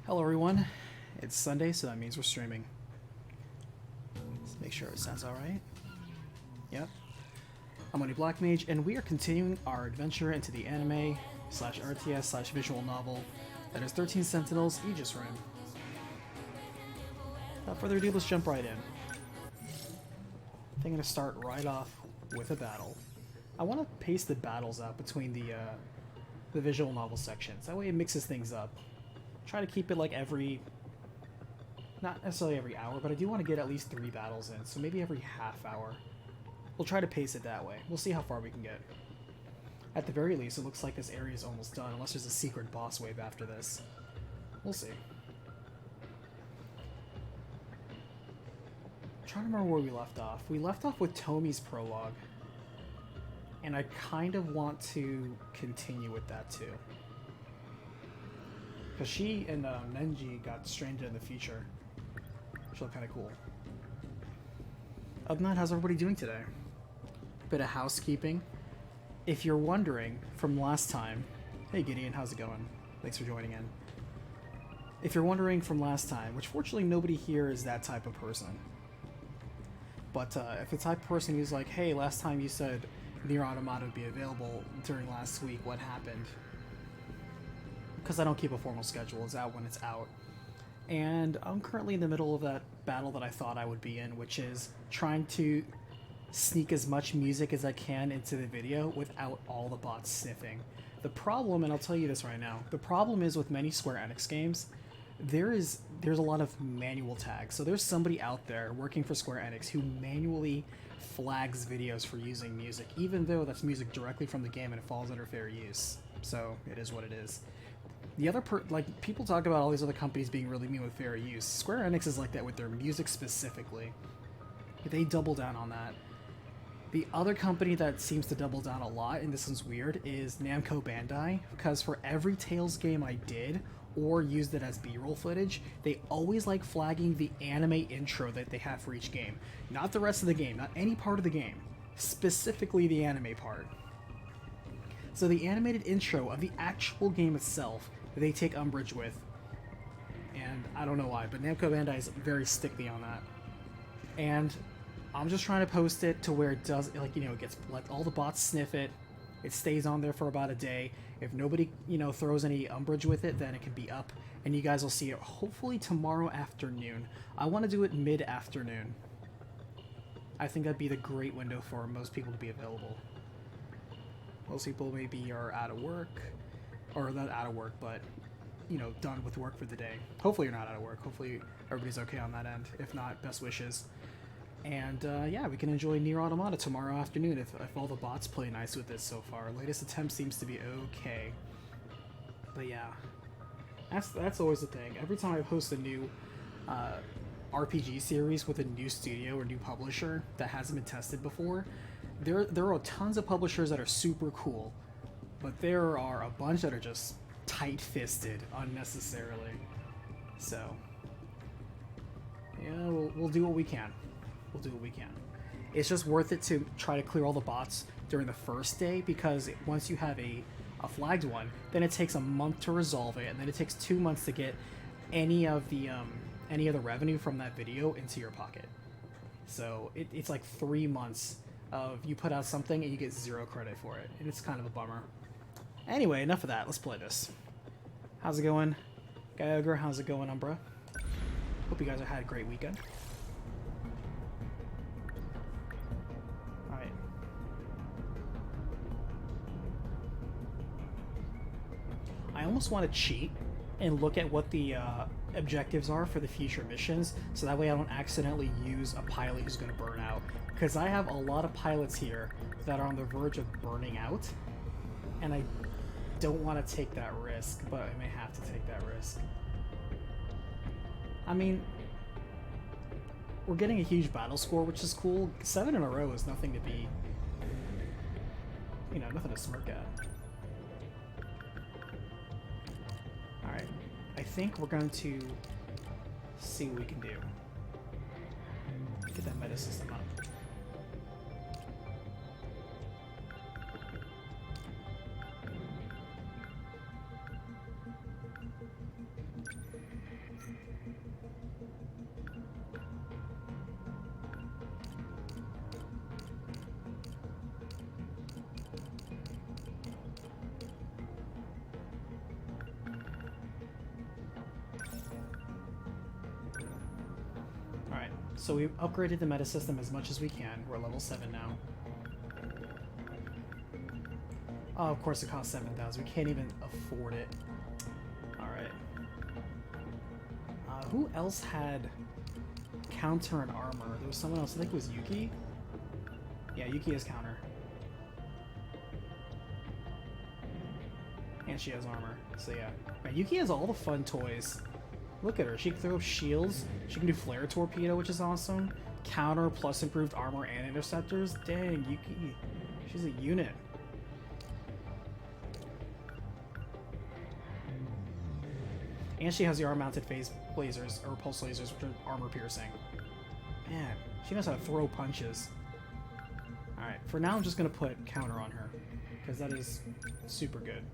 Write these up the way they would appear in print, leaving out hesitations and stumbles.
Hello everyone, it's Sunday, so that means we're streaming. Let's make sure it sounds alright. Yep. I'm Oni Black Mage, and we are continuing our adventure into the anime slash RTS slash visual novel that is 13 Sentinels Aegis Rim. Without further ado, let's jump right in. I think I'm going to start right off with a battle. I want to pace the battles out between the visual novel sections. That way it mixes things up. Try to keep it like not necessarily every hour, but I do want to get at least 3 battles in, so maybe every half hour. We'll try to pace it that way. We'll see how far we can get. At the very least, it looks like this area is almost done, unless there's a secret boss wave after this. We'll see. I'm trying to remember where we left off. We left off with Tomi's prologue, and I kind of want to continue with that too. Because she and Nenji got stranded in the future, which looked kind of cool. Other than that, how's everybody doing today? Bit of housekeeping. If you're wondering from last time, hey Gideon, how's it going? Thanks for joining in. If you're wondering from last time, which fortunately nobody here is that type of person, but if the type of person who's like, hey, last time you said Nier Automata would be available during last week, what happened? Because I don't keep a formal schedule, it's out when it's out. And I'm currently in the middle of that battle that I thought I would be in, which is trying to sneak as much music as I can into the video without all the bots sniffing. The problem, and I'll tell you this right now, the problem is with many Square Enix games, there's a lot of manual tags. So there's somebody out there working for Square Enix who manually flags videos for using music, even though that's music directly from the game and it falls under fair use. So it is what it is. The other people talk about all these other companies being really mean with fair use. Square Enix is like that with their music specifically. They double down on that. The other company that seems to double down a lot, and this one's weird, is Namco Bandai, because for every Tales game I did or used it as B-roll footage, they always like flagging the anime intro that they have for each game. Not the rest of the game, not any part of the game. Specifically the anime part. So the animated intro of the actual game itself, they take umbrage with. And I don't know why, but Namco Bandai is very sticky on that. And I'm just trying to post it to where it does, like, you know, it gets, let all the bots sniff it. It stays on there for about a day. If nobody, you know, throws any umbrage with it, then it can be up. And you guys will see it hopefully tomorrow afternoon. I want to do it mid-afternoon. I think that'd be the great window for most people to be available. Most people maybe are out of work, or not out of work, but, you know, done with work for the day. Hopefully you're not out of work. Hopefully everybody's okay on that end. If not, best wishes. And yeah, we can enjoy Nier Automata tomorrow afternoon if all the bots play nice with this so far. Latest attempt seems to be okay. But yeah, that's always the thing. Every time I post a new RPG series with a new studio or new publisher that hasn't been tested before, there are tons of publishers that are super cool, but there are a bunch that are just tight-fisted unnecessarily. So yeah, we'll do what we can. We'll do what we can. It's just worth it to try to clear all the bots during the first day, because once you have a flagged one, then it takes a month to resolve it, and then it takes 2 months to get any of the revenue from that video into your pocket. So it's like 3 months of you put out something and you get 0 credit for it, and it's kind of a bummer. Anyway, enough of that. Let's play this. How's it going, Gyogre? How's it going, Umbra? Hope you guys have had a great weekend. Alright. I almost want to cheat and look at what the objectives are for the future missions, so that way I don't accidentally use a pilot who's going to burn out. Because I have a lot of pilots here that are on the verge of burning out, and I don't want to take that risk, but I may have to take that risk. I mean, we're getting a huge battle score, which is cool. 7 in a row is nothing to be, you know, nothing to smirk at. Alright, I think we're going to see what we can do. Get that meta system up. So we upgraded the meta system as much as we can. We're level 7 now. Oh, of course it costs 7,000. We can't even afford it. Alright. Who else had counter and armor? There was someone else. I think it was Yuki? Yeah, Yuki has counter. And she has armor. So yeah. Man, Yuki has all the fun toys. Look at her. She can throw shields. She can do flare torpedo, which is awesome. Counter plus improved armor and interceptors. Dang, Yuki. She's a unit. And she has the arm-mounted phase lasers, or pulse lasers, which are armor piercing. Man, she knows how to throw punches. Alright, for now I'm just going to put counter on her, because that is super good.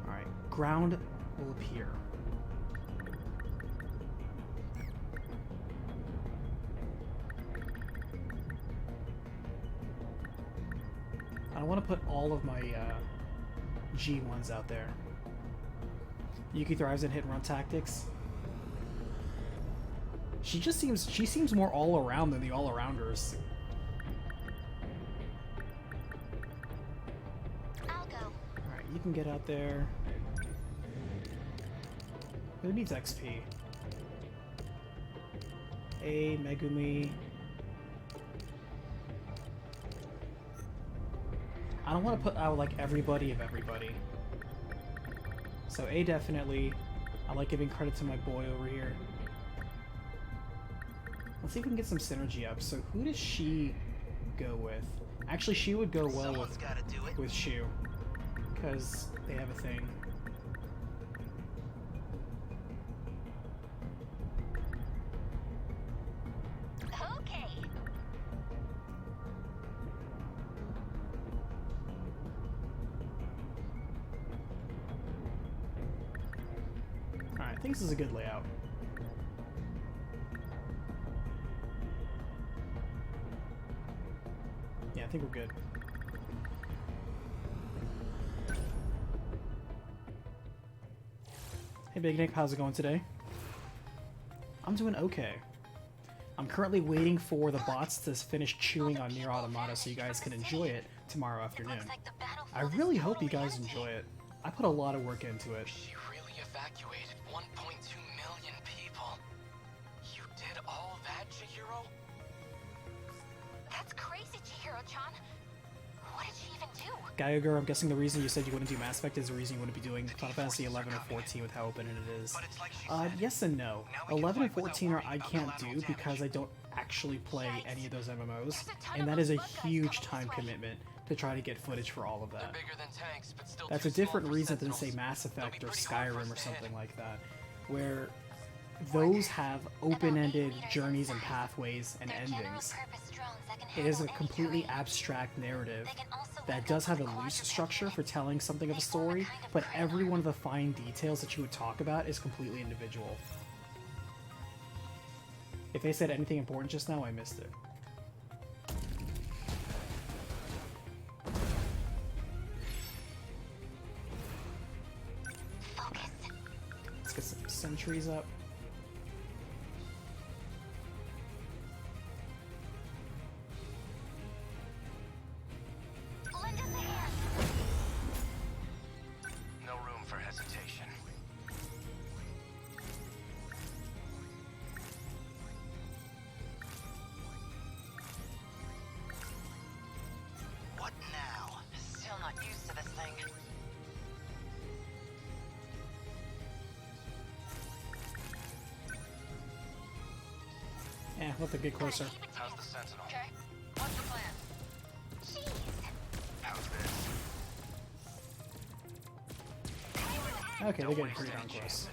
Alright, ground will appear. I want to put all of my G1s out there. Yuki thrives in hit and run tactics. She seems more all around than the all arounders. I'll go. Alright, you can get out there. Who needs XP? A Megumi. I don't want to put out like everybody of everybody. So A definitely. I like giving credit to my boy over here. Let's see if we can get some synergy up. So who does she go with? Actually, she would go well with Shu, because they have a thing. Okay. Alright, I think this is a good layout. Yeah, I think we're good. Hey Big Nick, how's it going today? I'm doing okay. I'm currently waiting for the bots to finish chewing on Nier Automata so you guys can enjoy it tomorrow afternoon. I really hope you guys enjoy it. I put a lot of work into it. She really evacuated 1.2 million people. You did all that, Chihiro? That's crazy, Chihiro-chan. What did she even do? Geiger, I'm guessing the reason you said you wouldn't do Mass Effect is the reason you wouldn't be doing Final Fantasy 11 or 14 with how open it is. But it's like she said, Yes and no. Now we can 11 and fight without 14 are worrying I about can't collateral do damage. because I don't actually play any of those MMOs, There's a ton and of that is those a bug guys huge coming time this way. commitment to try to get footage for all of they're that. bigger than tanks, but still That's too a different small for reason than say Sentinels. Mass They'll be Effect or pretty hard for us Skyrim or to something hit. like that, where those have open-ended journeys and pathways and They're endings. general-purpose drones that can It is a handle any completely terrain. abstract narrative They can also that work does on have a quadruped loose structure for units. telling something of a They form a story, kind of but crane every arm. one of the fine details that you would talk about is completely individual. If they said anything important just now, I missed it. Focus. Let's get some sentries up. Lend us a hand. No room for hesitation. What now? Still not used to this thing. Yeah, we'll have to get closer. Keep it How's the Sentinel? Okay. What's the plan? Jeez. How's this? Okay, they're Don't getting waste pretty any darn close. chances.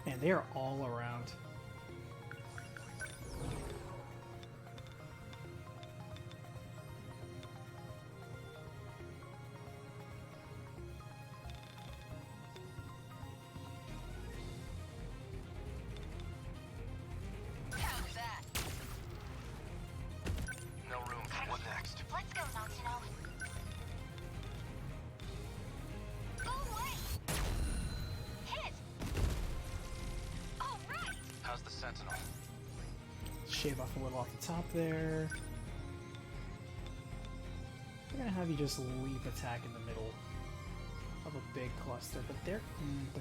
Man, they are all around. shave off a little off the top there. We're gonna have you just leap attack in the middle of a big cluster, but they're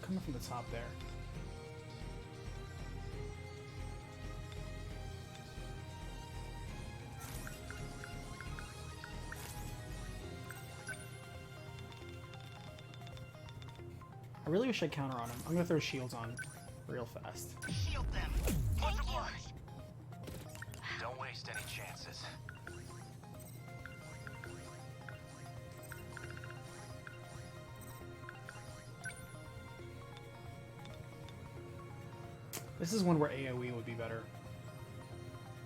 coming from the top there. I really wish I'd counter on him. I'm gonna throw shields on real fast. Shield them! Thank you. Don't waste any chances. This is one where AoE would be better.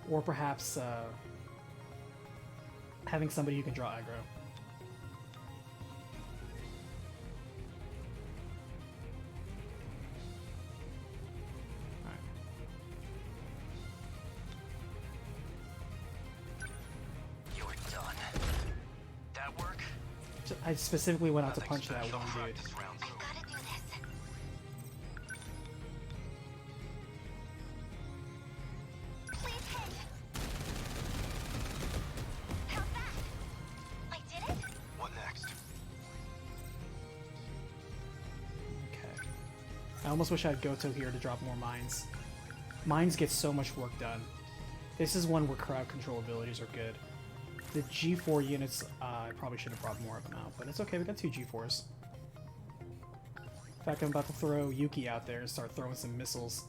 Or perhaps having somebody who can draw aggro. You're done. That work? So I specifically went out to Nothing punch that special. one dude. Practice rounds I over. gotta do this. Please hit. How's that? I did it? What next? Okay. I almost wish I had Goto here to drop more mines. Mines get so much work done. This is one where crowd control abilities are good. The G4 units, I probably should have brought more of them out, but it's okay, we got 2 G4s. In fact, I'm about to throw Yuki out there and start throwing some missiles.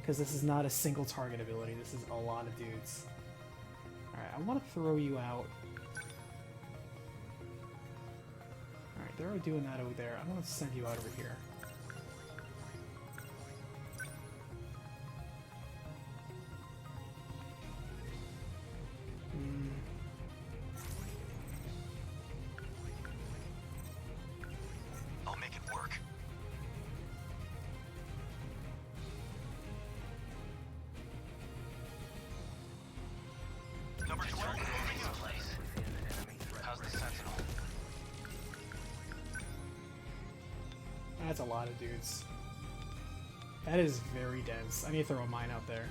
Because this is not a single target ability, this is a lot of dudes. Alright, I want to throw you out. Alright, they're already doing that over there. I want to send you out over here. I'll make it work. Number 12 moving in place. How's the Sentinel? That's a lot of dudes. That is very dense. I need to throw a mine out there.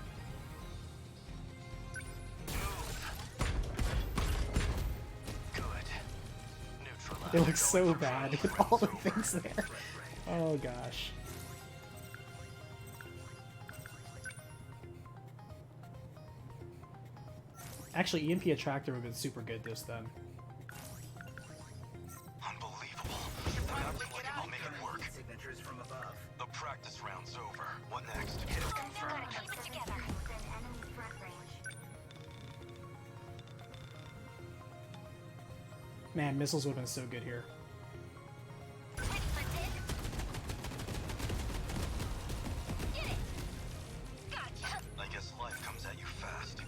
Good. Neutralize. They look so bad with all the things there. Oh gosh. Actually, EMP Attractor would have been super good this then. Unbelievable. I'll make it work. Signatures from above. The practice round's over. What next? Hit Gotta confirmed. keep it together. Within enemy threat range. Man, missiles would have been so good here. Ready for this? Get it! Gotcha! I guess life comes at you fast.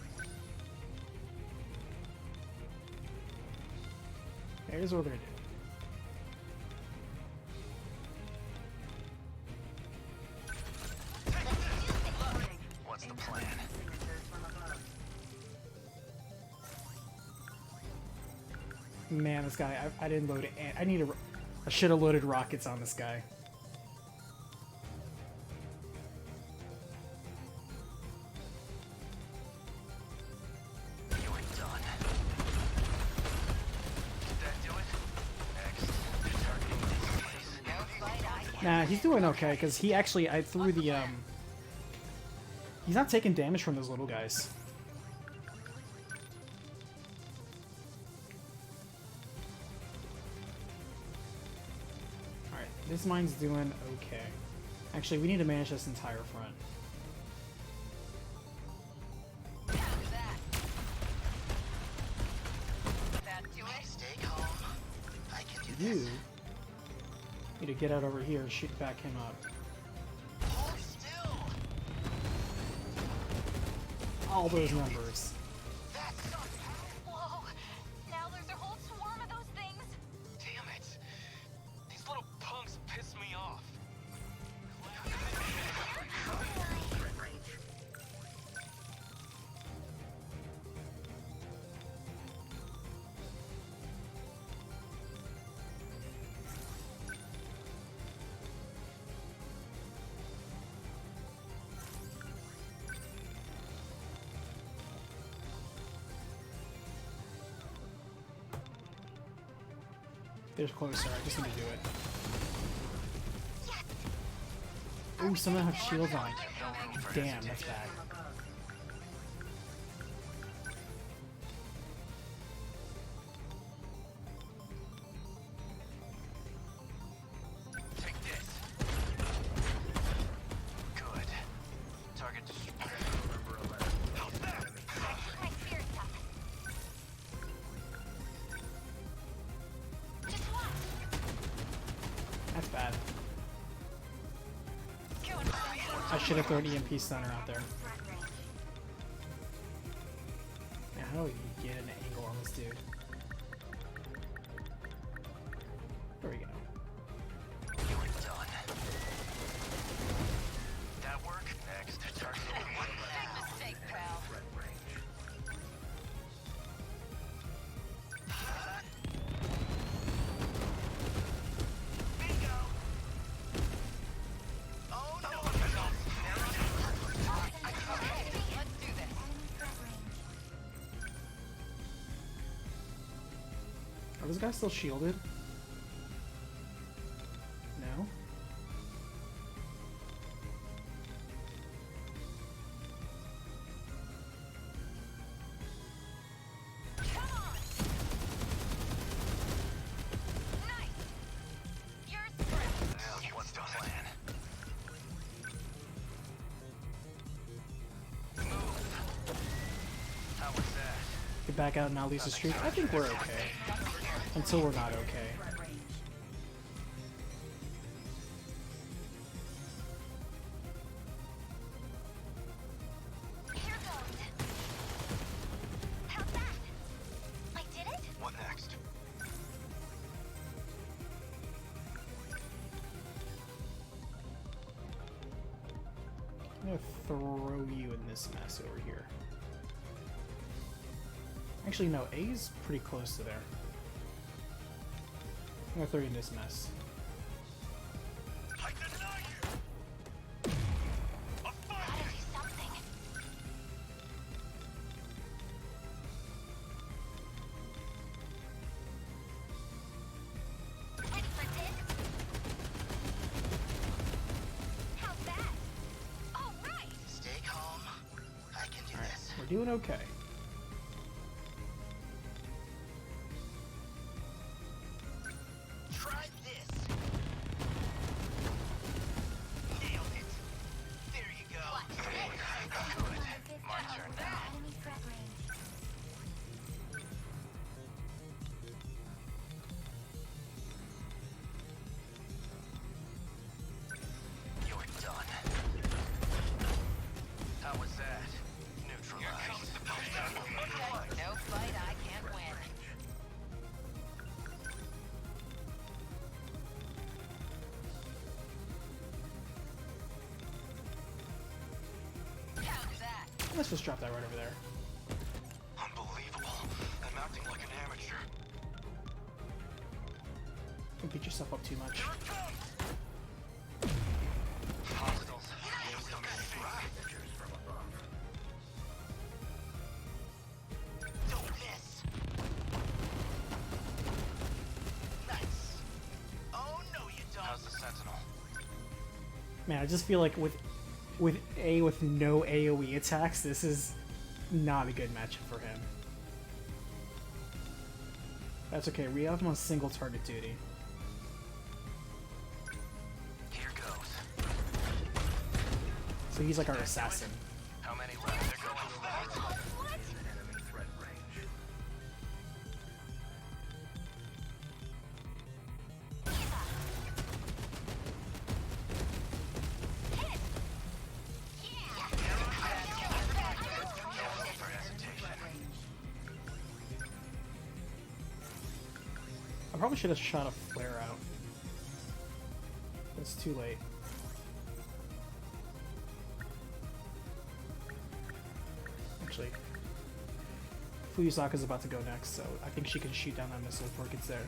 Here's what we're gonna do. What's the plan? Man, this guy, I didn't load it. I need I should have loaded rockets on this guy. You're done. Did that do it? Next. Targeting this place. Nah, he's doing okay, because he actually, I threw the, he's not taking damage from those little guys. Alright, this mine's doing okay. Actually, we need to manage this entire front. Stay calm. I can do You this. need to get out over here and shoot back him up. Hold still. All those numbers. That's Whoa! Now there's a whole swarm of those things! damn it. These little punks piss me off. They're closer. I just need to do it. Ooh, some of them have shields on. Damn, that's bad. Take this. Good. Target destroyed. How's that? My spirit's up. Just watch. That's bad. I should have thrown EMP stunner out there. Man, how do we get an angle on this dude? There we go. You are done. That work? Next. Target. Big mistake, pal. Bingo! Oh no! Let's do this. Are those guys still shielded? No? Come on. Nice. You're sprint. Now what's the plan? Move. How was that? Get back out and not lose the streak? I think we're okay. Until we're not okay. Here goes. How's that? I did it? What next? I'm gonna throw you in this mess over here. Actually, no, A's pretty close to there. I'm gonna throw you in this mess. I deny you. A Gotta fight. do something. Ready for this? How's that? All right. Stay calm. I can do this. We're doing okay. Try this. Nailed it. There you go. Good. My turn now. Enemy threat range. You're done. How was that? Neutralized. No fight I can't win. How's that? Let's just drop that right over there. Unbelievable. I'm acting like an amateur. Don't beat yourself up too much. Here it comes. Hostiles. Don't miss. Nice. Oh no, you don't. How's the Sentinel? Man, I just feel like with no AoE attacks, this is not a good matchup for him. That's okay, we have him on single target duty. Here goes. So he's like our assassin. How many left? They're going fast. What? Enemy threat range. Hit! No for hesitation. I probably should have shot a flare out. It's too late. Actually, Fuyusaka's about to go next, so I think she can shoot down that missile before it gets there.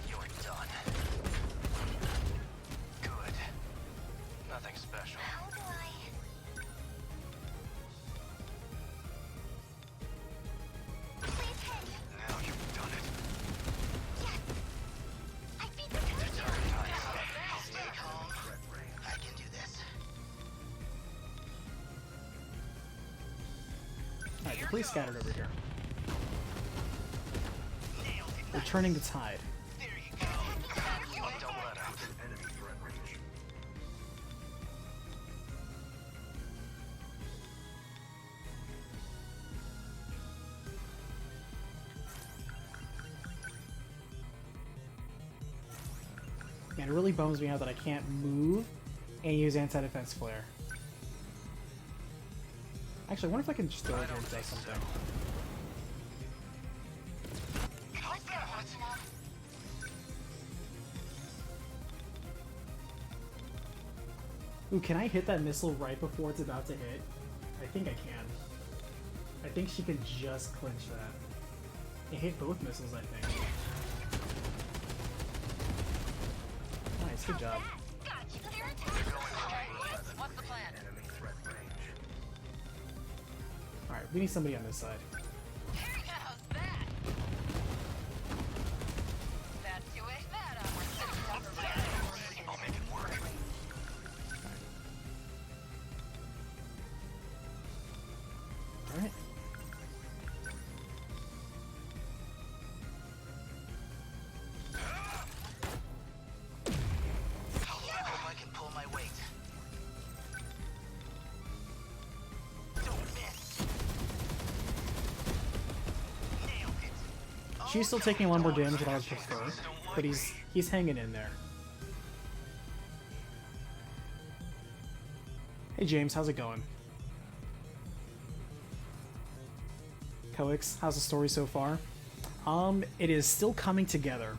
You're done. Good. Nothing special. How do I... completely scattered over here. We're turning the tide. There you go. Don't let up. Man, it really bums me out that I can't move and use anti-defense flare. Actually, I wonder if I can just throw it here and do something. Ooh, can I hit that missile right before it's about to hit? I think I can. I think she can just clinch that. It hit both missiles, I think. Nice, good job. What's the plan? Alright, we need somebody on this side. How's that? That's you wish that on. I'll make it work. Alright. I hope I can pull my weight. Don't miss. Nailed it. She's still taking a lot more damage than I would prefer, but he's hanging in there. Hey James, how's it going? Coix, how's the story so far? It is still coming together.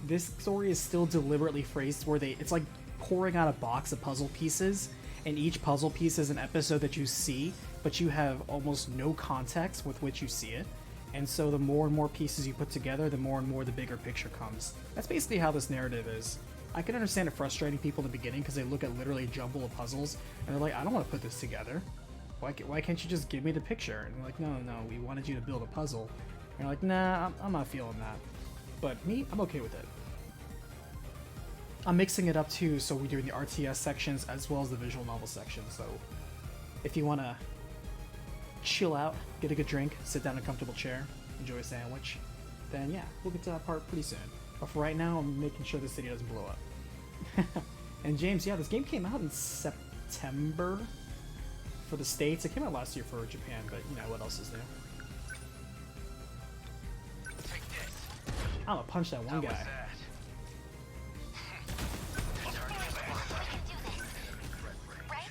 This story is still deliberately phrased where it's like pouring out a box of puzzle pieces, and each puzzle piece is an episode that you see, but you have almost no context with which you see it. And so the more and more pieces you put together, the more and more the bigger picture comes. That's basically how this narrative is. I can understand it frustrating people in the beginning because they look at literally a jumble of puzzles and they're like, I don't want to put this together. Why can't you just give me the picture? And they're like, no, we wanted you to build a puzzle. And you're like, nah, I'm not feeling that. But me, I'm okay with it. I'm mixing it up too, so we're doing the RTS sections as well as the visual novel section. So if you want to chill out, get a good drink, sit down in a comfortable chair, enjoy a sandwich, then yeah, we'll get to that part pretty soon. But for right now, I'm making sure the city doesn't blow up. And James, yeah, this game came out in September for the States. It came out last year for Japan, but you know, what else is new? Take this. I'm gonna punch that one How was guy. that? Right?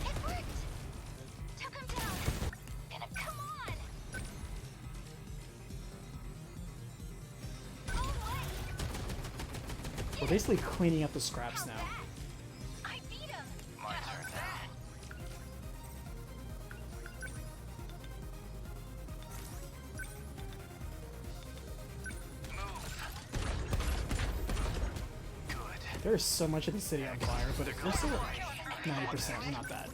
It worked! Took him down! Gonna come on! Oh, We're basically cleaning up the scraps now. I beat him! My turn now. Move. Good. There's so much of the city on fire, but we're still at 90%. We're not bad.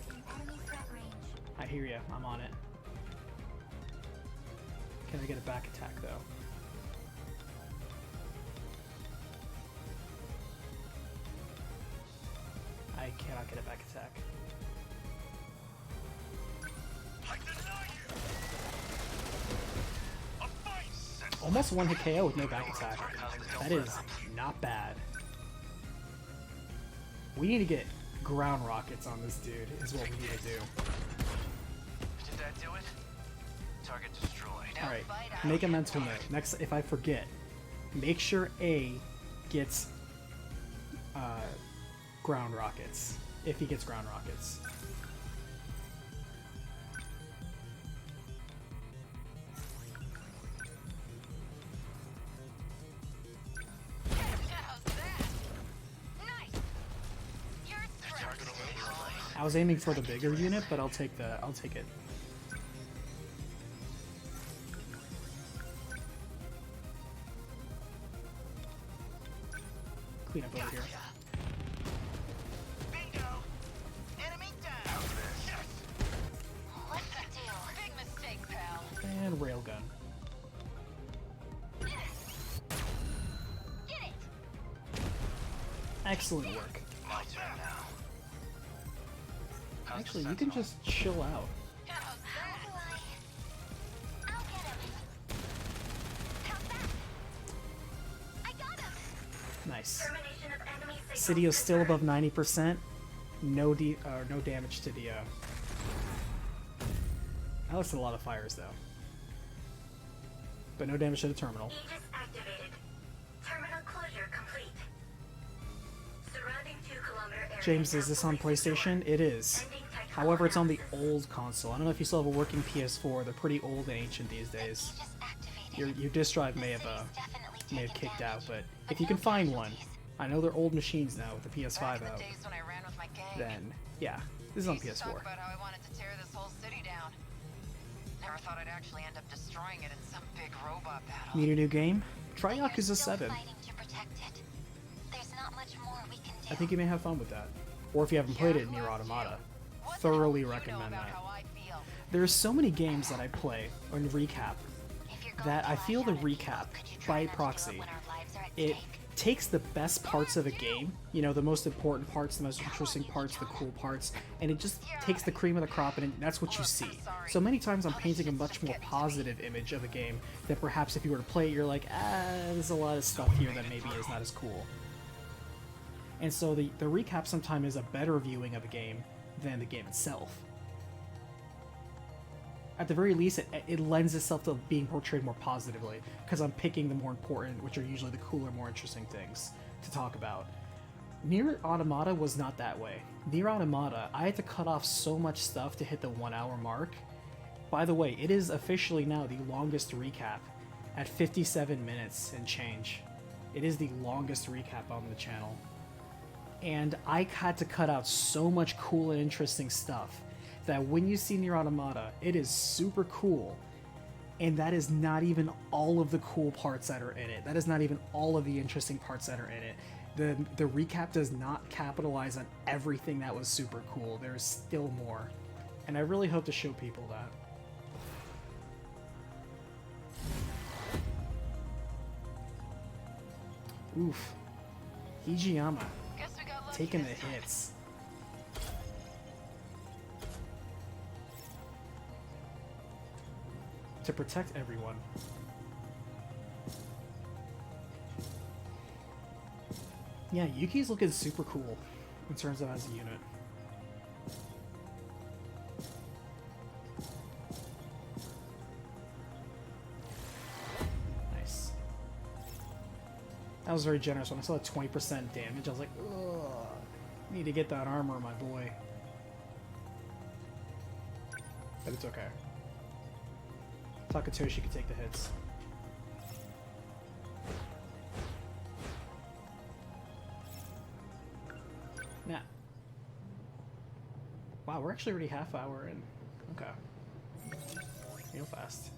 I hear ya. I'm on it. Can I get a back attack though? I cannot get a back attack. I deny you. A fight, Sentinel. Almost one hit KO with no back attack. That is not bad. We need to get ground rockets on this dude, is what we need to do. Did that do it? Target destroyed. Alright, make a mental note. Next, if I forget, make sure A gets ground rockets. If he gets ground rockets. How's that? Nice. You're Target eliminated. I was aiming for the bigger unit, but I'll take it. Clean up over here. Bingo. Enemy down. Yes. What's the deal? big mistake, pal. And railgun. Get it! Excellent work. My turn now. How's the Actually, you can Sentinel? just chill out. How's that? I'll get him. How's that? I got him. Nice. Termination of enemy signal. City is still above 90%. No no damage to the. I listed a lot of fires though, but no damage to the terminal. Aegis activated. Terminal closure complete. Surrounding 2-kilometer area. James, is this on PlayStation? It is. However, it's on the old console. I don't know if you still have a working PS4. They're pretty old and ancient these days. Aegis activated. Your disk drive may have kicked out, but if you can find one, I know they're old machines now with the PS5 Back in the out. days when I ran with my gang. Then yeah, this is on Used to PS4. talk about how I wanted to tear this whole city down. Never thought I'd actually end up destroying it in some big robot battle. Need a new game? Try But you're Yakuza still 7. fighting to protect it. There's not much more we can do. I think you may have fun with that. Or if you haven't played it, Nier Automata. What the Thoroughly hell do you know recommend about that. how I feel? There's so many games that I play on recap If you're going that to I feel lash the out at people, recap could you try by not to do it proxy. when our lives are at It stake? takes the best parts of a game, you know, the most important parts, the most interesting parts, the cool parts, and it just takes the cream of the crop, and that's what you see. So many times I'm painting a much more positive image of a game that perhaps if you were to play it, you're like, there's a lot of stuff here that maybe is not as cool. And so the recap sometimes is a better viewing of a game than the game itself. At the very least, it lends itself to being portrayed more positively, because I'm picking the more important, which are usually the cooler, more interesting things to talk about. Nier Automata was not that way. Nier Automata, I had to cut off so much stuff to hit the 1 hour mark. By the way, it is officially now the longest recap at 57 minutes and change. It is the longest recap on the channel. And I had to cut out so much cool and interesting stuff that when you see Nier Automata, it is super cool, and that is not even all of the cool parts that are in it. That is not even all of the interesting parts that are in it. The recap does not capitalize on everything that was super cool. There is still more, and I really hope to show people that. Oof. Hijiyama, Guess we got lucky taking the this time. hits. To protect everyone. Yeah, Yuki's looking super cool in terms of as a unit. Nice. That was very generous. When I saw that 20% damage, I was like, ugh, need to get that armor, my boy. But it's okay. Takatoshi can take the hits. Nah. Wow, we're actually already half hour in. Okay. Real fast.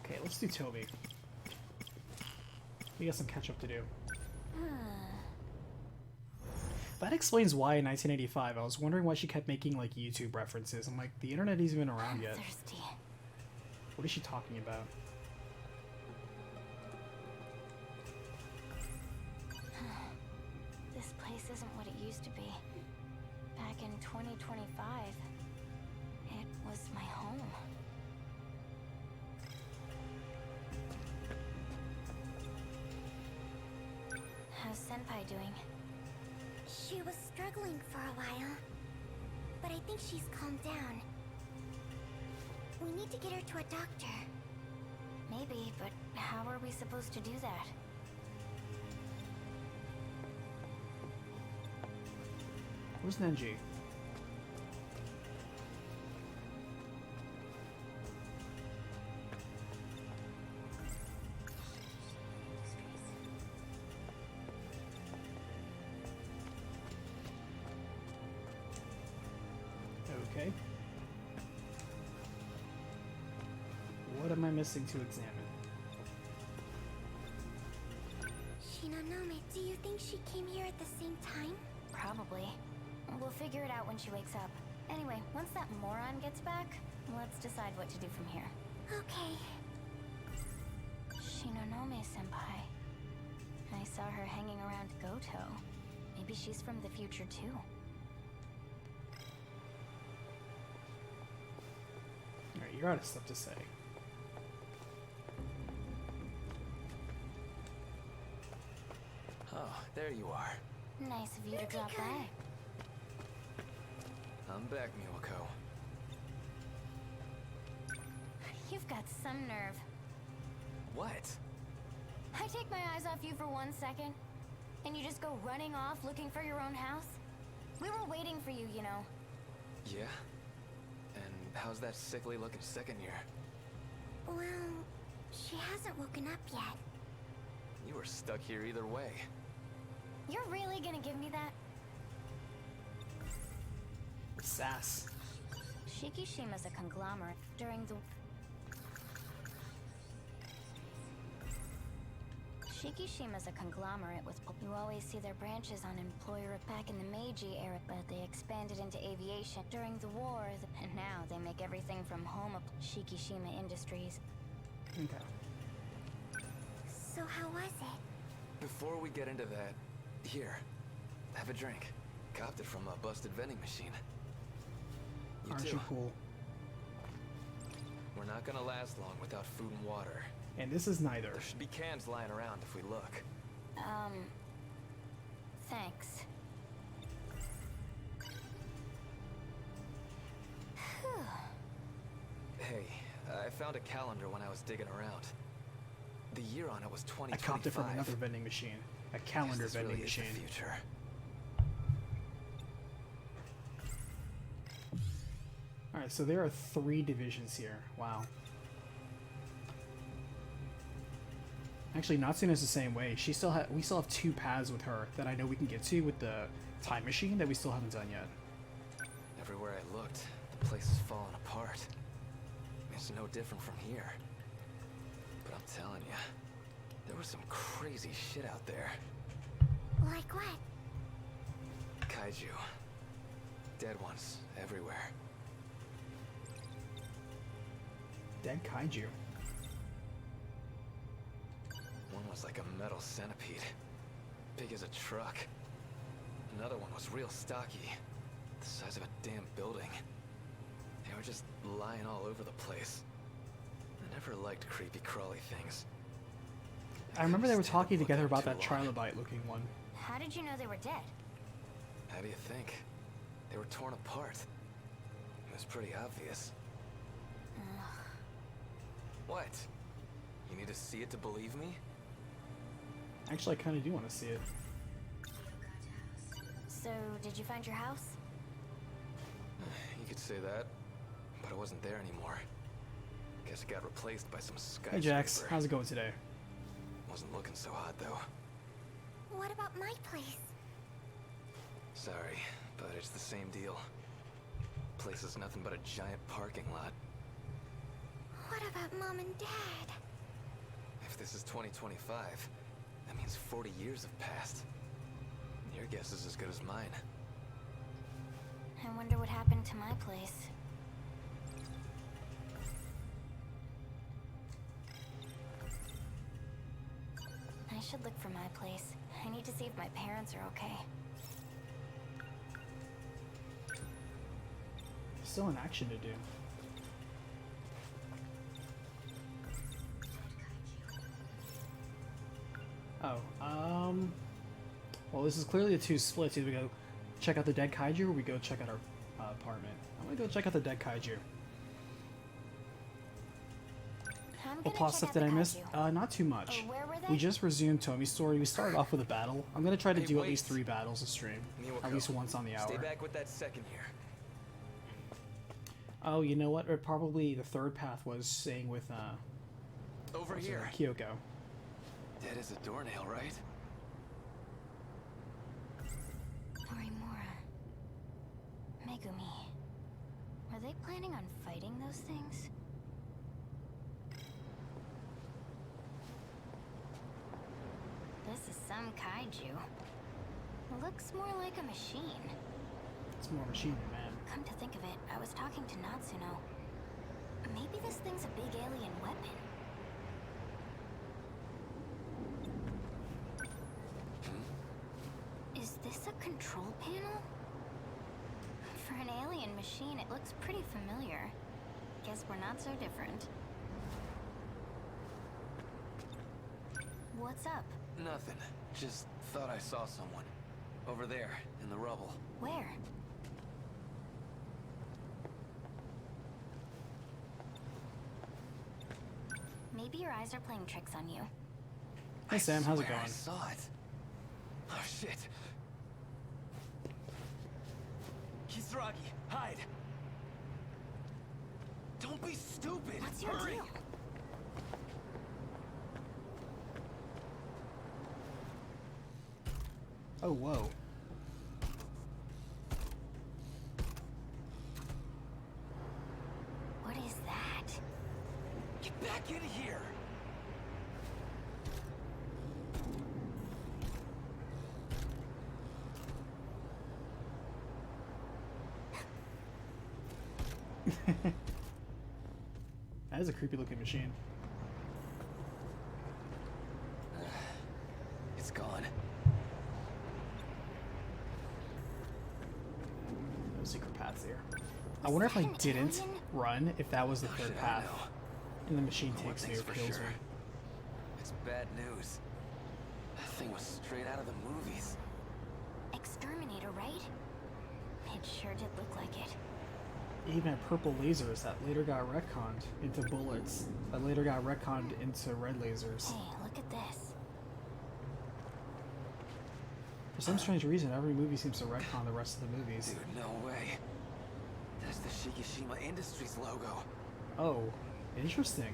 Okay, let's do Toby. We got some catch up to do. That explains why in 1985 I was wondering why she kept making like YouTube references. I'm like, the internet isn't even around yet. Thirsty. What is she talking about? This place isn't what it used to be. Back in 2025, it was my home. How's Senpai doing? She was struggling for a while, but I think she's calmed down. We need to get her to a doctor. Maybe, but how are we supposed to do that? Where's Nenji? Okay. What am I missing to examine? Shinonome, do you think she came here at the same time? Probably. We'll figure it out when she wakes up. Anyway, once that moron gets back, let's decide what to do from here. Okay. Shinonome-senpai. I saw her hanging around Goto. Maybe she's from the future too. Alright, you're out of stuff to say. Oh, there you are. Nice of you to drop by. I'm back, Miwako. You've got some nerve. What? I take my eyes off you for 1 second, and you just go running off looking for your own house? We were waiting for you, you know. Yeah? And how's that sickly looking second year? Well, she hasn't woken up yet. You were stuck here either way. You're really gonna give me that? Sass. Shikishima's a conglomerate. During the... Shikishima's a conglomerate with... You always see their branches on employer back in the Meiji era, but they expanded into aviation during the war, and now they make everything from home up Shikishima Industries. Okay. So how was it? Before we get into that, here, have a drink. Copped it from a busted vending machine. Aren't too. you cool? We're not gonna last long without food and water. And this is neither. There should be cans lying around if we look. Thanks. Hey, I found a calendar when I was digging around. The year on it was I 2025. copped it from another vending machine. A calendar Guess this vending really is the machine. future. Alright, so there are 3 divisions here. Wow. Actually, Natsuna's the same way. We still have 2 paths with her that I know we can get to with the time machine that we still haven't done yet. Everywhere I looked, the place is falling apart. It's no different from here. But I'm telling you, there was some crazy shit out there. Like what? Kaiju. Dead ones everywhere. Dead kaiju. One was like a metal centipede. Big as a truck. Another one was real stocky. The size of a damn building. They were just lying all over the place. I never liked creepy crawly things. I remember they were Stand up talking together looking about that too long. trilobite looking one. How did you know they were dead? How do you think? They were torn apart. It was pretty obvious. What? You need to see it to believe me? Actually, I kind of do want to see it. So, did you find your house? You could say that, but it wasn't there anymore. Guess it got replaced by some skyscraper. Hey Jax, how's it going today? Wasn't looking so hot though. What about my place? Sorry, but it's the same deal. Place is nothing but a giant parking lot. What about Mom and Dad? If this is 2025, that means 40 years have passed. Your guess is as good as mine. I wonder what happened to my place. I should look for my place. I need to see if my parents are okay. Still an action to do. Oh, well, this is clearly a 2 splits. Either we go check out the dead kaiju or we go check out our apartment. I'm gonna go check out the dead kaiju. I'm What gonna plot check stuff out did the I miss? kaiju. Not too much. Oh, where were they? We just resumed Tomi's story. We started off with a battle. I'm gonna try to Hey, do at wait. least 3 battles a stream. Miwako, At least once on the hour. Stay back with that second here. Oh, you know what? Or probably the 3rd path was staying with Over what's her here. name? Kyoko. Dead as a doornail, right? Morimura. Megumi. they planning on fighting those things? This is some kaiju. Looks more like a machine. It's more machine than man. Come to think of it, I was talking to Natsuno. Maybe this thing's a big alien weapon. Is this a control panel? For an alien machine, it looks pretty familiar. Guess we're not so different. What's up? Nothing. Just thought I saw someone. Over there, in the rubble. Where? Maybe your eyes are playing tricks on you. Hey Sam, how's it Swear going? I saw it. Oh shit. Kisaragi, hide! Don't be stupid! What's your Hurry! deal? Oh, whoa. What is that? Get back in here! That is a creepy looking machine. It's gone. No secret paths here. I wonder if I didn't run, if that was the How third should I path. know? And the machine One takes me thing's or for kills sure. me. It's bad news. That thing was straight out of the movies. Exterminator, right? It sure did look like it. It even had purple lasers that later got retconned into bullets, that later got retconned into red lasers. Hey, look at this. For some strange reason, every movie seems to retcon the rest of the movies. Dude, no way. That's the Shikishima Industries logo. Oh, interesting.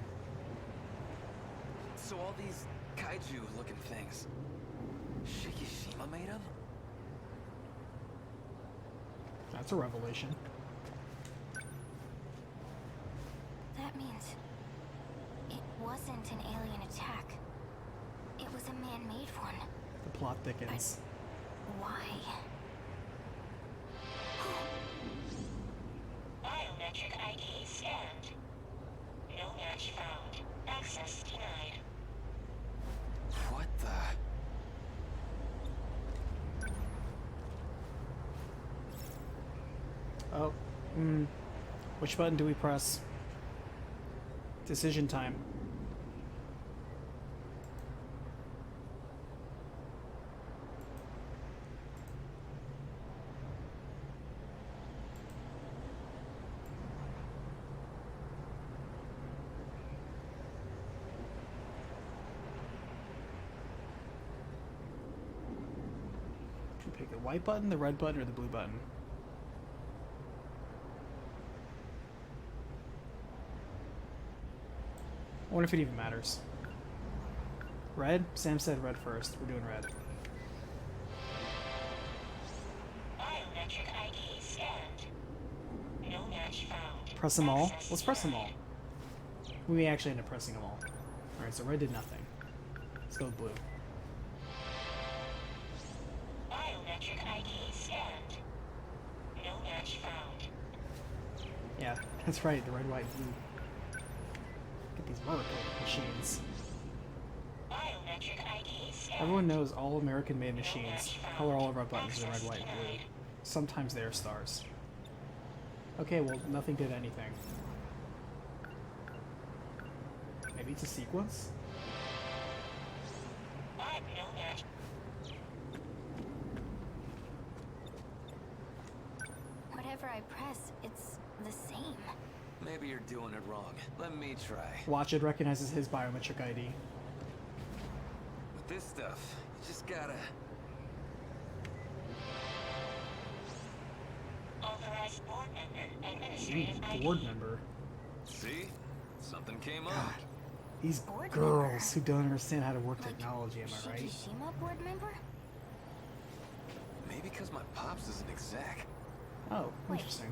So all these kaiju-looking things, Shikishima made them? That's a revelation. That means it wasn't an alien attack. It was a man-made one. The plot thickens. Why? Biometric ID scanned. No match found. Access denied. What the? Oh, which button do we press? Decision time. Should we pick the white button, the red button, or the blue button? I wonder if it even matters. Red? Sam said red first. We're doing red. Biometric ID scanned. No match found. Press them all? Access Let's press them all. denied. We may actually end up pressing them all. Alright, so red did nothing. Let's go with blue. Biometric ID scanned. No match found. Yeah, that's right, the red, white, and blue. Get these motherfucking machines. Biometric ID scanned. Everyone knows all American-made machines color all of our buttons in red, white, and blue. Sometimes they are stars. Okay, well, nothing did anything. Maybe it's a sequence? No match. Whatever I press, it's the same. Maybe you're doing it wrong. Let me try. Watch, it recognizes his biometric ID. With this stuff, you just gotta... Authorized board member. Ooh, Administrative ID. board member. See? Something came up. God, these Board girls member. who don't understand how to work Like technology, am I right? Shikishima board member? Maybe because my pops is an exec. Oh, Wait. interesting.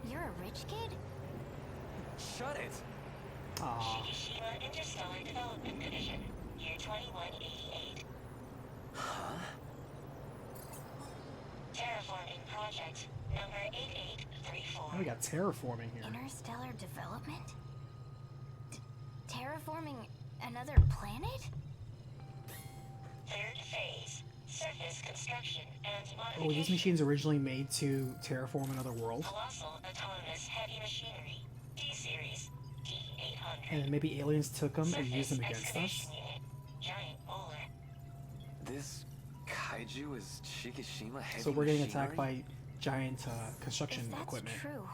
You're a rich kid? Shut it! Aw. Shikishima Interstellar Development Division, year 2188. Huh? Terraforming project number 8834. Oh, we got terraforming here. Interstellar development? Terraforming another planet? Third phase, surface construction and modification. Oh, were these machines originally made to terraform another world? Colossal autonomous heavy machinery, D-series, D800. And maybe aliens took them and used them Surface against us? excavation unit, giant bowler. This kaiju is Shikishima heavy So we're getting machinery? attacked by giant construction If that's equipment. true,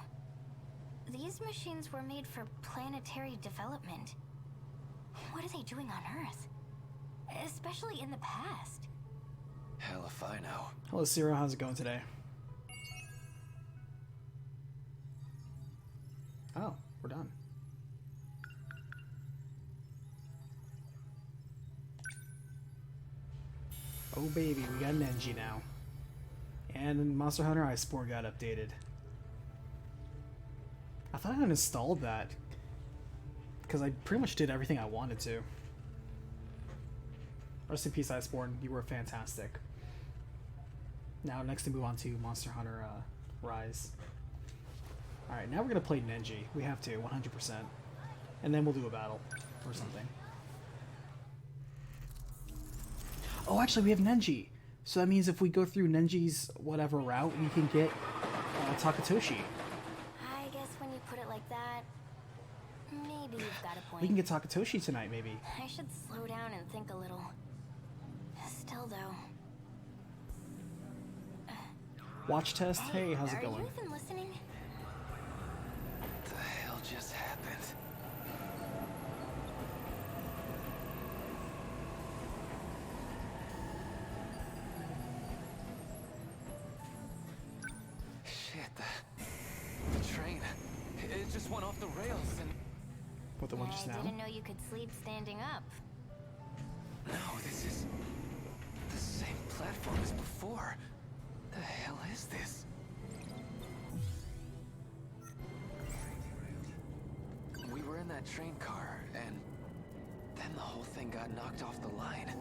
these machines were made for planetary development. What are they doing on Earth? Especially in the past. Hell if I know. Hello, Zero. How's it going today? Oh, we're done. Oh, baby, we got an NG now. And Monster Hunter Iceborne got updated. I thought I uninstalled that. Because I pretty much did everything I wanted to. Rest in peace, Iceborne. You were fantastic. Now, next to move on to Monster Hunter Rise. Alright, now we're going to play Nenji. We have to, 100%. And then we'll do a battle or something. Oh, actually, we have Nenji. So that means if we go through Nenji's whatever route, we can get Takatoshi. I guess when you put it like that, maybe you've got a point. We can get Takatoshi tonight, maybe. I should slow down and think a little. Still, though. Watch test. Hey, how's it Are going? you even listening? What the hell just happened? Shit, the train. It just went off the rails and... What, the one just I now? didn't know you could sleep standing up. No, this is the same platform as before. The hell is this? We were in that train car, and then the whole thing got knocked off the line.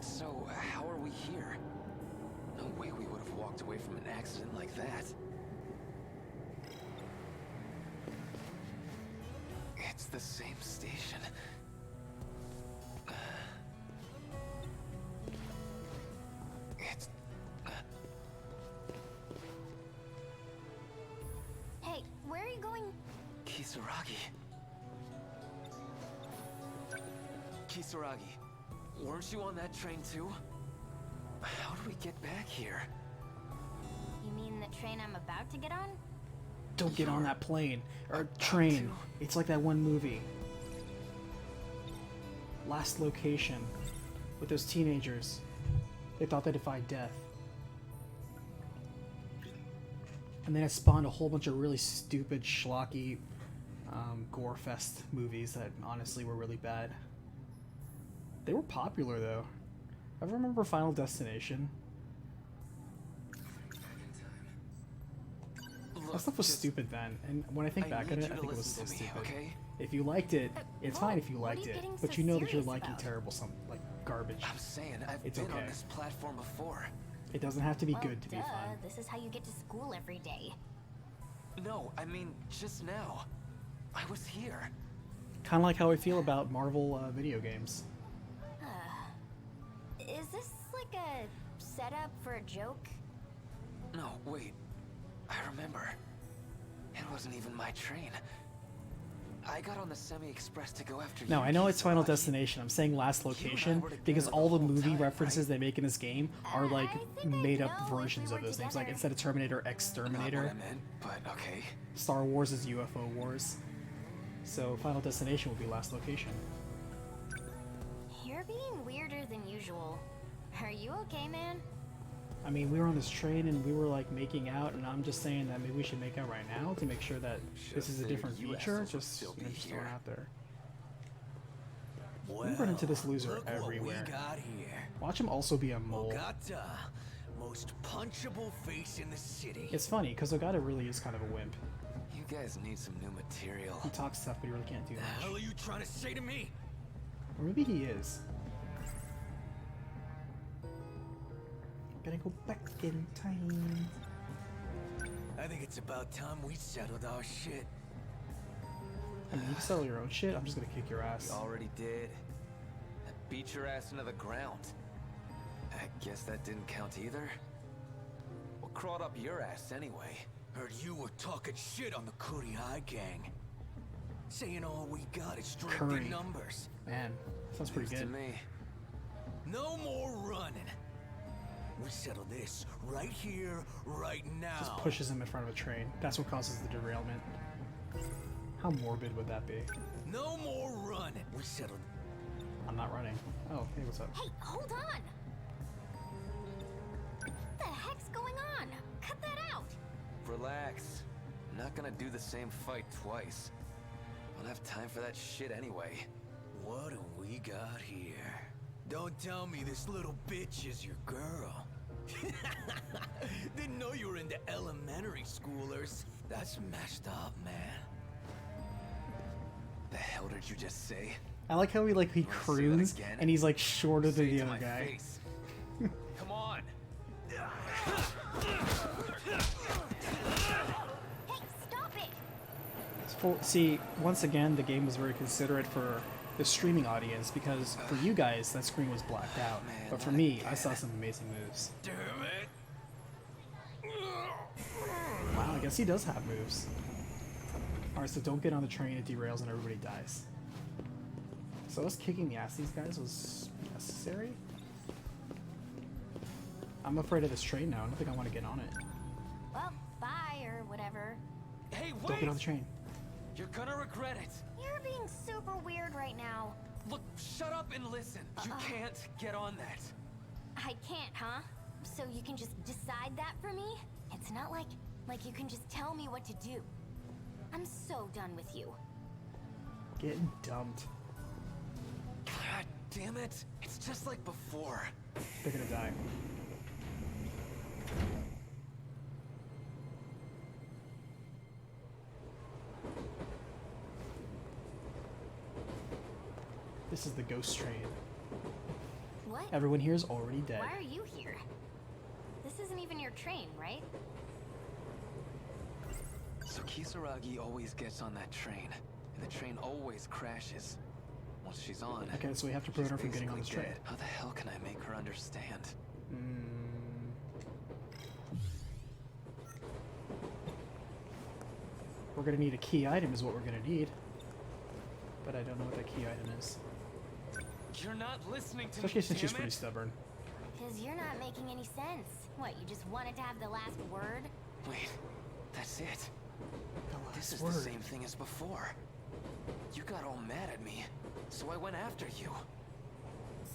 So, how are we here? No way we would have walked away from an accident like that. It's the same station. It's... Hey, where are you going? Kisaragi. Kisaragi, weren't you on that train too? How did we get back here? You mean the train I'm about to get on? Don't get on that plane. Or About train. to. It's like that one movie. Last Location. With those teenagers. They thought they defied death. And then it spawned a whole bunch of really stupid, schlocky, gore-fest movies that honestly were really bad. They were popular, though. I remember Final Destination. Look, That stuff was just- stupid then, and when I think I back need at it, you I to think it was so listen to me, stupid. okay? If you liked it, it's Whoa, fine if you what are liked you it, getting but so you know that you're serious liking about? terrible, like garbage. I'm saying I've It's been okay. on this platform before. It doesn't have to be Well, good to be duh, fun. This is how you get to school every day. No, I mean, just now. I was here. Kind of like how I feel about Marvel video games. Is this like a setup for a joke? No, wait. I remember. It wasn't even my train. I got on the semi-express to go after you. No, I know it's Final Kisaragi. Destination. I'm saying Last You and I Location were together because the all the whole movie time, references right? they make in this game are like I think I made up know if we versions were of those names. Like together. instead of Terminator, Not what Exterminator. I meant, but okay. Star Wars is UFO Wars. So Final Destination will be Last Location. You're being weirder than usual. Are you okay, man? I mean, we were on this train and we were like making out, and I'm just saying that maybe we should make out right now to make sure that this is a figured different you feature. assholes would Just, still you know, be just throwing here. out there. Well, We run into this loser look everywhere. What we got here. Watch him also be a mole. Mogata. most punchable face in the city. It's funny because Ogata really is kind of a wimp. You guys need some new material. He talks tough, but he really can't do The hell are much. you trying to say to me? Or maybe he is. Gotta go back in time. I think it's about time we settled our shit. I mean, you can settle your own shit. I'm just gonna kick your ass. You already did. I beat your ass into the ground. I guess that didn't count either. What crawled up your ass anyway? Heard you were talking shit on the Cootie High gang. Saying all we got is strength Curry. in numbers. Man, sounds pretty News to good. me. No more running. We settle this right here, right now. Just pushes him in front of a train. That's what causes the derailment. How morbid would that be? No more running. We settle. I'm not running. Oh, hey, what's up? Hey, hold on! What the heck's going on? Cut that out! Relax. I'm not gonna do the same fight twice. I don't have time for that shit anyway. What do we got here? Don't tell me this little bitch is your girl. Didn't know you were into elementary schoolers. That's messed up, man. The hell did you just say? I like how he Wanna say that croons again? and he's like shorter Say than it the to other my guy. face. Come on. Hey, stop it! See, once again, the game was very considerate for the streaming audience because for you guys, that screen was blacked out. Man, But for not me, I again. saw some amazing moves. Damn it. Wow, I guess he does have moves. Alright, so don't get on the train, it derails and everybody dies. So us kicking the ass of these guys was necessary? I'm afraid of this train now. I don't think I want to get on it. Well, bye or whatever. Hey, Don't wait! get on the train. You're gonna regret it. You're being super weird right now. Look, shut up and listen. You can't get on that. I can't, huh? So you can just decide that for me? It's not like you can just tell me what to do. I'm so done with you. Getting dumped. God damn it. It's just like before. They're gonna die. This is the ghost train. What? Everyone here is already dead. Why are you here? This isn't even your train, right? So Kisaragi always gets on that train, and the train always crashes. Once she's on, Okay, so we have to prevent her she's from getting on this basically train. dead. How the hell can I make her understand? We're gonna need a key item is what we're gonna need. But I don't know what that key item is. You're not listening to Especially me, since she's damn pretty it. stubborn. Because you're not making any sense. What, you just wanted to have the last word? Wait, that's it. The This last is word. the same thing as before. You got all mad at me, so I went after you.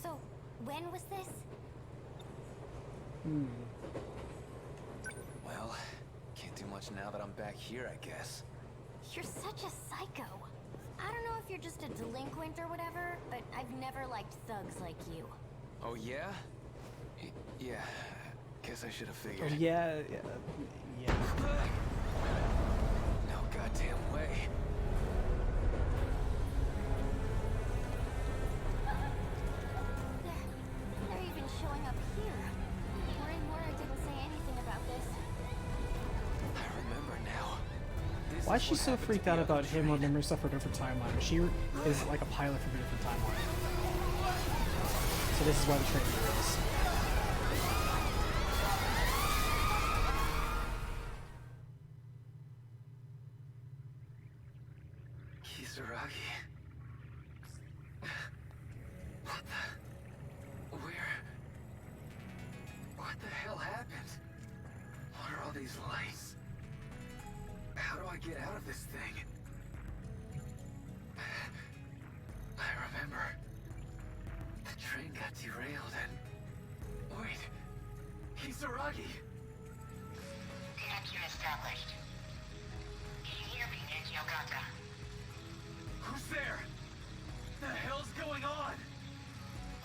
So, when was this? Well, can't do much now that I'm back here, I guess. You're such a psycho. I don't know if you're just a delinquent or whatever, but I've never liked thugs like you. Oh yeah? Yeah. Guess I should have Oh, figured. yeah. No goddamn way. They're even showing up here. Mora didn't say anything about this. I remember now. This Why is is she what so happened to freaked me out on the about him train. remembering stuff for a different timeline? She is like a pilot from a different timeline. So this is why the train derails. Kisaragi. What the? Where? What the hell happened? What are all these lights? How do I get out of this thing? I remember. The train got derailed and... Wait. Kisaragi! Connection established. Can you hear me, Ninja Ogata? Who's there? The hell's going on?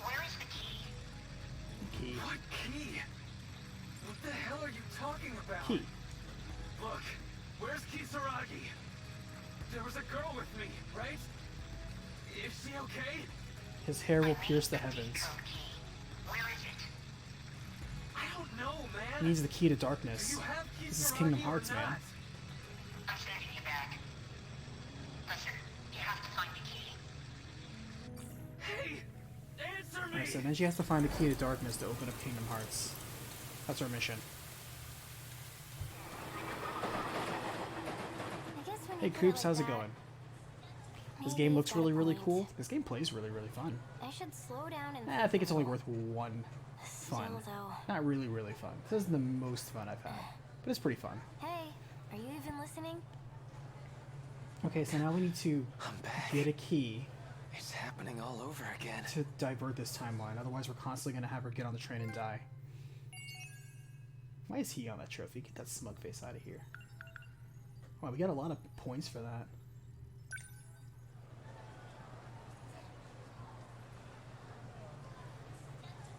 Where is the key? Key. What key? What the hell are you talking about? Key. Look, where's Kisaragi? There was a girl with me, right? Is she okay? His hair will pierce the heavens. Where is it? I don't know, man. He needs the key to Do darkness. you have Kisaragi This is Kingdom or Hearts, not? man. I'm sending you back. Listen, you have to find the key. Hey, answer me. Alright, so then she has to find the key to darkness to open up Kingdom Hearts. That's our mission. I guess when Hey you put Coops, like how's it that, going? This maybe game it's looks got a really, really point. cool. This game plays really, really fun. I should slow down and I think it's only worth one fun. Still, though. Not really, really fun. This isn't the most fun I've had, but it's pretty fun. Hey, are you even listening? Okay, so now we need to I'm back. get a key It's happening all over again. to divert this timeline. Otherwise, we're constantly going to have her get on the train and die. Why is he on that trophy? Get that smug face out of here. Wow, we got a lot of points for that.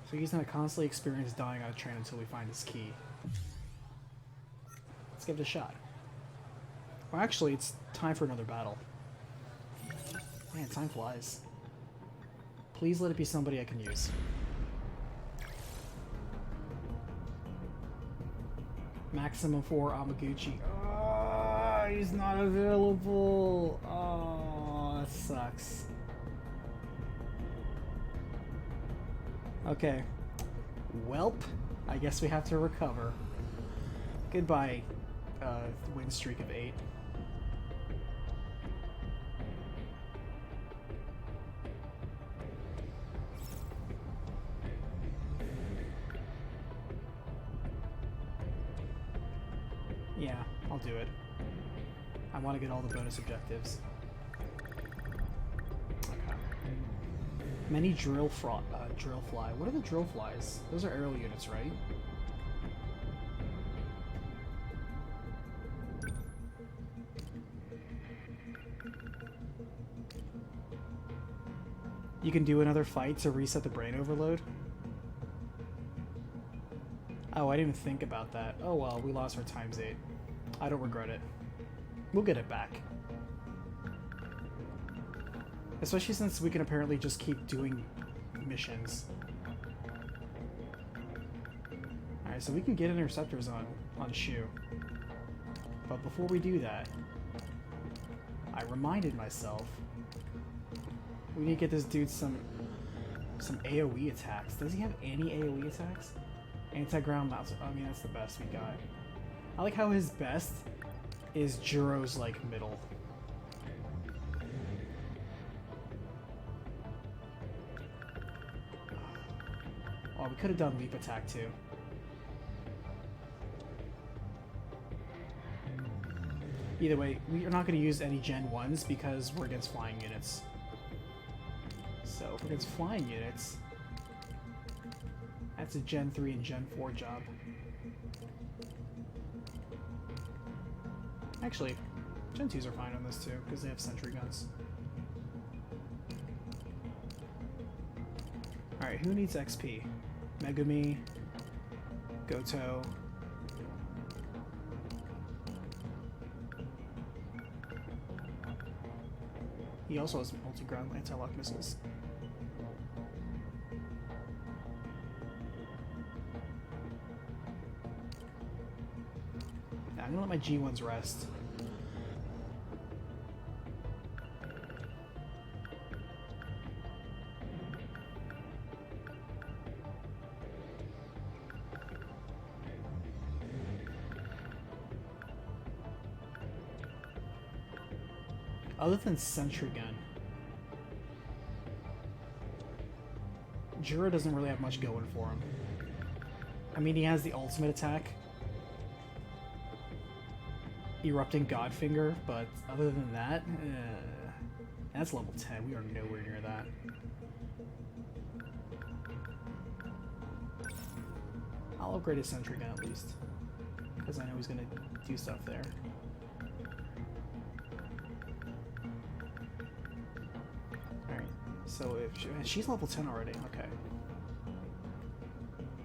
So he's going to constantly experience dying on a train until we find his key. Let's give it a shot. Well, actually, it's time for another battle. Man, time flies. Please let it be somebody I can use. Maximum 4 Amaguchi. Oh, he's not available. Oh, that sucks. Okay. Welp, I guess we have to recover. Goodbye, win streak of 8. Yeah, I'll do it. I want to get all the bonus objectives. Okay. Many drill fly. What are the drill flies? Those are aerial units, right? You can do another fight to reset the brain overload. Oh, I didn't even think about that. Oh well, we lost our ×8. I don't regret it. We'll get it back. Especially since we can apparently just keep doing missions. Alright, so we can get interceptors on Shu. But before we do that, I reminded myself we need to get this dude some AoE attacks. Does he have any AoE attacks? Anti-ground mounts. I mean, that's the best we got. I like how his best is Juro's, like, middle. Oh, we could have done leap attack, too. Either way, we are not going to use any Gen 1s because we're against flying units. So, if we're against flying units, that's a Gen 3 and Gen 4 job. Actually, Gen 2s are fine on this too, because they have sentry guns. Alright, who needs XP? Megumi, Goto. He also has multi-ground anti-lock missiles. I'm gonna let my G1s rest. Other than Sentry Gun, Juro doesn't really have much going for him. I mean, he has the ultimate attack, Erupting Godfinger, but other than that, that's level 10. We are nowhere near that. I'll upgrade his Sentry Gun at least, because I know he's going to do stuff there. Alright, so if she's level 10 already, okay.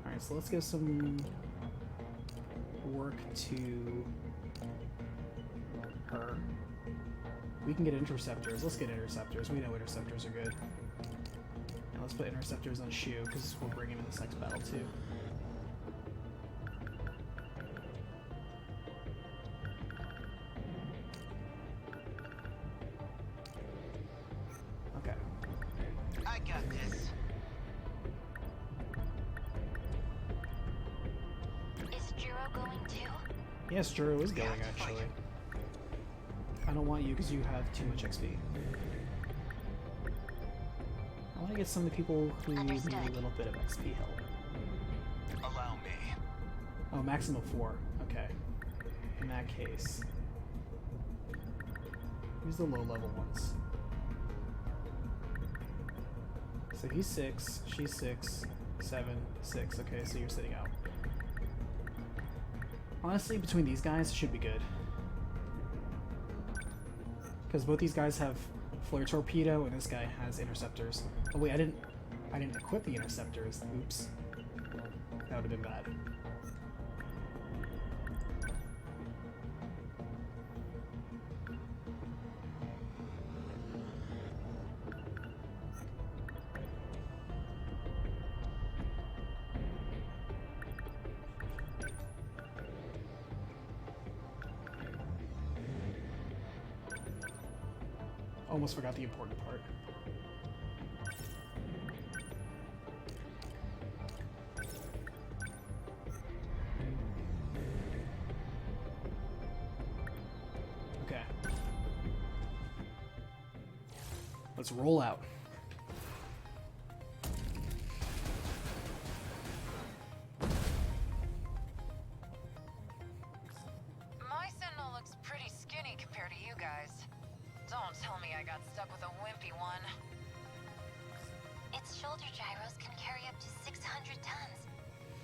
Alright, so let's get some work to her. We can get interceptors. Let's get interceptors. We know interceptors are good. And let's put interceptors on Shu, because we'll bring him in this next battle too. Okay. I got this. Is Jiro going too? Yes, Juro is going, actually. I don't want you because you have too much XP. I want to get some of the people who need a little bit of XP help. Allow me. Oh, maximum 4. Okay. In that case. Who's the low-level ones? So he's 6, she's 6, 7, 6. Okay, so you're sitting out. Honestly, between these guys, it should be good. Because both these guys have flare torpedo, and this guy has interceptors. Oh wait, I didn't equip the interceptors. Oops. That would have been bad. Almost forgot the important part. Okay. Let's roll out. My Sentinel looks pretty skinny compared to you guys. Don't tell me I got stuck with a wimpy one. Its shoulder gyros can carry up to 600 tons.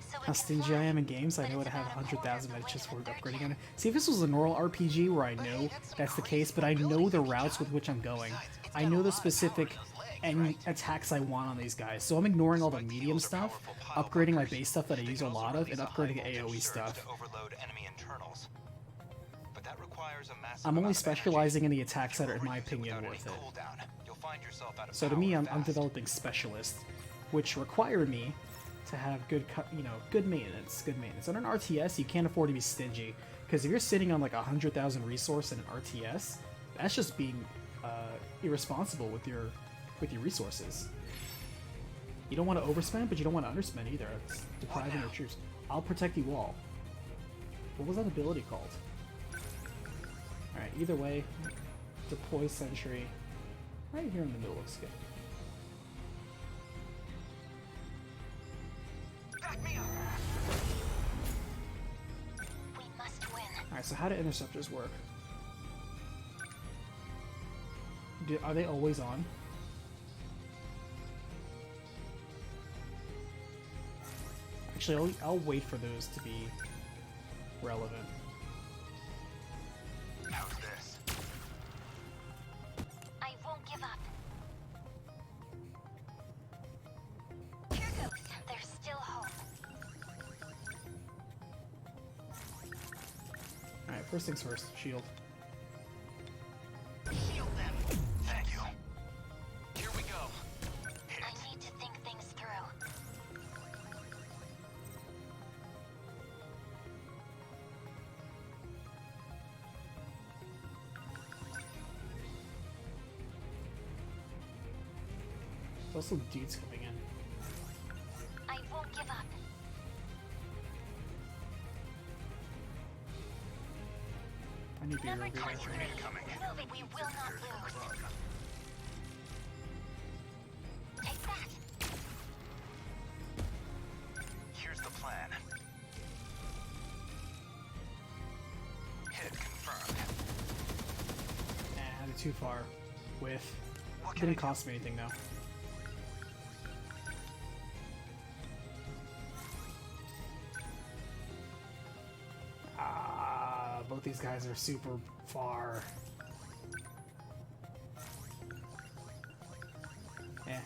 So How stingy I am in games, I know what I have 100,000 minutes just for upgrading on it. See, if this was a normal RPG where I know that's the case, but I know the routes with which I'm going. I know the specific attacks I want on these guys, so I'm ignoring all the medium stuff, upgrading my base stuff that I use a lot of, and upgrading AoE stuff. I'm only specializing in the attacks that are, in my opinion, worth it. So to me, I'm developing specialists, which require me to have good, good maintenance. Good maintenance. On an RTS, you can't afford to be stingy, because if you're sitting on like 100,000 resource in an RTS, that's just being irresponsible with your resources. You don't want to overspend, but you don't want to underspend either. It's depriving your troops. I'll protect you all. What was that ability called? Alright, either way, deploy sentry. Right here in the middle looks good. Back me up. we must win. Alright, so how do interceptors work? Are they always on? Actually, I'll wait for those to be relevant. How's this? I won't give up. Here goes. There's still hope. Alright, first things first, shield. Shield them. Thank you. Here we go. Hit. I need to think things through. There's also dudes coming in. I won't give up. I need to be Number real good. 23. Moving. We will not lose. Take that. Here's the plan. Hit confirmed. Nah, they're too far. With. What can I Didn't do? cost me anything though. Both these guys are super far. Eh.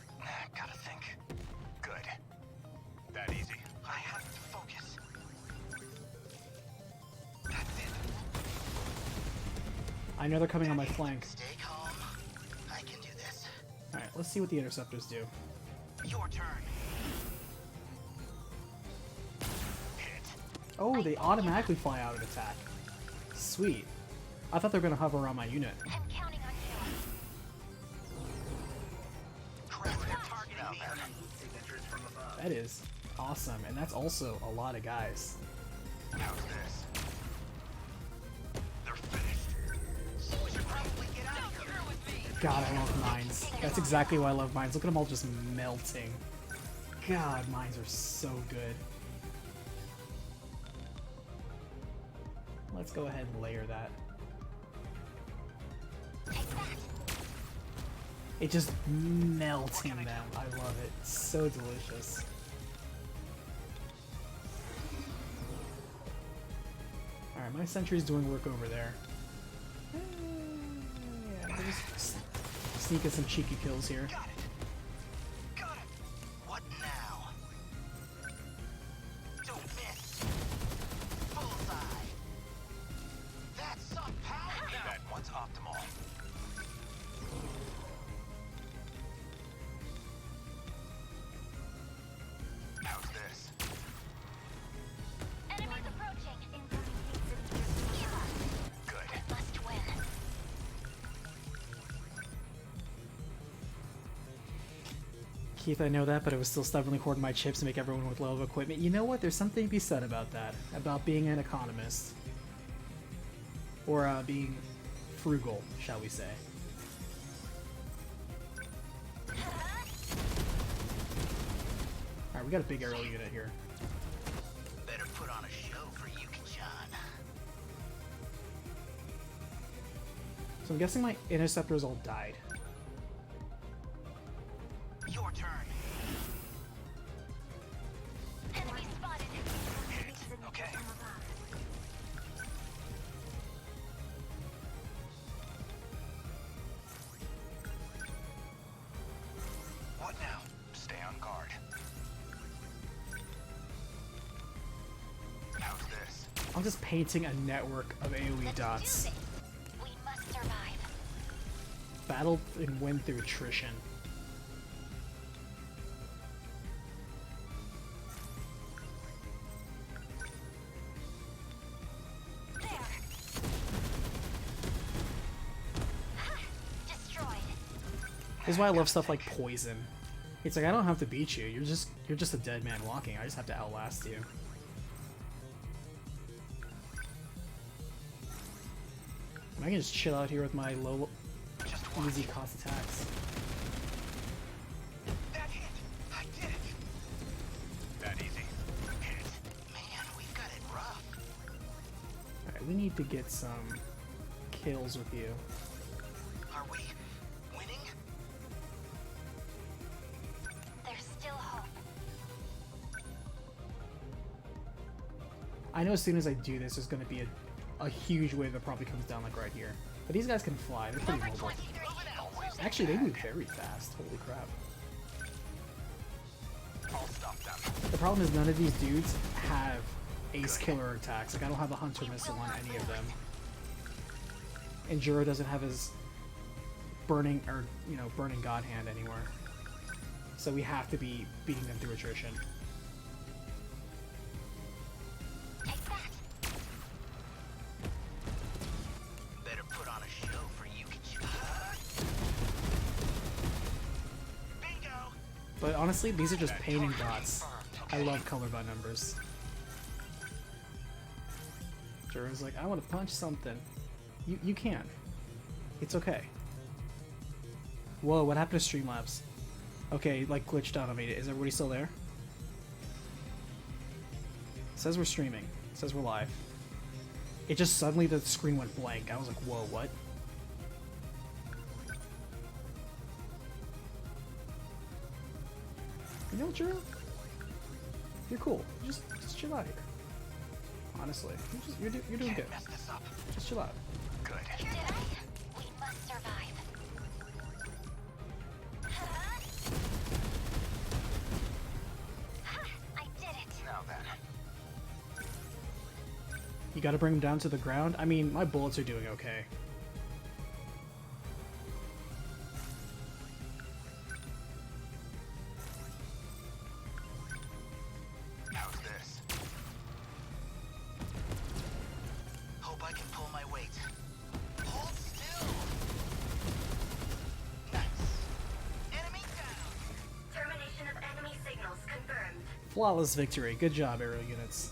Gotta think. Good. That easy. I have to focus. I know they're coming on my flank. Stay calm. I can do this. Alright, let's see what the interceptors do. Your turn. Oh, they automatically fly out and attack. Sweet. I thought they were going to hover around my unit. I'm counting on you. That is awesome, and that's also a lot of guys. How's this? They're finished. So we should probably get out of here. God, I love mines. That's exactly why I love mines. Look at them all just melting. God, mines are so good. Let's go ahead and layer that. It just melting them. I love it. It's so delicious. Alright, my sentry's doing work over there. Yeah, we're just sneaking some cheeky kills here. Got it. Got it. What now? Don't miss. Bullseye. That's some power. That one's optimal. How's this? Enemies approaching. Good. Must win. Keith, I know that, but I was still stubbornly hoarding my chips to make everyone with low equipment. You know what? There's something to be said about that. About being an economist. Or being frugal, shall we say. Alright, we got a big aerial unit here. Better put on a show for Yuki-chan. So I'm guessing my interceptors all died. Your turn. Enemy spotted. Okay. What now? Stay on guard. How's this? I'm just painting a network of AoE dots. We must survive. Battle and win through attrition. There. Destroyed. This is why I love stuff like poison. It's like I don't have to beat you. You're just a dead man walking. I just have to outlast you. And I can just chill out here with my low, easy cost attacks. That hit. I did it. That easy. Hit. Man, we've got it rough. Alright, we need to get some kills with you. Are we winning? There's still hope. I know as soon as I do this, there's going to be a huge wave that probably comes down like right here. But these guys can fly. They're pretty mobile. Actually, they move very fast. Holy crap. I'll stop them. The problem is none of these dudes have ace killer attacks. Like I don't have a hunter missile on any of them. And Juro doesn't have his burning burning god hand anymore. So we have to be beating them through attrition. Take that. Better put on a show for Yuki-chan. Bingo! But honestly, these are just painting dots. I love color by numbers. Juro's like, I want to punch something. You can't. It's okay. Whoa, what happened to Streamlabs? Okay, like glitched out on me. Is everybody still there? It says we're streaming. It says we're live. It just suddenly the screen went blank. I was like, whoa, what? You know what, Juro? You're cool. Just chill out here. Honestly, you're doing good. Mess this up. Just chill out. Good. Did I? We must survive. I did it. Now then. You gotta bring them down to the ground? I mean, my bullets are doing okay. I can pull my weight. Hold still! Nice. Enemy down! Termination of enemy signals confirmed. Flawless victory. Good job, aerial units.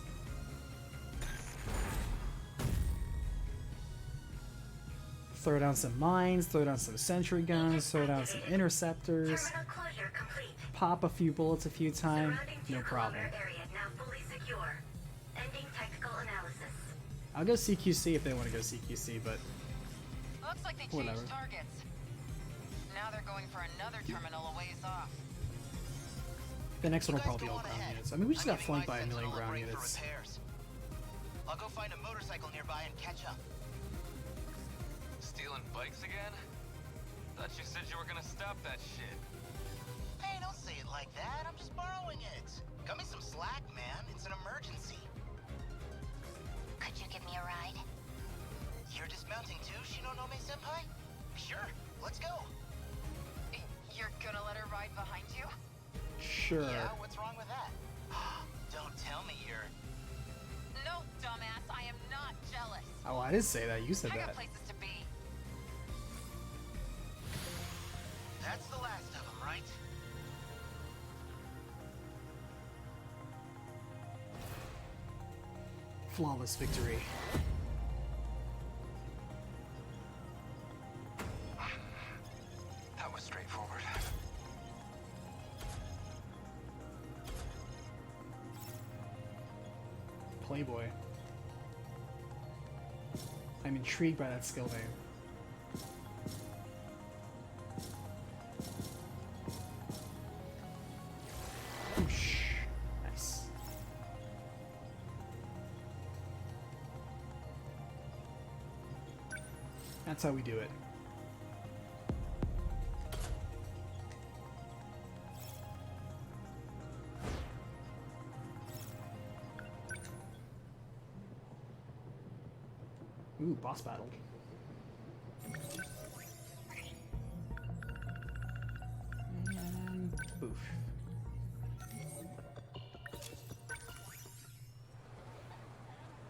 Throw down some mines, throw down some sentry guns, throw down some interceptors, Terminal closure complete. pop a few bullets a few times, Surrounding no problem. two-kilometer area now fully secure. Ending technical analysis. I'll go CQC if they want to go CQC, but Looks like they Whatever. changed targets. Now they're going for another terminal a ways off. the next one will You guys probably be go all on ground ahead. units. I mean, we just I'm got giving flanked my by a million Sentinel ground break for units. repairs. I'll go find a motorcycle nearby and catch up. Stealing bikes again? Thought you said you were gonna stop that shit. Hey, don't say it like that. I'm just borrowing it. Cut me some slack, man. It's an emergency. Could you give me a ride? You're dismounting too, Shinonome-senpai? Sure, let's go. You're gonna let her ride behind you? Sure. Yeah, what's wrong with that? Don't tell me you're... No, dumbass, I am not jealous. Oh, I didn't say that. You said I got that. places to be. That's the last of them, right? Flawless victory. That was straightforward. Playboy. I'm intrigued by that skill name. Whoosh. Nice. That's how we do it. Ooh, boss battle. And boof.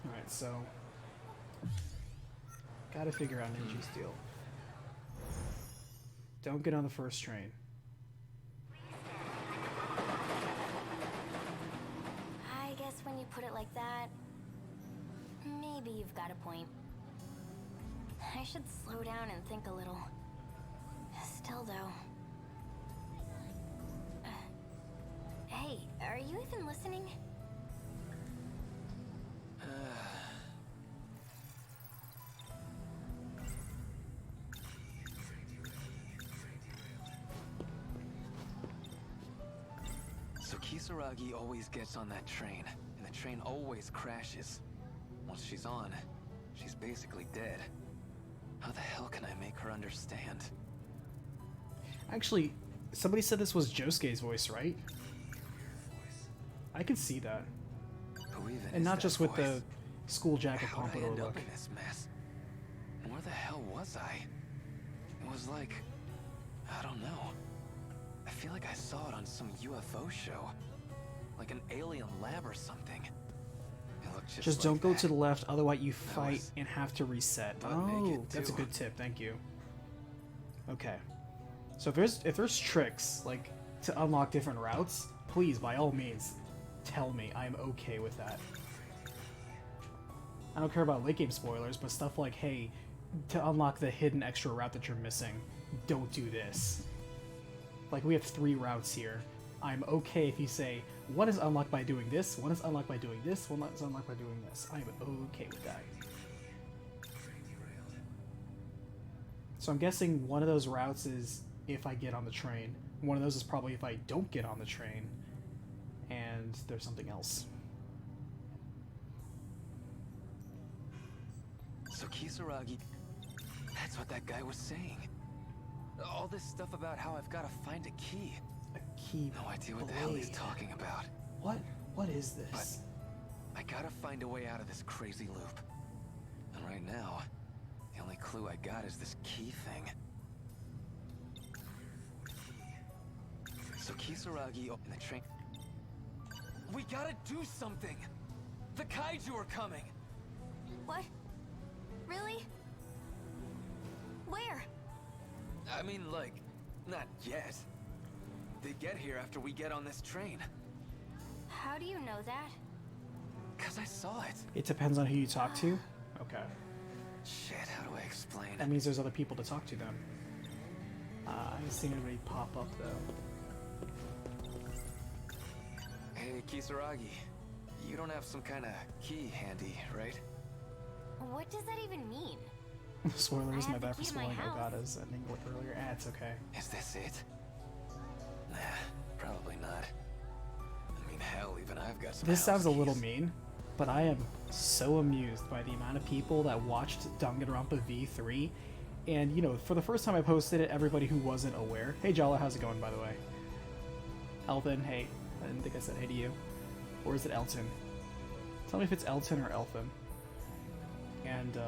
Alright, so gotta figure out Ninja Steel. Don't get on the first train. I guess when you put it like that, maybe you've got a point. I should slow down and think a little. Still, though. Hey, are you even listening? So Kisaragi always gets on that train, and the train always crashes. Once she's on, she's basically dead. How the hell can I make her understand? Actually, somebody said this was Josuke's voice, right? I could see that. Who even And is not that just with voice? the school jacket How'd I pompadour end look. up in this mess? And where the hell was I? It was like, I don't know. I feel like I saw it on some UFO show. Like an alien lab or something. It looked Just like don't go that. to the left, otherwise you fight was and have to reset. butt Oh, naked, that's a too. good tip. Thank you. Okay. So if there's tricks like to unlock different routes, please by all means tell me. I'm okay with that. I don't care about late game spoilers, but stuff like, hey, to unlock the hidden extra route that you're missing, don't do this. Like, we have 3 routes here. I'm okay if you say, one is unlocked by doing this, one is unlocked by doing this, one is unlocked by doing this. I'm okay with that. So I'm guessing one of those routes is if I get on the train. One of those is probably if I don't get on the train. And there's something else. So Kisaragi... That's what that guy was saying. All this stuff about how I've got to find a key. A key No idea what the hell he's blade. talking about. What? What is this? I gotta find a way out of this crazy loop. And right now, the only clue I got is this key thing. So Kisaragi in the train... We gotta do something! The kaiju are coming! What? Really? Where? I mean, like, not yet. They get here after we get on this train. How do you know that? 'Cause I saw it. It depends on who you talk to. Okay. Shit, how do I explain? That means there's other people to talk to then. I haven't seen anybody pop up though. Hey, Kisaragi. You don't have some kind of key handy, right? What does that even mean? Spoilers, I my have the bad for key to my spoiling house. Ogata's ending earlier. It's okay. Is this it? Nah, probably not. I mean, hell, even I've got some This house sounds a little keys. mean, but I am so amused by the amount of people that watched Danganronpa V3. And, you know, for the first time I posted it, everybody who wasn't aware. Hey, Jala, how's it going, by the way? Elvin, hey. I didn't think I said hey to you. Or is it Elton? Tell me if it's Elton or Elfin. And,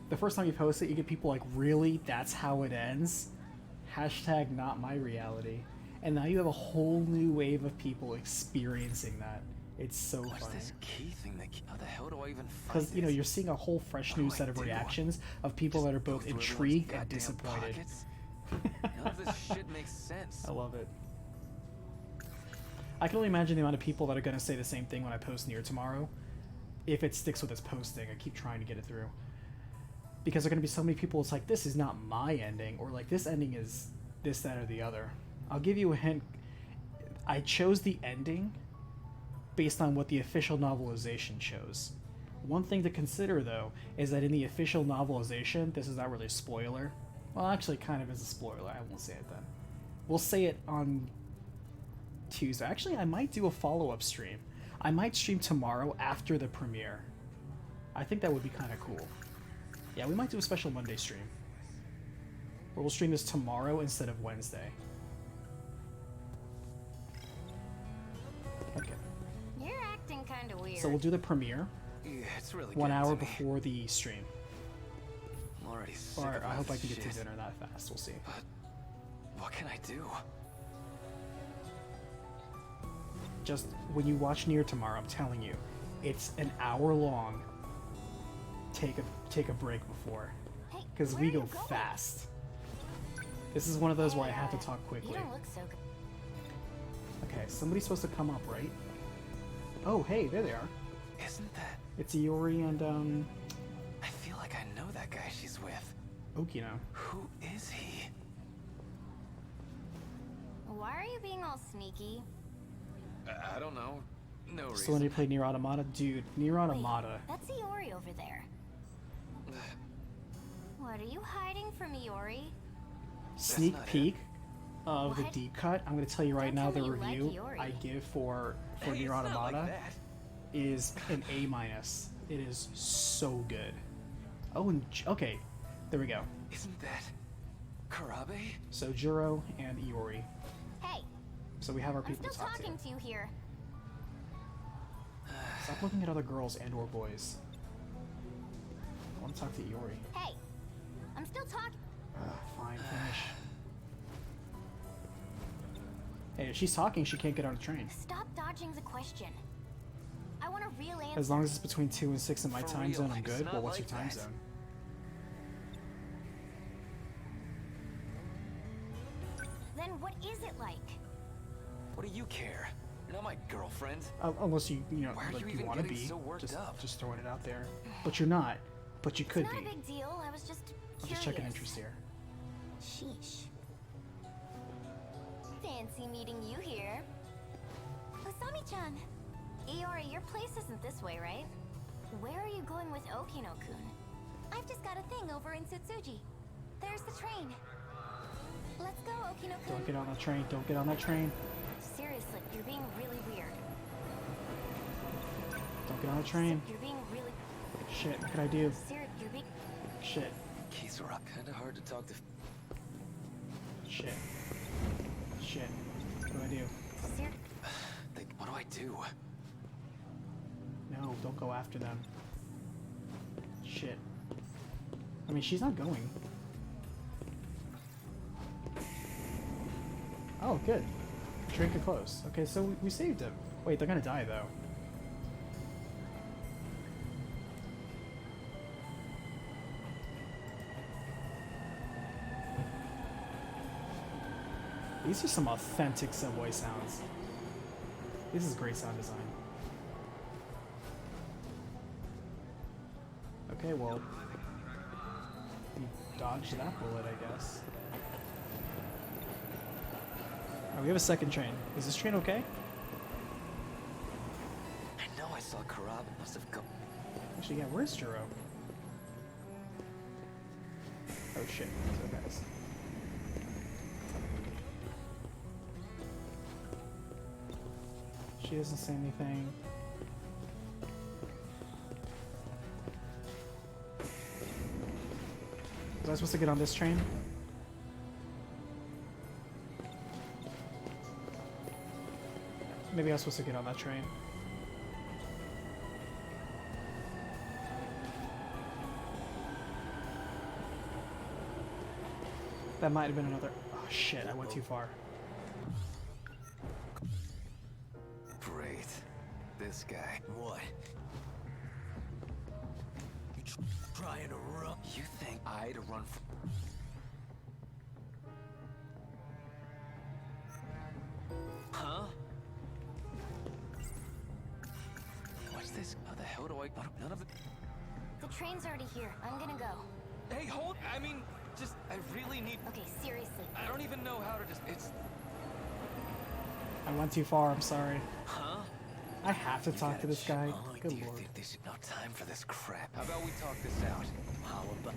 the first time you post it, you get people like, really? That's how it ends? Hashtag not my reality. And now you have a whole new wave of people experiencing that. It's so What's funny. this key thing that... How the hell do I even find Because, you know, this? you're seeing a whole fresh What new do set I of do? reactions of people that are both Go through everyone's intrigued and goddamn disappointed. pockets? None of this shit makes sense. I love it. I can only imagine the amount of people that are going to say the same thing when I post Nier tomorrow. If it sticks with this posting, I keep trying to get it through. Because there are going to be so many people, it's like, this is not my ending, or like, this ending is this, that, or the other. I'll give you a hint. I chose the ending based on what the official novelization chose. One thing to consider, though, is that in the official novelization, this is not really a spoiler. Well, actually, kind of is a spoiler. I won't say it then. We'll say it on Tuesday. Actually, I might do a follow-up stream. I might stream tomorrow after the premiere. I think that would be kind of cool. Yeah, we might do a special Monday stream. Where we'll stream this tomorrow instead of Wednesday. Okay. You're acting kind of weird. So we'll do the premiere Yeah, it's really 1 getting hour to me. before the stream. I'm already sick Or of I all hope I this can get to shit. dinner that fast. We'll see. But what can I do? Just when you watch Nier tomorrow, I'm telling you, it's an hour long. Take a break before, Hey, because where we are you go going? fast. This is one of those where I Hey, have to talk quickly. You don't look so good. Okay, somebody's supposed to come up, right? Oh, hey, there they are. Isn't that... It's Iori and I feel like I know that guy she's with. Okino. Who is he? Why are you being all sneaky? I don't know. No So when reason. you play Nier Automata, dude, Nier Automata. Wait, that's Iori over there. What are you hiding from Iori? Sneak not it. peek of the What? deep cut. I'm gonna tell you right Don't now, tell the me you like review Iori. I give for Hey, Nier it's not like Automata that. is an A-. It is so good. Oh, and okay, there we go. Isn't that Karabe? So Juro and Iori. Hey, So we have our I'm people still to talk to. talking to you here. Stop looking at other girls and or boys. I want to talk to Iori. Hey, I'm still talking. Fine, finish. Hey, if she's talking, she can't get on a train. Stop dodging the question. I want a real answer. As long as it's between 2 and 6 in my For time real, zone, I'm it's good. not Well, what's like your time that. zone? Then what is it like? What do you care? You're not my girlfriend. Unless you know, Why are like you you even want to getting be. so worked up? Just throwing it out there. But you're not. But you could It's not be. a big deal. I was just I'm curious. just checking interest here. Sheesh. Fancy meeting you here. Osami-chan. Iori, your place isn't this way, right? Where are you going with Okino-kun? I've just got a thing over in Tsutsuji. There's the train. Let's go, Okino-kun. Don't get on that train. Don't get on that train. Seriously, you're being really weird. Don't get on the train. You're being really... Shit, what could I do? You're being... Shit. Kisara, kinda hard to talk to. Shit. Shit. What do I do? Like, what do I do? No, don't go after them. Shit. I mean, she's not going. Oh, good. Train could close. Okay, so we saved him. Wait, they're gonna die, though. These are some authentic subway sounds. This is great sound design. Okay, well, you dodged that bullet, I guess. Oh, we have a second train. Is this train okay? I know I saw Karab. Must have gone. Actually, yeah, where's Juro? Oh shit, so guys. She doesn't say anything. Was I supposed to get on this train? Maybe I was supposed to get on that train. That might have been another... Oh shit, I went too far. Great. This guy. What? You trying to run? You think I'd run from... Huh? What's this? How the hell do I... None of the... The train's already here. I'm gonna go. Hey, hold... I mean, just... I really need... Okay, seriously. I don't even know how to just... It's... I went too far, I'm sorry. Huh? I have to talk to this guy. Good Do you lord. think this is not time for this crap? How about we talk this out? How about...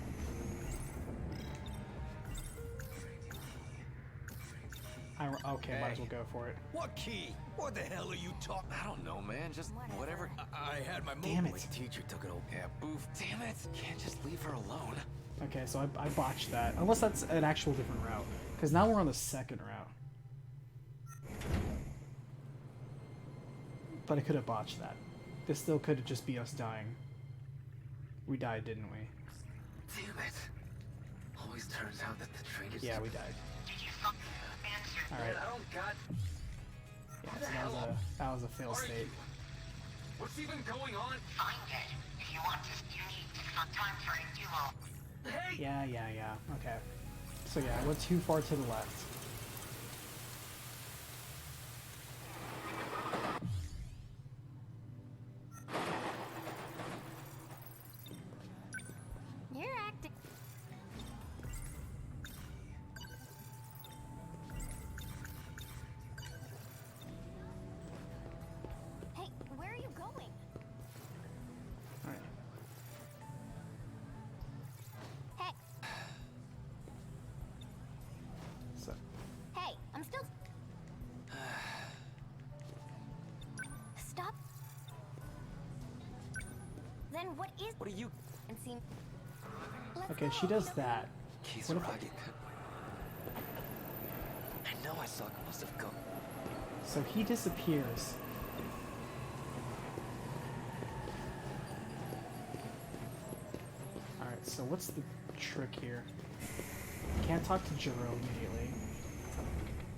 Okay, might as well go for it. What key? What the hell are you talking? I don't know, man. Just whatever. I had my Damn moment. it. Teacher took it over. Yeah, boof. Damn it. Can't just leave her alone. Okay, so I botched that. Unless that's an actual different route. Because now we're on the second route. But I could have botched that. This still could have just be us dying. We died, didn't we? Damn it. Always turns out that the train is... Yeah, we died. Did you fucking answer? Alright. I don't got... Yeah, so that was a fail state. What's even going on? Find it. If you want to, you need to find time for a duo. Hey! Yeah. Okay. So yeah, I went too far to the left. You're acting. Hey, where are you going? Alright. Hey, So hey, I'm still. Stop. Then what is? What are you... And see. Let's okay, go. she does that. Keys What are if I- rugged. I know I saw... Must have gone... So he disappears. Alright, so what's the trick here? Can't talk to Jiro immediately.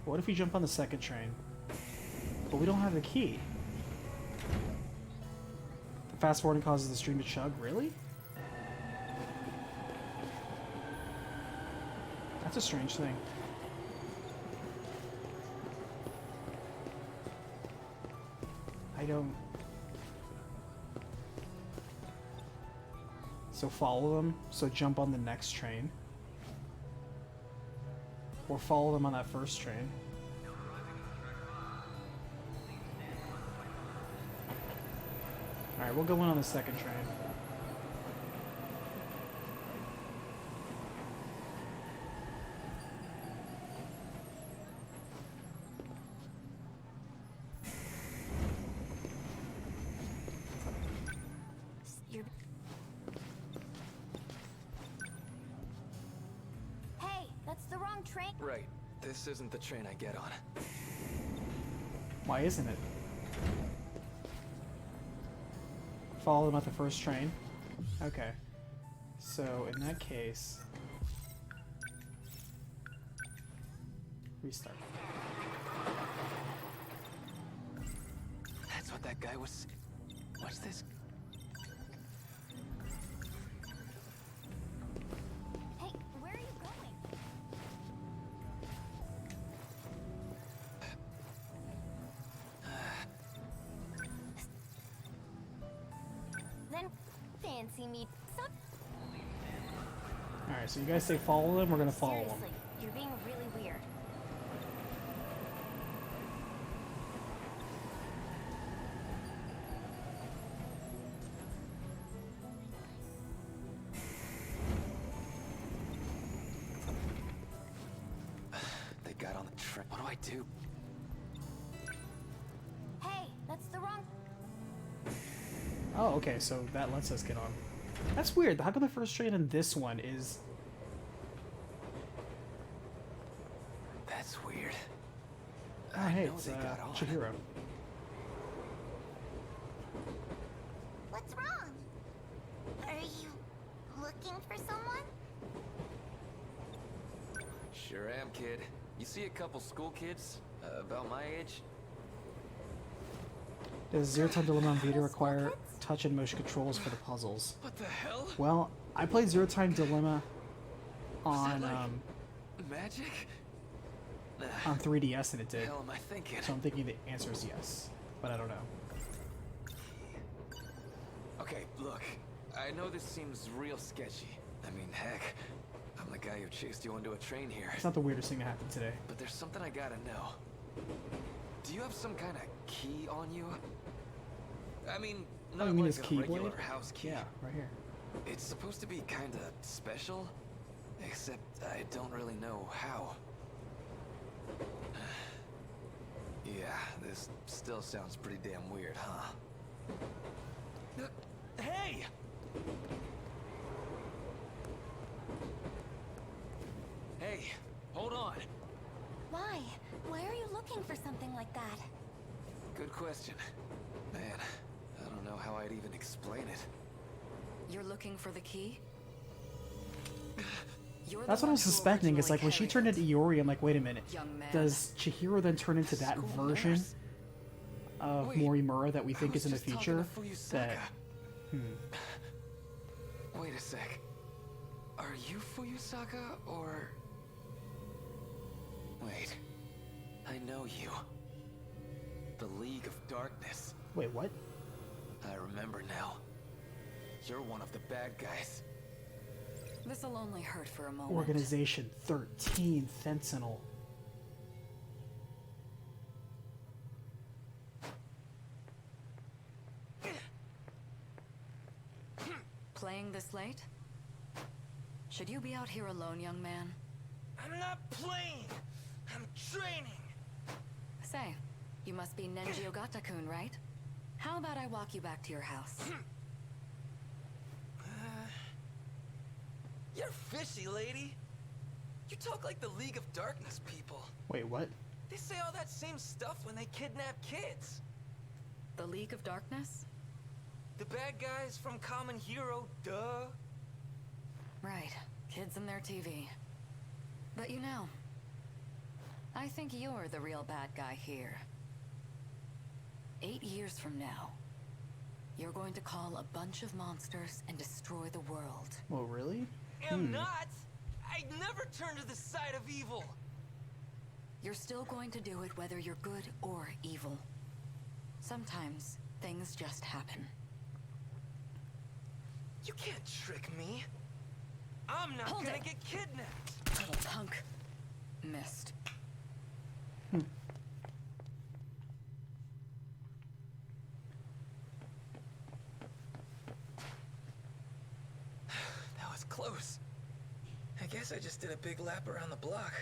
What if we jump on the second train? But we don't have the key. The fast forwarding causes the stream to chug? Really? That's a strange thing. I don't... So follow them, so jump on the next train. Or follow them on that first train. Alright, we'll go in on the second train. You're... Hey, that's the wrong train. Right. This isn't the train I get on. Why isn't it? Follow them at the first train? Okay. So, in that case... Restart. That's what that guy was... What's this? Hey, where are you going? and see me. Some Alright, so you guys say follow them, we're gonna follow them. seriously, you're being really weird. They got on the train. What do I do? Hey, that's the wrong. Oh, okay, so that lets us get on. That's weird. How come the first train in this one is... That's weird. Oh, I hey, know it's they got on. Chihiro. What's wrong? Are you looking for someone? Sure am, kid. You see a couple school kids about my age? Does Zero Time Dilemma on Vita require touch and motion controls for the puzzles? What the hell? Well, I played Zero Time Dilemma on Magic? on 3DS and it The did. hell am I thinking? So I'm thinking the answer is yes, but I don't know. Okay, look. I know this seems real sketchy. I mean, heck, I'm the guy who chased you onto a train here. It's not the weirdest thing that happened today. But there's something I gotta know. Do you have some kind of key on you? I mean, Oh, not you mean like his a keyblade? regular house key. Yeah, right here. It's supposed to be kind of special, except I don't really know how. Yeah, this still sounds pretty damn weird, huh? Hey! Hey, hold on. Why? Why are you looking for something like that? Good question. Man, I don't know how I'd even explain it. You're looking for the key? That's what I was suspecting. It's like when she turned into Iori, I'm like, wait a minute. Young man. Does Chihiro then turn into that School version nurse? of Wait, Morimura that we think I was is in the just talking future? to Fuyusaka. That Wait a sec. Are you Fuyusaka, or... Wait. I know you. The League of Darkness. wait, what? I remember now. You're one of the bad guys. This'll only hurt for a moment. Organization 13 Sentinel. Playing this late? Should you be out here alone, young man? I'm not playing. I'm training. Say, you must be Nenji Ogata-kun, right? How about I walk you back to your house? You're fishy, lady. You talk like the League of Darkness people. Wait, what? They say all that same stuff when they kidnap kids. The League of Darkness? The bad guys from Common Hero, duh. Right, kids and their TV. But you know, I think you're the real bad guy here. 8 years from now, you're going to call a bunch of monsters and destroy the world. Well, really? Am not. I'd never turn to the side of evil. You're still going to do it whether you're good or evil. Sometimes, things just happen. You can't trick me. I'm not Hold gonna it. get kidnapped. Little punk. Missed. That was close. I guess I just did a big lap around the block.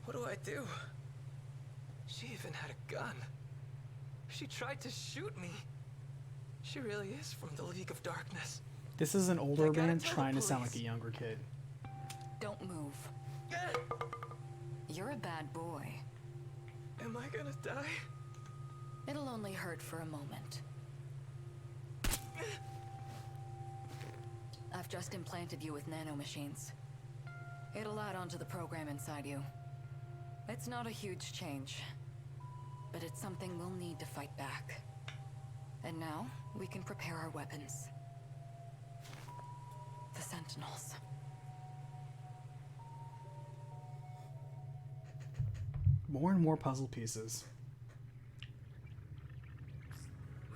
What do I do? She even had a gun. She tried to shoot me. She really is from the League of Darkness. This is an older I gotta man tell the trying to sound like a police. younger kid. Don't move. You're a bad boy. Am I gonna die? It'll only hurt for a moment. I've just implanted you with nanomachines. It'll add on to the program inside you. It's not a huge change, but it's something we'll need to fight back. And now, we can prepare our weapons. The Sentinels. More and more puzzle pieces.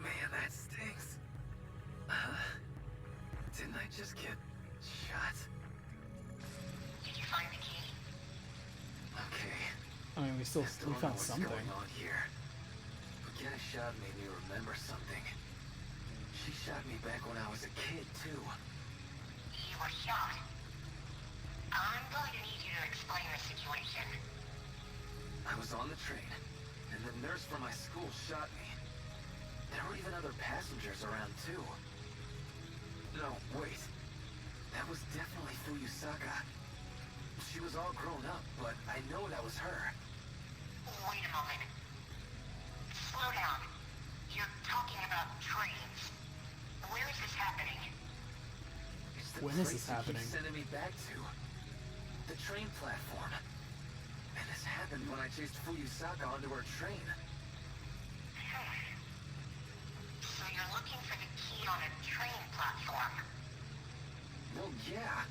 Man, that stinks. just get shot? Did you find the key? Okay. I mean, we Still found what's something. going on here. But getting shot made me remember something. She shot me back when I was a kid, too. You were shot. I'm going to need you to explain the situation. I was on the train, and the nurse from my school shot me. There were even other passengers around, too. No, wait. That was definitely Fuyusaka. She was all grown up, but I know that was her. Wait a moment. Slow down. You're talking about trains. Where is this happening? It's the When is place this you happening? keep sending me back to. The train platform. And this happened when I chased Fuyusaka onto her train. So you're looking for the key on a train platform? Well, yeah.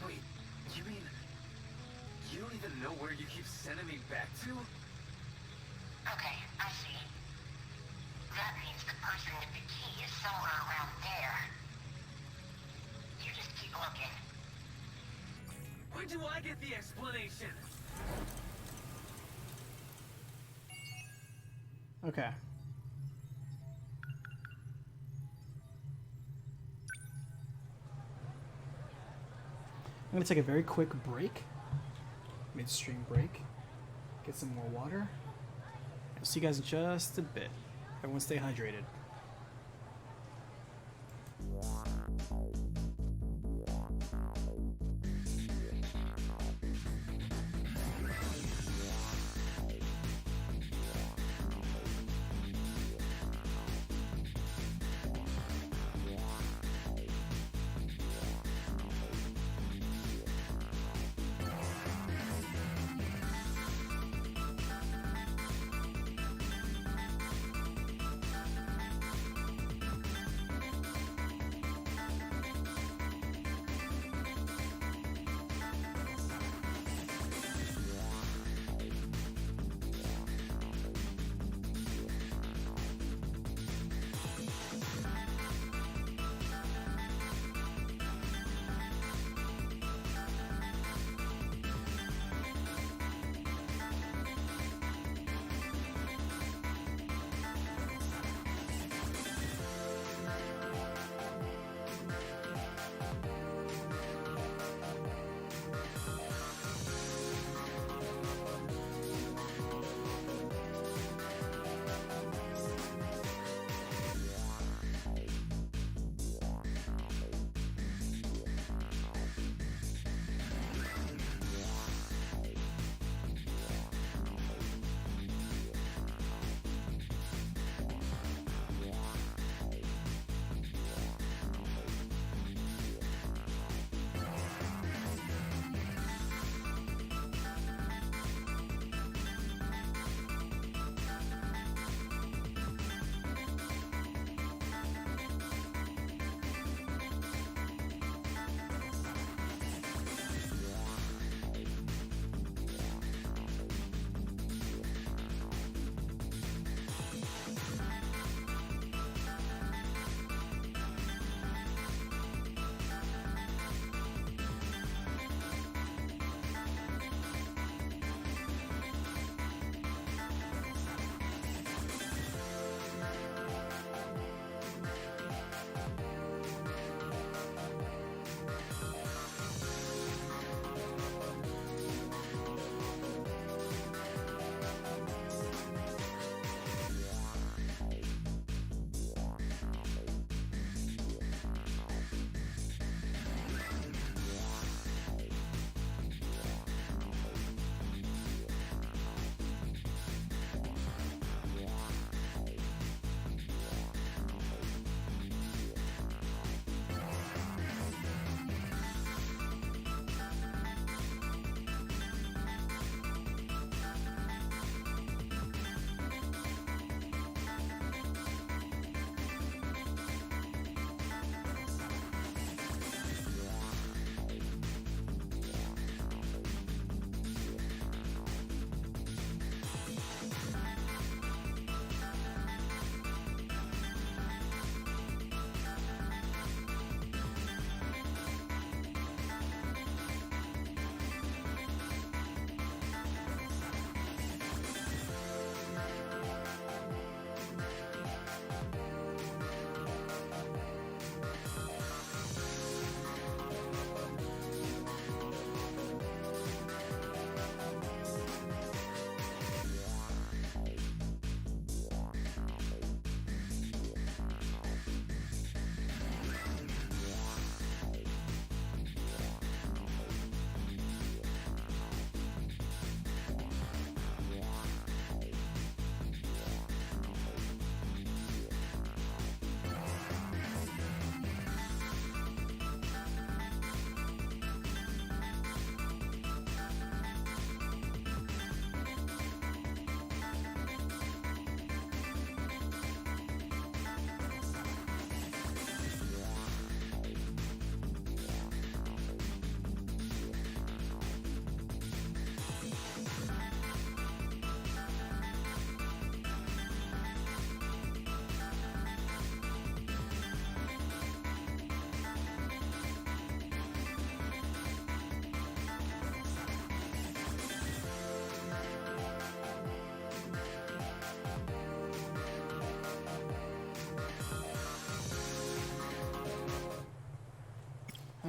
Wait, you mean... You don't even know where you keep sending me back to? Okay, I see. That means the person with the key is somewhere around there. You just keep looking. When do I get the explanation? Okay. I'm gonna take a very quick break, midstream break, get some more water. I'll see you guys in just a bit. Everyone stay hydrated.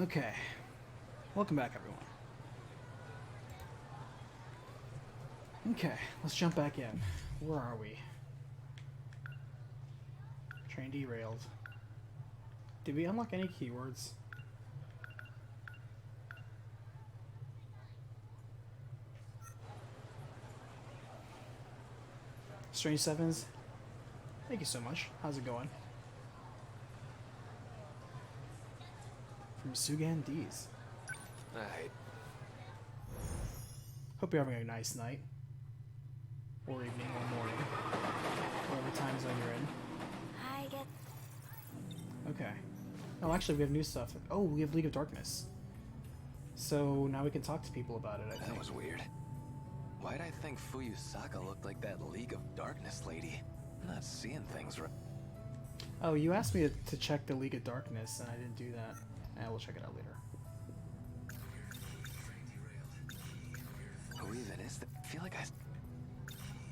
Okay. Welcome back, everyone. Okay, let's jump back in. Where are we? Train derailed. Did we unlock any keywords? Strange Sevens, thank you so much. How's it going? From Sugan D's. Alright. Hope you're having a nice night. Or evening or morning. Whatever time zone you're in. I get. Okay. Oh, actually, we have new stuff. Oh, we have League of Darkness. So now we can talk to people about it, I think. That was weird. Why'd I think Fuyusaka looked like that League of Darkness lady? I'm not seeing things right. Oh, you asked me to check the League of Darkness, and I didn't do that. I will check it out later. Who even is that? I feel like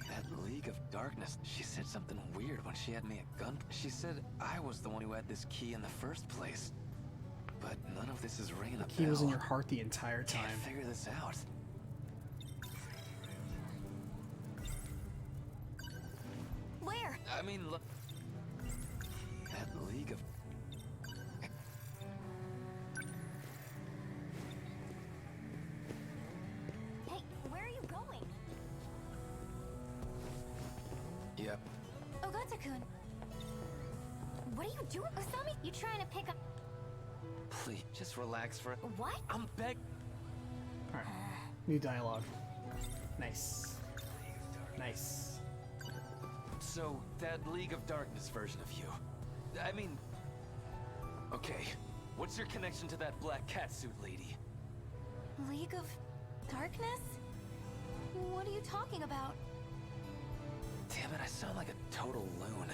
that League of Darkness. She said something weird when she had me at gun. She said I was the one who had this key in the first place. But none of this is ringing a bell. The key was in your heart the entire time. Can't figure this out. Where? I mean, look. That League of... Hey, where are you going? Yep. Ogata-kun. What are you doing? Usami, you trying to pick up... Please, just relax for... What? I'm begging. Alright. New dialogue. Nice. Nice. So, that League of Darkness version of you. I mean... Okay, what's your connection to that black catsuit lady? League of Darkness? What are you talking about? Damn it, I sound like a total loon.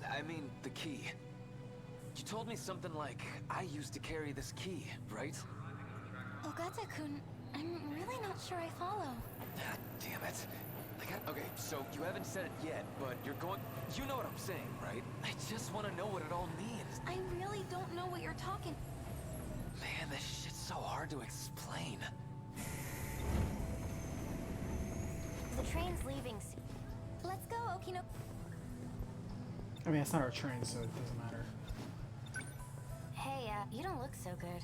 I mean, the key. You told me something like, I used to carry this key, right? Ogata-kun, I'm really not sure I follow. Ah, damn it. Okay, so you haven't said it yet, but you're going... You know what I'm saying, right? I just want to know what it all means. I really don't know what you're talking... Man, this shit's so hard to explain. The train's leaving soon. Let's go, Okino... I mean, it's not our train, so it doesn't matter. Hey, you don't look so good.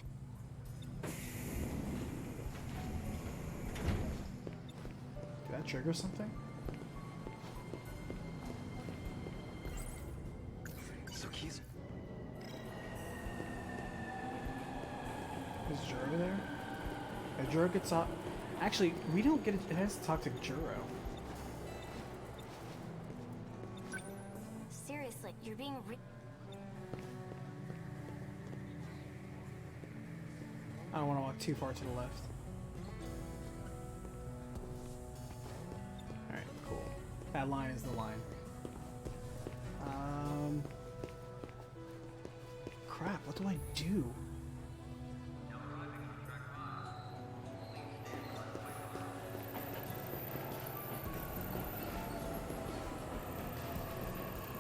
Did that trigger something? So keys... Is Juro there? If Juro gets up... Actually, we don't get it. It has to talk to Juro. Seriously, you're being I don't want to walk too far to the left. Alright, cool. That line is the line. Crap, what do I do?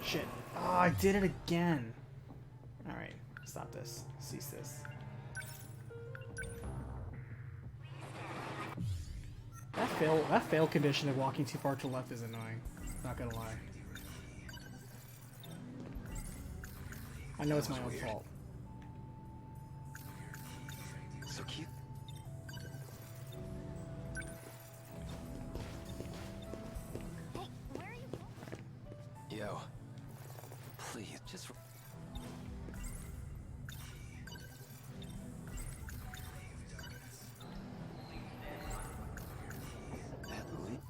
Shit. Oh, I did it again. Alright, stop this. Cease this. That fail condition of walking too far to the left is annoying. Not gonna lie. I know it's my own fault. So keep... Hey, where are you going? Yo. Please, just... That leak...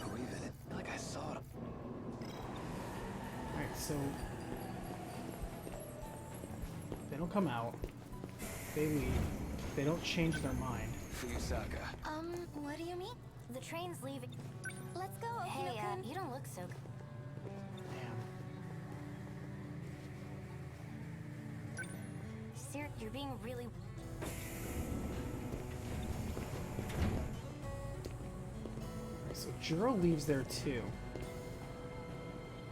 Who even... Like I saw it. Alright, so... They don't come out. They leave. They don't change their mind. Fuyusaka. What do you mean? The train's leaving. Let's go, Hey, Okino-kun. you don't look so good. Damn. You're being really... Alright, so Juro leaves there too.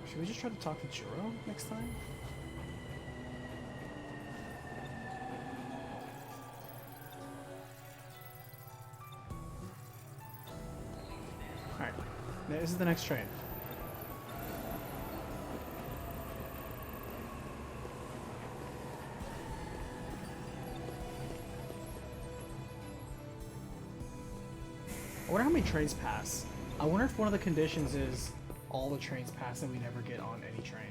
Should we just try to talk to Juro next time? This is the next train. I wonder how many trains pass. I wonder if one of the conditions is all the trains pass and we never get on any train.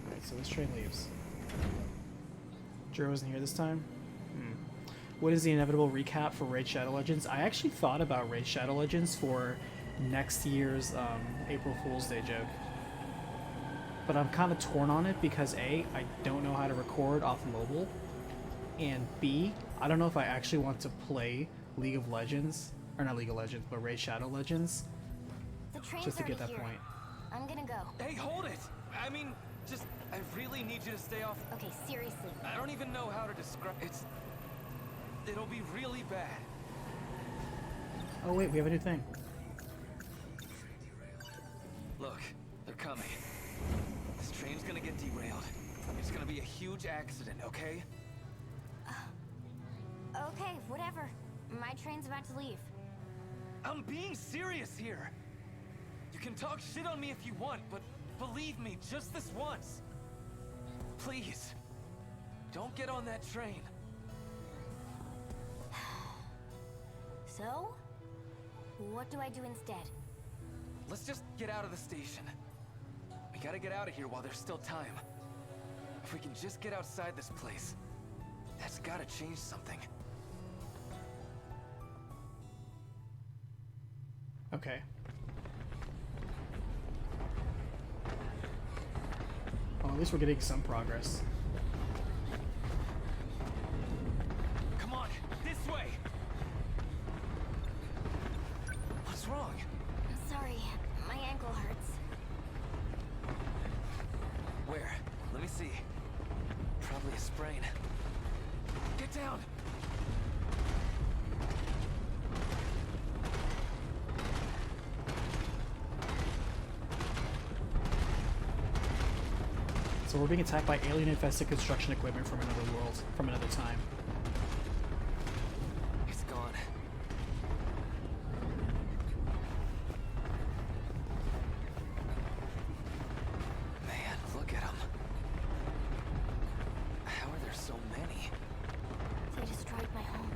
Alright, so this train leaves. Drew wasn't here this time? What is the inevitable recap for Raid Shadow Legends? I actually thought about Raid Shadow Legends for next year's April Fool's Day joke. But I'm kind of torn on it because A, I don't know how to record off mobile, and B, I don't know if I actually want to play League of Legends, or not League of Legends, but Raid Shadow Legends, The train's just to get that already here. point. I'm gonna go. Hey, hold it! I mean, just, I really need you to stay off. Okay, seriously. I don't even know how to describe it'll be really bad. Oh wait, we have a new thing. Look, they're coming. This train's gonna get derailed. It's gonna be a huge accident, okay? Okay, whatever. My train's about to leave. I'm being serious here. You can talk shit on me if you want, but believe me, just this once. Please, don't get on that train. So? What do I do instead? Let's just get out of the station. We gotta get out of here while there's still time. If we can just get outside this place, that's gotta change something. Okay. Well, at least we're getting some progress. Come on, this way! What's wrong? I'm sorry, my ankle hurts. Where? Let me see. Probably a sprain. Get down! So we're being attacked by alien-infested construction equipment from another world, from another time. It's gone. Man, look at them. How are there so many? They destroyed my home.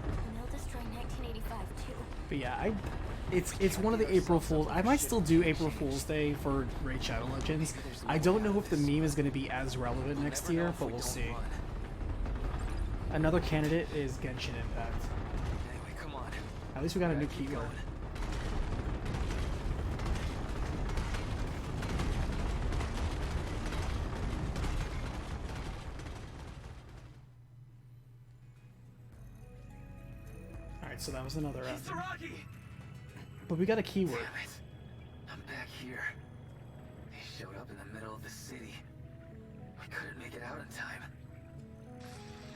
And they'll destroy 1985 too. But yeah, it's one of the April Fools. I might still do April Fool's Day for Raid Shadow Legends. I don't know if the meme is going to be as relevant next year, but we'll see. Another candidate is Genshin Impact. Anyway, come on. At least we got a new keyword. Alright, so that was another Kisaragi! But we got a keyword. Damn it. I'm back here. They showed up in the middle of the city. We couldn't make it out in time.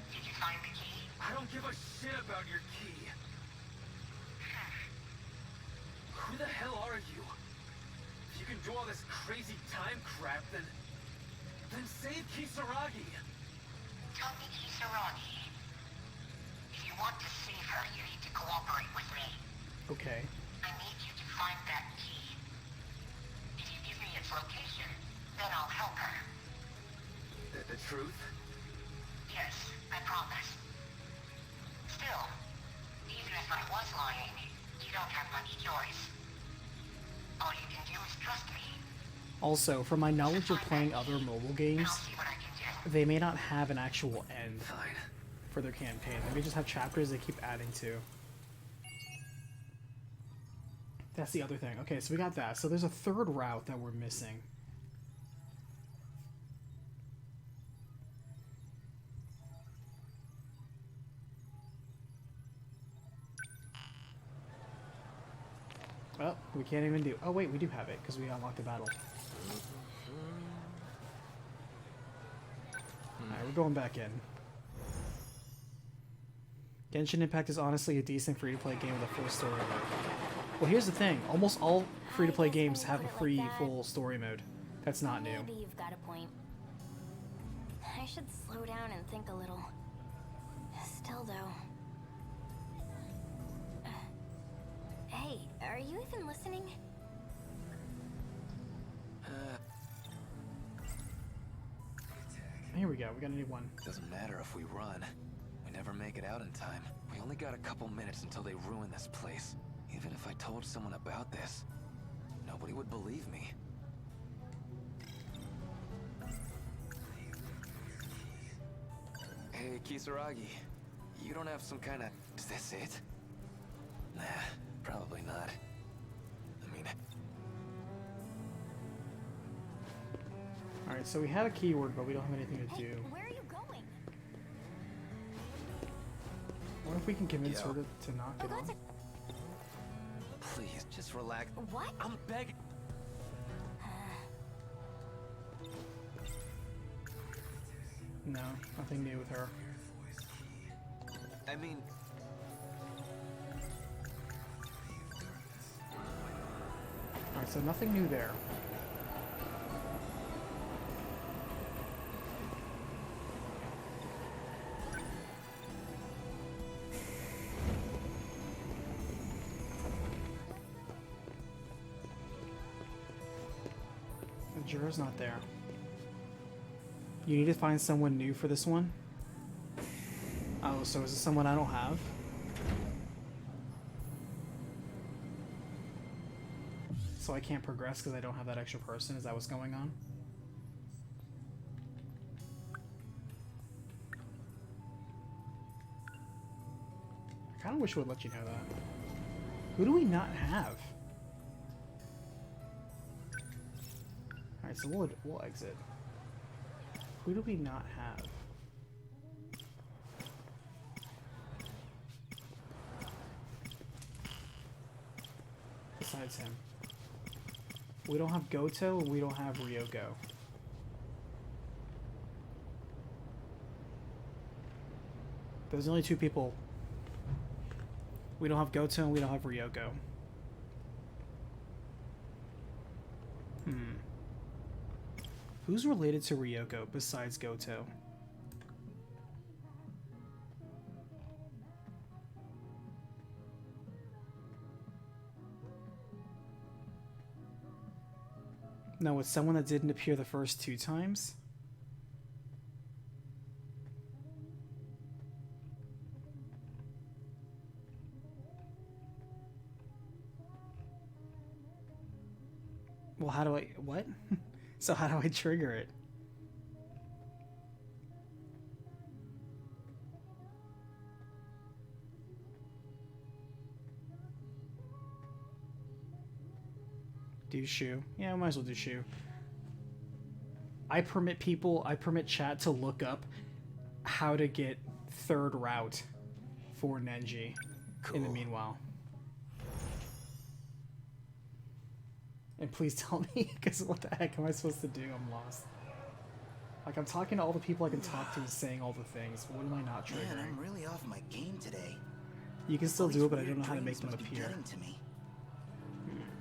Did you find the key? I don't give a shit about your key. Who the hell are you? If you can do all this crazy time crap, then save Kisaragi. Tell me Kisaragi. If you want to save her, you need to cooperate with me. Okay. I need you to find that key. If you give me its location, then I'll help her. The truth? Yes, I promise. Still, even if I was lying, you don't have much choice. All you can do is trust me. Also, from my knowledge of playing other mobile games, I'll see what I can do. they may not have an actual end Fine. for their campaign. They may just have chapters they keep adding to. That's the other thing. Okay, so we got that. So there's a third route that we're missing. Well, we can't even do... Oh, wait, we do have it, because we unlocked the battle. Alright, we're going back in. Genshin Impact is honestly a decent free-to-play game with a full story mode. Well, here's the thing. Almost all free-to-play games have a free, full story mode. That's not new. Maybe you've got a point. I should slow down and think a little. Still, though. Hey, are you even listening? Here we go. We got a new one. Doesn't matter if we run. We never make it out in time. We only got a couple minutes until they ruin this place. Even if I told someone about this, nobody would believe me. Hey, Kisaragi. You don't have some kind of... Is this it? Nah, probably not. I mean... Alright, so we have a keyword, but we don't have anything to do. Where are you going? What if we can convince Yo. her to knock it that's off? Please, just relax. What? I'm begging. No, nothing new with her. I mean... Alright, so nothing new there. The juror's not there. You need to find someone new for this one? Oh, so is this someone I don't have? So I can't progress because I don't have that extra person? Is that what's going on? I kind of wish it would let you know that. Who do we not have? Alright, so we'll exit. Who do we not have? Besides him. We don't have Goto, and we don't have Ryoko. Those are the only two people. We don't have Goto, and we don't have Ryoko. Who's related to Ryoko besides Goto? No, it's someone that didn't appear the first 2 times? Well, how do I... What? So how do I trigger it? Do Shu. Yeah, I might as well do Shu. I permit chat to look up how to get 3rd route for Nenji in the meanwhile. And please tell me, because what the heck am I supposed to do? I'm lost. Like, I'm talking to all the people I can talk to and saying all the things. What am I not triggering? Man, I'm really off my game today. You can still All do these it, but I weird don't know how to make dreams them must be appear. getting to me.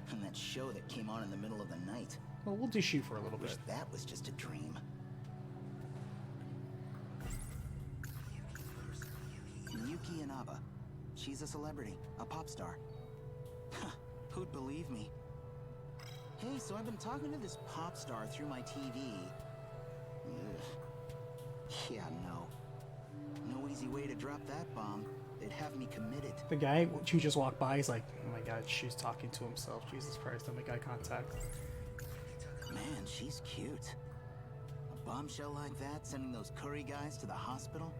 And that show that came on in the middle of the night. Well, we'll do Shu for a little Wish bit. that was just a dream. Yuki Inaba. She's a celebrity, a pop star. Huh, who'd believe me? Hey, so I've been talking to this pop star through my TV. Ugh. Yeah, no. No easy way to drop that bomb. They'd have me committed. The guy who just walked by, he's like, oh my god, Shu's talking to himself. Jesus Christ, don't make eye contact. Man, she's cute. A bombshell like that, sending those curry guys to the hospital?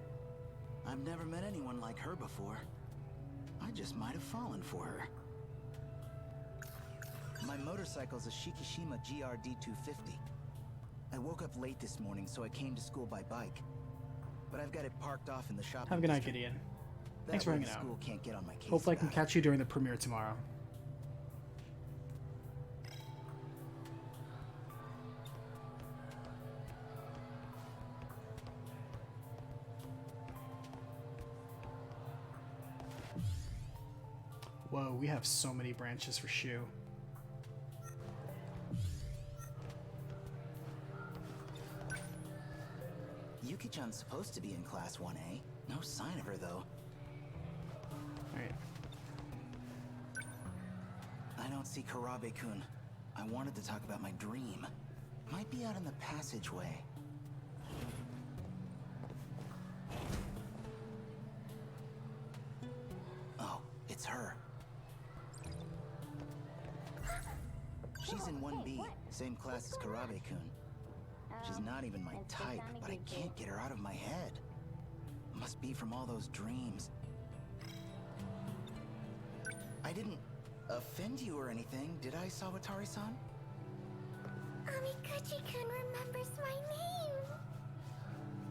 I've never met anyone like her before. I just might have fallen for her. My motorcycle's a Shikishima GRD 250. I woke up late this morning, so I came to school by bike. But I've got it parked off in the shopping Have a good night, district. Gideon. That Thanks for way hanging the out. school can't get on my case Hopefully I can about it. catch you during the premiere tomorrow. Whoa, we have so many branches for Shu. Yuki-chan's supposed to be in Class 1A. No sign of her, though. Alright. I don't see Karabe-kun. I wanted to talk about my dream. Might be out in the passageway. Oh, it's her. She's in 1B, same class as Karabe-kun. She's not even my type, but I can't get her out of my head. Must be from all those dreams. I didn't offend you or anything, did I, Sawatari-san? Amikuchi-kun remembers my name.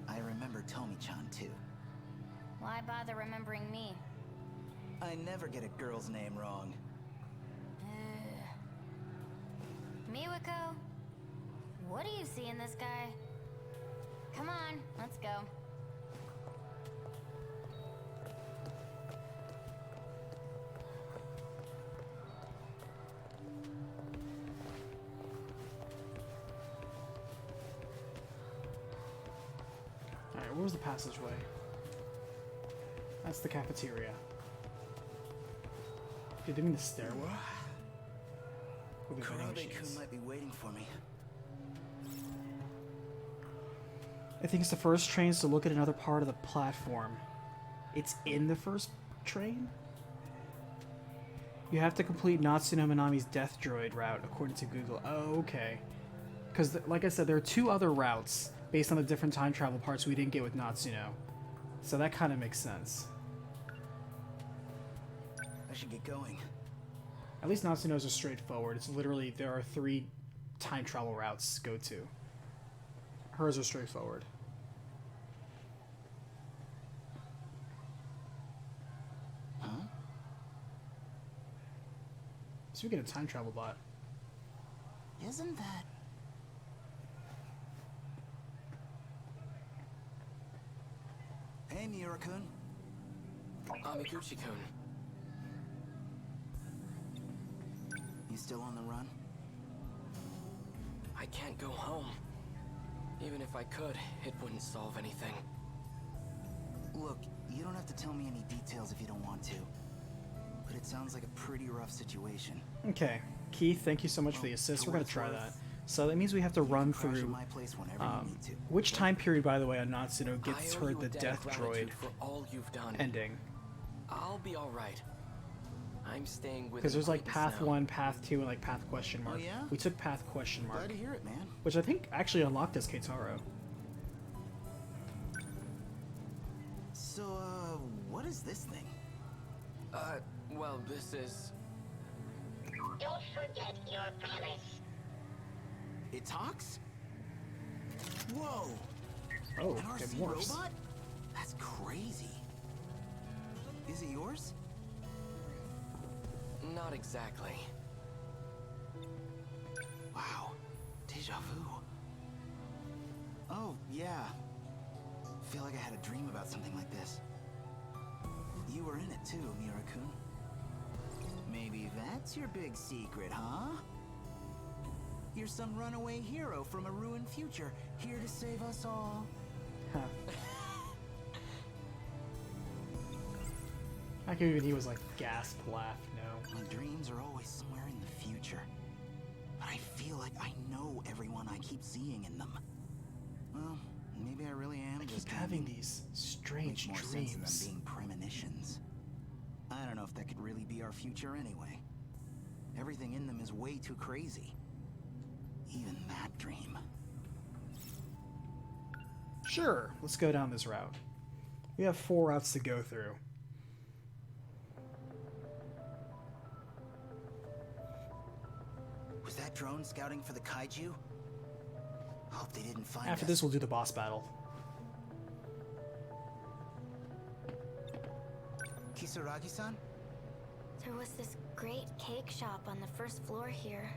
I remember Tomi-chan, too. Why bother remembering me? I never get a girl's name wrong. Miwako, what do you see in this guy? Come on, let's go. Alright, where was the passageway? That's the cafeteria. Did they mean the stairwell? With the vending Karabe-kun machines. might be waiting for me. I think it's the first trains to look at another part of the platform. It's in the first train? You have to complete Natsuno Minami's death droid route, according to Google. Oh, okay. Because, like I said, there are 2 other routes based on the different time travel parts we didn't get with Natsuno. So that kind of makes sense. I should get going. At least Natsuno's are straightforward. It's literally, there are 3 time travel routes to go to. Hers are straightforward. Huh? Speaking of time travel bot, Isn't that... Hey, Miura-kun. Amiguchi-kun. You still on the run? I can't go home. Even if I could, it wouldn't solve anything. Look, you don't have to tell me any details if you don't want to. But it sounds like a pretty rough situation. okay. Keith, thank you so much for the assist. We're going to try that. So that means we have to run Crash at through... my place whenever you need to. Which time period, by the way, on Natsuno gets I owe her you the a debt death of droid gratitude for all you've done. ending? I'll be all right. I'm staying with. Because there's like acquaintance path now. 1, path 2, and like path question mark. Oh, yeah? We took path question mark, Glad to hear it, man. which I think actually unlocked as Keitaro. So, what is this thing? Well, this is. Don't forget your promise. It talks? Whoa! Oh, An it RC morphs. robot? That's crazy. Is it yours? Not exactly. Wow. Deja vu. Oh, yeah. Feel like I had a dream about something like this. You were in it too, Miura-kun. Maybe that's your big secret, huh? You're some runaway hero from a ruined future, here to save us all. Huh. I could even he was like gasp laugh, no. My dreams are always somewhere in the future. But I feel like I know everyone I keep seeing in them. Well, maybe I really am I just keep having dreaming. these Makes strange more sense than dreams. them being premonitions. I don't know if that could really be our future anyway. Everything in them is way too crazy. Even that dream. Sure, let's go down this route. We have 4 routes to go through. Was that drone scouting for the kaiju? Hope they didn't find After us. this, we'll do the boss battle. Kisaragi-san? There was this great cake shop on the first floor here.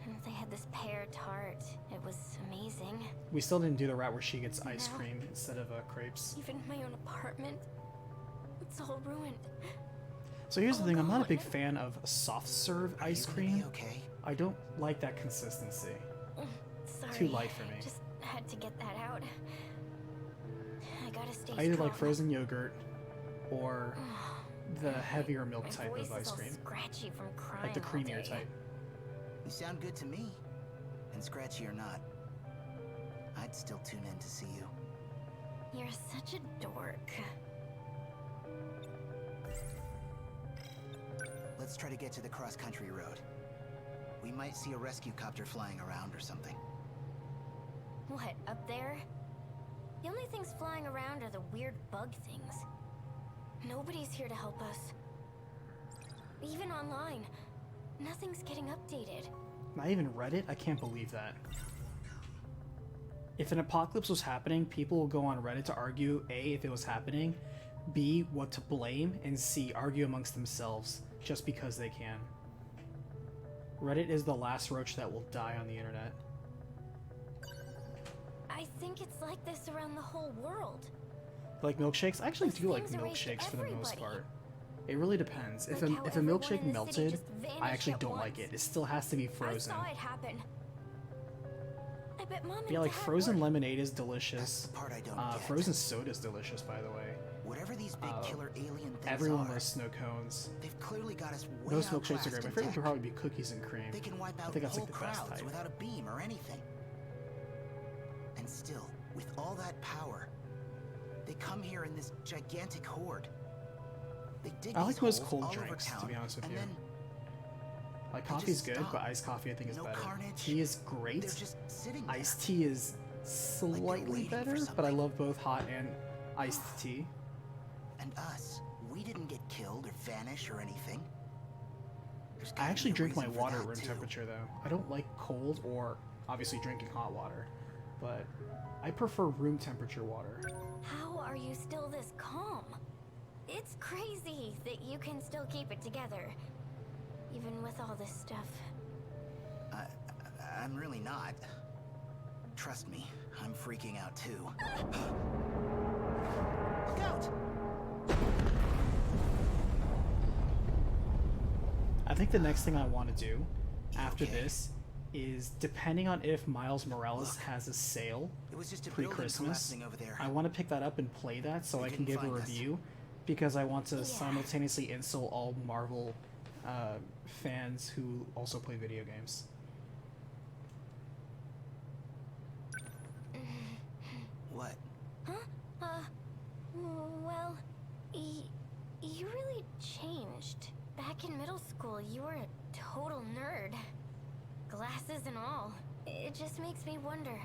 And they had this pear tart. It was amazing. We still didn't do the route where she gets ice No. cream instead of crepes. Even my own apartment. It's all ruined. So here's the thing, I'm not a big fan of soft serve Are you ice gonna be cream. okay? I don't like that consistency. Sorry. Too light for me. Just had to get that out. I gotta stay I either like strong. frozen yogurt or the heavier milk type My voice of ice is all cream, scratchy from crying like the all creamier day. type. You sound good to me. And scratchy or not, I'd still tune in to see you. You're such a dork. Let's try to get to the cross-country road. We might see a rescue copter flying around or something. What, up there? The only things flying around are the weird bug things. Nobody's here to help us. Even online, nothing's getting updated. Not even Reddit? I can't believe that. If an apocalypse was happening, people will go on Reddit to argue A, if it was happening, B, what to blame, and C, argue amongst themselves just because they can. Reddit is the last roach that will die on the internet. I think it's like this around the whole world. Like milkshakes? I actually Those do like things erased milkshakes for the most everybody. part. It really depends. If Like a how if a everyone milkshake in the city melted, just vanished I actually at don't once. like it. It still has to be I frozen. saw it happen. I bet Mom and Yeah, like Dad frozen were- lemonade is That's delicious. the part I don't get. Frozen soda is delicious, by the way. Whatever these big killer alien things Everyone are, loves snow cones. they've clearly got us way Those milkshakes are outclassed great. My in favorite tech. would probably be cookies and cream. They can wipe I out think that's whole like the best crowds type. without a beam or anything. And still, with all that power, they come here in this gigantic horde. They dig I like these most holes cold all over drinks, to town, be honest with and you. then Like they coffee's just good, stop. but iced coffee I think is No better. carnage. Tea is they're great. just sitting there. Iced tea is slightly waiting for better, but I something. love both hot and iced tea. And us, we didn't get killed or vanish or anything. There's I gotta actually be a drink my reason for water at that, room too. temperature though. I don't like cold or obviously drinking hot water, but I prefer room temperature water. How are you still this calm? It's crazy that you can still keep it together, even with all this stuff. I'm really not. Trust me, I'm freaking out too. Look out! I think the next thing I want to do after Okay. this is, depending on if Miles Morales Look. has a sale It was just a building pre-Christmas, collapsing over there. I want to pick that up and play that so They I can didn't give a find us. review, because I want to Yeah. simultaneously insult all Marvel fans who also play video games. What? Well, you really changed. Back in middle school, you were a total nerd. Glasses and all. It just makes me wonder,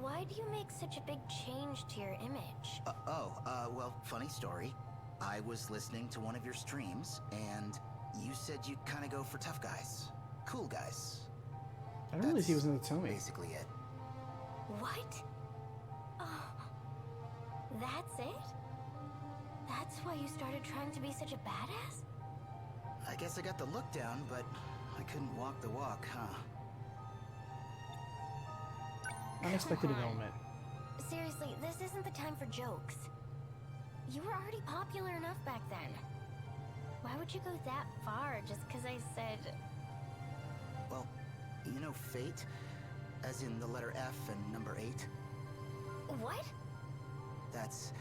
why do you make such a big change to your image? Well, funny story. I was listening to one of your streams, and you said you'd kind of go for tough guys. Cool guys. I don't realize he was in the Tomy. Basically it. What? Oh, that's it? That's why you started trying to be such a badass? I guess I got the look down, but I couldn't walk the walk, huh? Unexpected Come on. development. Seriously, this isn't the time for jokes. You were already popular enough back then. Why would you go that far just because I said... Well, you know fate? As in the letter F and number 8? What? That's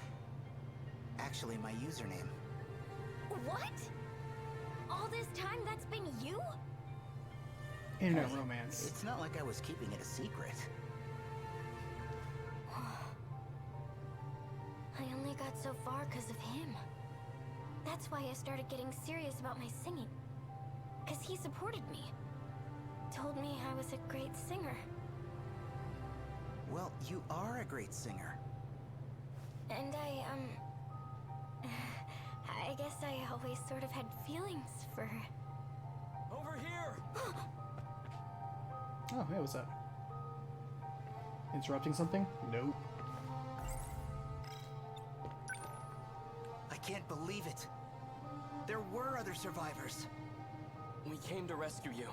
actually my username. What? All this time that's been you? Internet Hey, romance. It's not like I was keeping it a secret. I only got so far because of him. That's why I started getting serious about my singing. Because he supported me. Told me I was a great singer. Well, you are a great singer. And I guess I always sort of had feelings for her. Over here! Oh, hey, what's up? Interrupting something? Nope. I can't believe it. There were other survivors. We came to rescue you.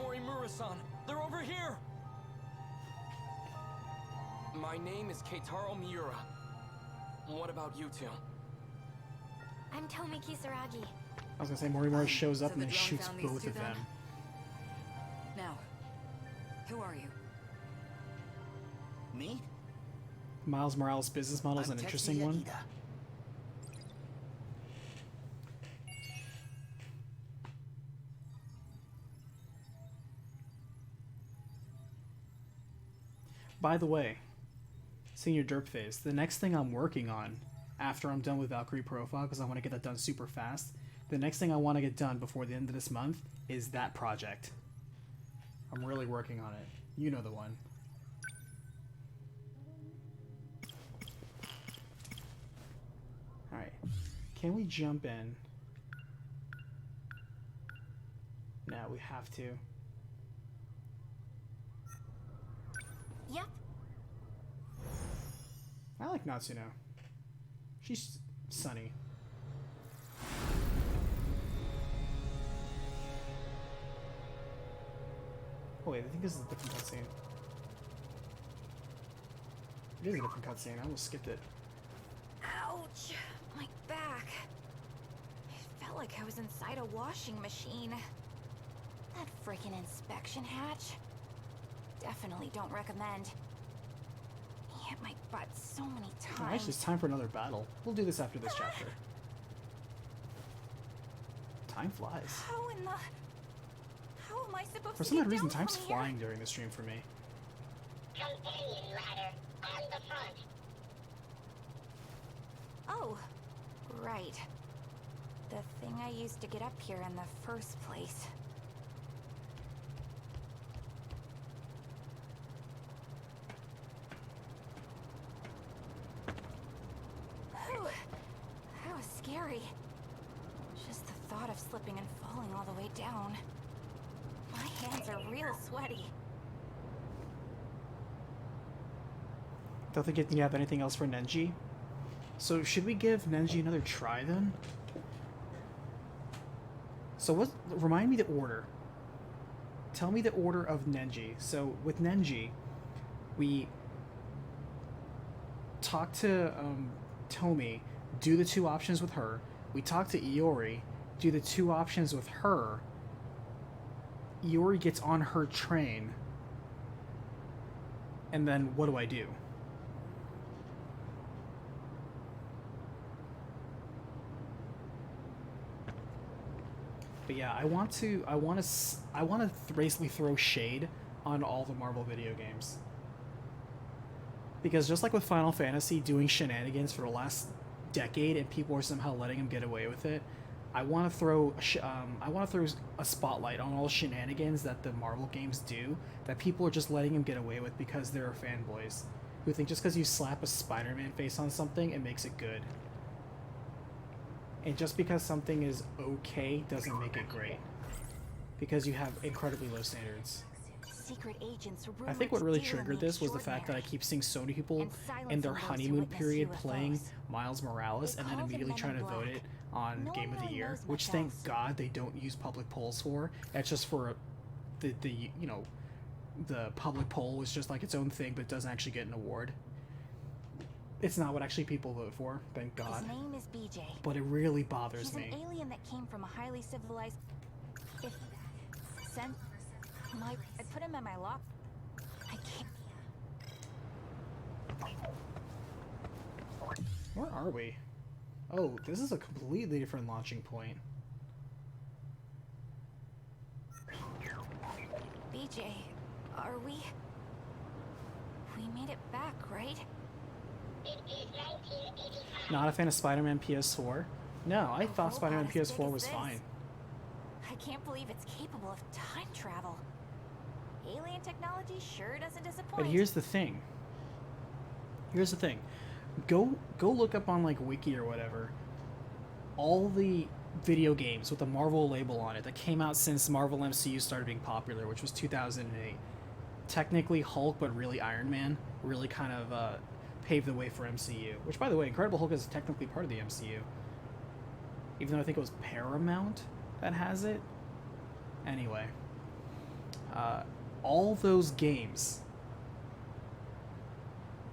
Morimura-san, they're over here! My name is Keitaro Miura. What about you two? I'm Tomi Kisaragi. I was gonna say Morimura shows up So and the then drone shoots found these both two of then? them. Now, who are you? Me? Miles Morales' business model is an interesting one. Tetsuya Ida. By the way, Senior Derp Phase, the next thing I'm working on after I'm done with Valkyrie Profile, because I want to get that done super fast, the next thing I want to get done before the end of this month is that project. I'm really working on it. You know the one. Alright. Can we jump in? No, we have to. Yep. I like Natsuno. She's sunny. Oh wait, I think this is a different cutscene. It is a different cutscene. I almost skipped it. Ouch! My back. It felt like I was inside a washing machine. That freaking inspection hatch. Definitely don't recommend. He hit my butt so many Oh, times. actually, it's time for another battle. We'll do this after this chapter. Time flies. How in the... How am I supposed For to some get odd reason, down time's from here? flying during the stream for me. Companion ladder on the front. Oh, right. The thing I used to get up here in the first place. Whew, that was scary. Just the thought of slipping and falling all the way down. My hands are real sweaty. Don't think you have anything else for Nenji? So should we give Nenji another try then? So what? Remind me the order. Tell me the order of Nenji. So with Nenji, we talk to Tomi, do the 2 options with her. We talk to Iori, do the 2 options with her. Iori gets on her train. And then what do I do? But yeah, I want to basically throw shade on all the Marvel video games. Because just like with Final Fantasy doing shenanigans for the last decade and people are somehow letting them get away with it, I want to throw a spotlight on all the shenanigans that the Marvel games do that people are just letting them get away with because they're fanboys who think just because you slap a Spider-Man face on something, it makes it good. And just because something is okay doesn't make it great. Because you have incredibly low standards. Secret agents I think what really triggered this was the fact that I keep seeing so many people in their honeymoon period playing Miles Morales and then immediately trying to vote it on Game of the Year, which thank God they don't use public polls for. That's just for the you know, the public poll is just like its own thing but it doesn't actually get an award. It's not what actually people vote for, thank God. His name is BJ. But it really bothers He's me. an alien that came from a highly civilized... If... Sent... I put him in my lock... I can't... Where are we? Oh, this is a completely different launching point. BJ, are we... We made it back, right? It is 1985. Not a fan of Spider-Man PS4? No, I thought Spider-Man robot as big PS4 as was this. fine. I can't believe it's capable of time travel. Alien technology sure doesn't disappoint. But here's the thing. Here's the thing. Go look up on like Wiki or whatever. All the video games with the Marvel label on it that came out since Marvel MCU started being popular, which was 2008. Technically Hulk, but really Iron Man really kind of paved the way for MCU. Which, by the way, Incredible Hulk is technically part of the MCU. Even though I think it was Paramount that has it. Anyway. All those games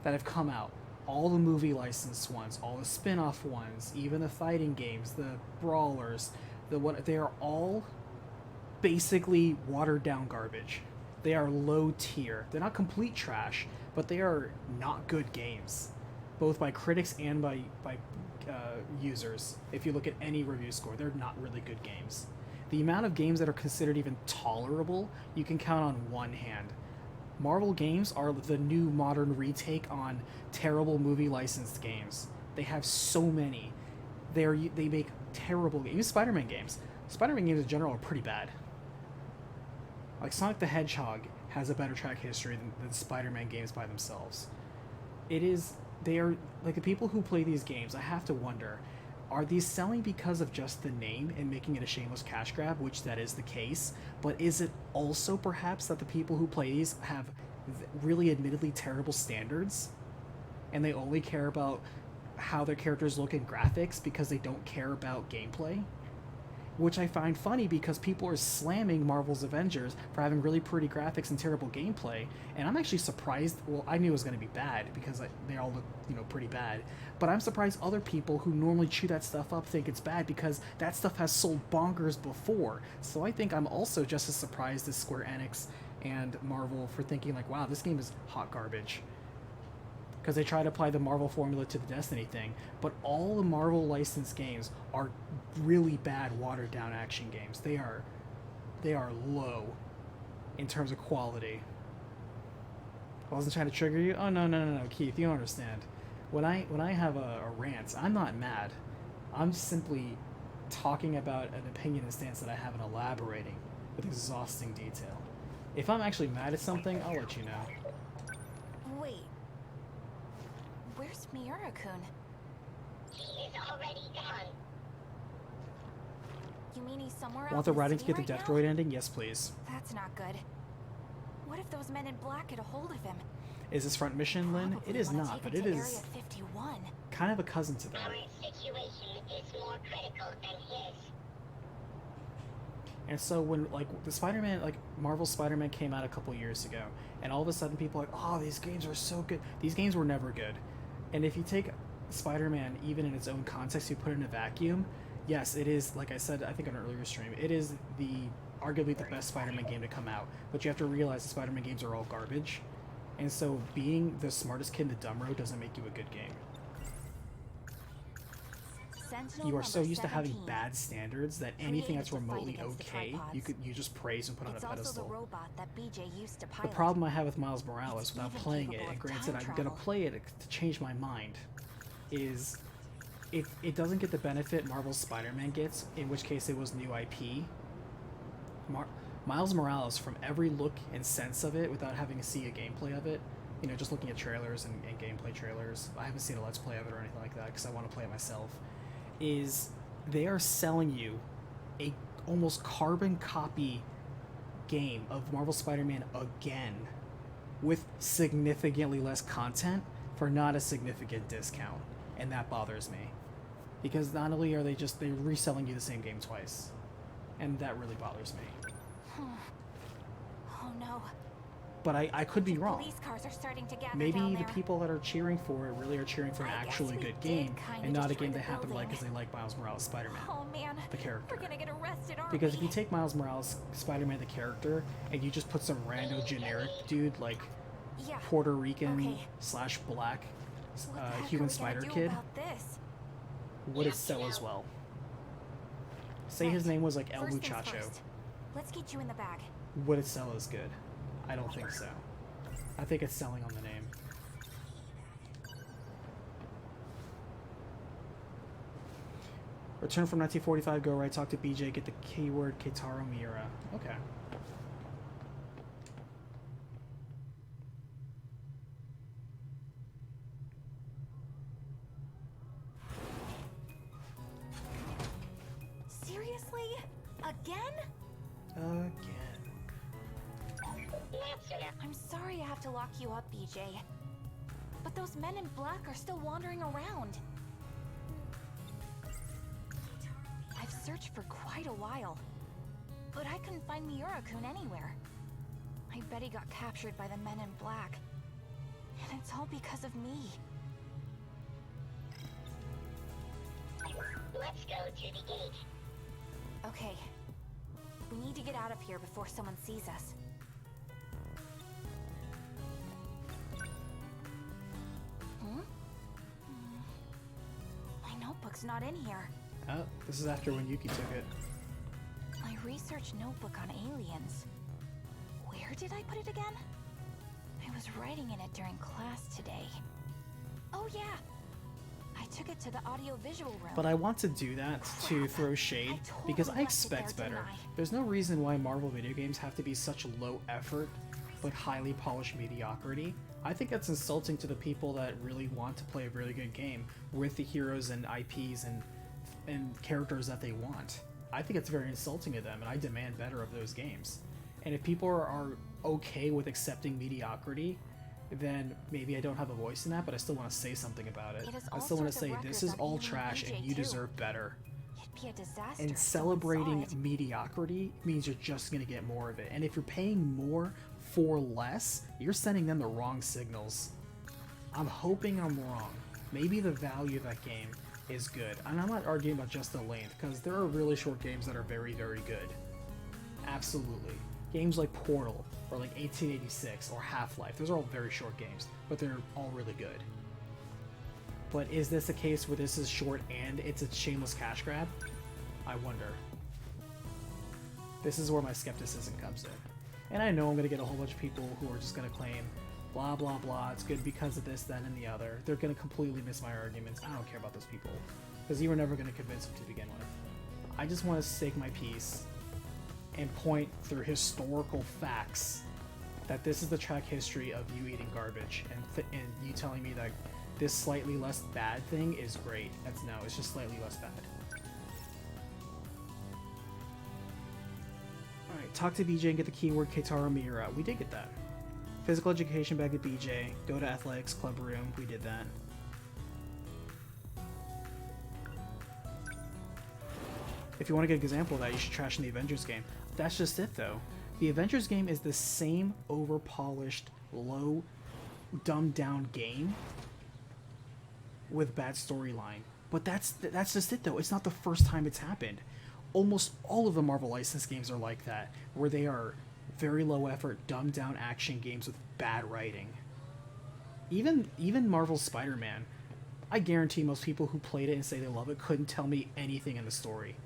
that have come out, all the movie licensed ones, all the spin-off ones, even the fighting games, the brawlers, they are all basically watered down garbage. They are low tier. They're not complete trash, but they are not good games, both by critics and by users. If you look at any review score, they're not really good games. The amount of games that are considered even tolerable, you can count on one hand. Marvel games are the new modern retake on terrible movie licensed games. They have so many. They make terrible games. Even Spider-Man games. Spider-Man games in general are pretty bad. Like Sonic the Hedgehog has a better track history than Spider-Man games by themselves. They are like the people who play these games. I have to wonder, are these selling because of just the name and making it a shameless cash grab, which that is the case, but is it also perhaps that the people who play these have really admittedly terrible standards and they only care about how their characters look in graphics because they don't care about gameplay? Which I find funny because people are slamming Marvel's Avengers for having really pretty graphics and terrible gameplay, and I'm actually surprised. Well, I knew it was going to be bad because they all look, pretty bad. But I'm surprised other people who normally chew that stuff up think it's bad because that stuff has sold bonkers before. So I think I'm also just as surprised as Square Enix and Marvel for thinking like, wow, this game is hot garbage. Because they try to apply the Marvel formula to the Destiny thing, but all the Marvel licensed games are really bad, watered down action games. They are low in terms of quality. I wasn't trying to trigger you. Oh no, Keith, you don't understand. When I have a rant, I'm not mad. I'm simply talking about an opinion and stance that I have and elaborating with exhausting detail. If I'm actually mad at something, I'll let you know. Wait. Where's Miura-kun? He is already gone. You mean he's somewhere Want else the in the writing to city get the right Death now? Droid ending? Yes, please. That's not good. What if those men in black get a hold of him? Is this front mission, Lynn? Probably It is wanna not, take but him it to is Area 51. kind of a cousin to that. Our situation is more critical than his. And so when the Spider-Man, Marvel Spider-Man came out a couple years ago, and all of a sudden people are like, oh, these games are so good. These games were never good. And if you take Spider-Man even in its own context, you put it in a vacuum, yes, it is, like I said, I think on an earlier stream, it is arguably the best Spider-Man game to come out. But you have to realize the Spider-Man games are all garbage. And so being the smartest kid in the dumb row doesn't make you a good game. Sentinel You are so number used to having 17. bad standards that anything that's Created to fight remotely against the okay, tripods. you just praise and put on It's a also the pedestal. robot that BJ used to The pilot. problem I have with Miles Morales It's without even playing it, capable and of granted time I'm gonna travel. play it to change my mind, is it doesn't get the benefit Marvel's Spider-Man gets, in which case it was new IP. Miles Morales, from every look and sense of it, without having to see a gameplay of it, just looking at trailers and gameplay trailers, I haven't seen a Let's Play of it or anything like that because I want to play it myself, is they are selling you a almost carbon copy game of Marvel Spider-Man again with significantly less content for not a significant discount, and that bothers me because not only are they're reselling you the same game twice, and that really bothers me. Oh no. But I could be wrong. Police cars are starting to gather Maybe down the there. people that are cheering for it really are cheering for an I guess actually we good did game kinda and not a destroy game the they happen to like building. because they like Miles Morales Spider-Man, Oh man. the character. We're gonna get arrested, aren't Because we? if you take Miles Morales Spider-Man the character and you just put some random generic dude like Yeah. Puerto Rican Okay. / black What the heck are human we gonna spider do kid, about this? would it sell as well? Say his Right. name was like El First things Muchacho. first. Let's get you in the bag. Would it sell as good? I don't think so. I think it's selling on the name. Return from 1945, go right, talk to BJ, get the keyword Keitaro Miura. Okay. Seriously? Again? Again. I'm sorry I have to lock you up, BJ. But those men in black are still wandering around. I've searched for quite a while, but I couldn't find Miura-kun anywhere. I bet he got captured by the men in black. And it's all because of me. Let's go to the gate. Okay. We need to get out of here before someone sees us. notebook's not in here. Oh, this is after when Yuki took it. My research notebook on aliens. Where did I put it again? I was writing in it during class today. Oh yeah! I took it to the audio-visual room. But I want to do that to throw shade, because I expect better. There's no reason why Marvel video games have to be such low effort, but highly polished mediocrity. I think that's insulting to the people that really want to play a really good game with the heroes and IPs and characters that they want. I think it's very insulting to them, and I demand better of those games. And if people are okay with accepting mediocrity, then maybe I don't have a voice in that, but I still want to say something about it. I still want to say this is all trash and you deserve better. It'd be a disaster. And celebrating mediocrity means you're just going to get more of it. And if you're paying more for less, you're sending them the wrong signals. I'm hoping I'm wrong. Maybe the value of that game is good. And I'm not arguing about just the length, because there are really short games that are very, very good. Absolutely. Games like Portal, or like 1886, or Half-Life, those are all very short games, but they're all really good. But is this a case where this is short and it's a shameless cash grab? I wonder. This is where my skepticism comes in. And I know I'm going to get a whole bunch of people who are just going to claim, blah, blah, blah, it's good because of this, that, and the other. They're going to completely miss my arguments. I don't care about those people, because you were never going to convince them to begin with. I just want to stake my piece and point through historical facts that this is the track history of you eating garbage, and you telling me that this slightly less bad thing is great. That's no, it's just slightly less bad. Alright, talk to BJ and get the keyword Keitaro Miura. We did get that. Physical education back at BJ. Go to athletics club room. We did that. If you want to get an example of that, you should trash in the Avengers game. That's just it, though. The Avengers game is the same over-polished, low, dumbed-down game with bad storyline. But that's just it, though. It's not the first time it's happened. Almost all of the Marvel licensed games are like that, where they are very low-effort, dumbed-down action games with bad writing. Even Marvel's Spider-Man, I guarantee most people who played it and say they love it couldn't tell me anything in the story,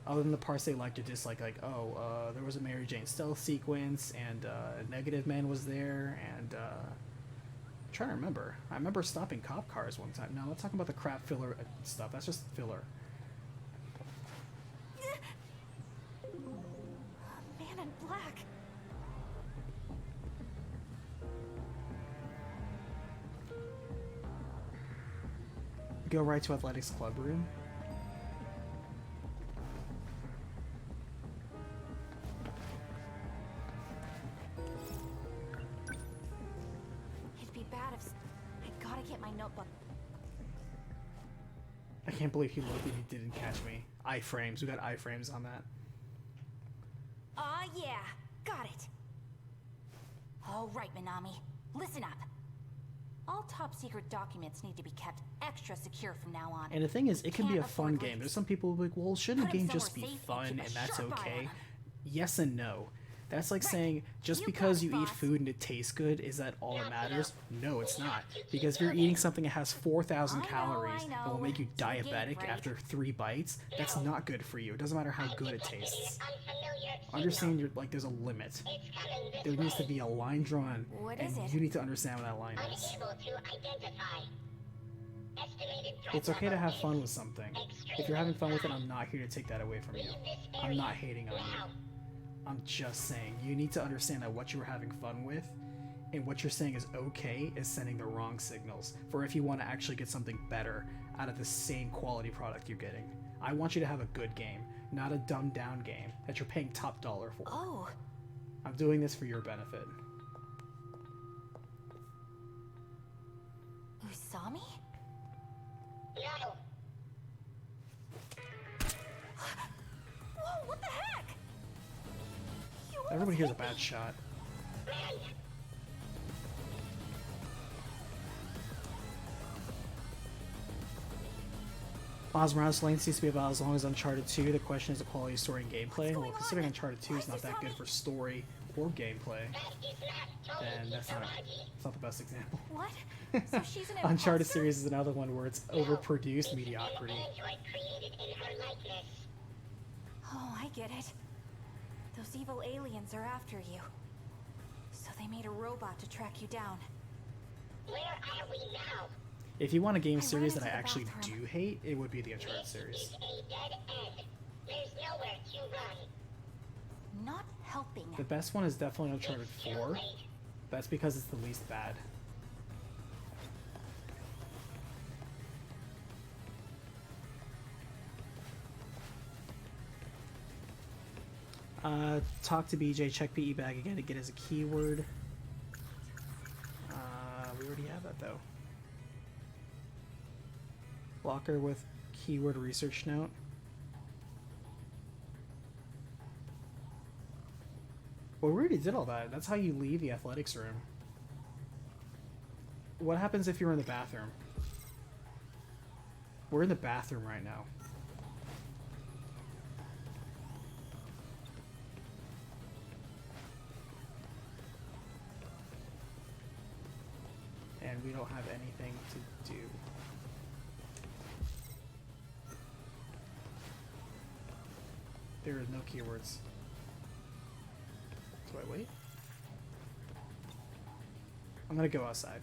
other than the parts they liked or disliked, like, there was a Mary Jane stealth sequence, and Negative Man was there, and I'm trying to remember. I remember stopping cop cars one time. No, let's talk about the crap filler stuff. That's just filler. Man in black. Go right to athletics club room. It'd be bad if... I gotta get my notebook. I can't believe he looked and he didn't catch me. Iframes. We got iframes on that. Aw, yeah. Got it. All right, Minami. Listen up. All top-secret documents need to be kept extra secure from now on. And the thing is, it can be a Can't fun afford game. leaks. There's some people who are like, well, shouldn't a Put 'em game just be somewhere safe fun keep a and that's sharp eye on okay? 'em. Yes and no. That's like Right. saying just You because got it, you eat boss. food and it tastes good, is that all that matters? No, it's not. Because if you're eating something that has 4,000 I know, calories and will make you It's a game, diabetic right? after 3 bites, that's not good for you. It doesn't matter how good it tastes. Understand there's a limit. There needs to be a line drawn, What and is it? you need to understand what that line is. It's okay to have fun with something. If you're having fun with it, I'm not here to take that away from you. I'm not hating on you. I'm just saying, you need to understand that what you were having fun with and what you're saying is okay is sending the wrong signals for if you want to actually get something better out of the same quality product you're getting. I want you to have a good game, not a dumbed down game that you're paying top dollar for. Oh. I'm doing this for your benefit. Usami? Whoa, what the heck? You Everybody almost here's a hit me. bad shot. Miles Morales lane seems to be about as long as Uncharted 2. The question is the quality of story and gameplay. Well, considering Uncharted 2 is not that good for story or gameplay, then that's not the best example. What? So she's an Uncharted imposter? series is another one where it's overproduced mediocrity. Oh, I get it. Those evil aliens are after you. So they made a robot to track you down. Where are we now? If you want a game I series ran that I into the actually bathroom. do hate, it would be the Uncharted series. It's a dead end. There's nowhere to run. Not helping. The best one is definitely Uncharted 4. That's because it's the least bad. Talk to BJ, check PE bag again to get as a keyword. We already have that though. Locker with keyword research note. Well, we already did all that. That's how you leave the athletics room. What happens if you're in the bathroom? We're in the bathroom right now. And we don't have anything to do. There are no keywords. Do I wait? I'm gonna go outside.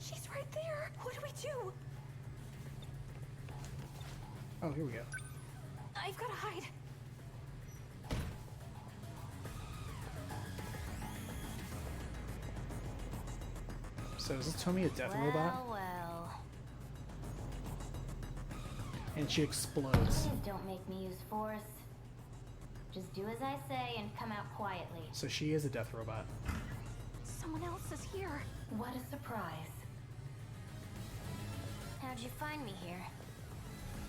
She's right there. What do we do? Oh, here we go. I've got to hide. So is this Tommy a death robot? Well. And she explodes. Please don't make me use force. Just do as I say and come out quietly. So she is a death robot. Someone else is here. What a surprise. How'd you find me here?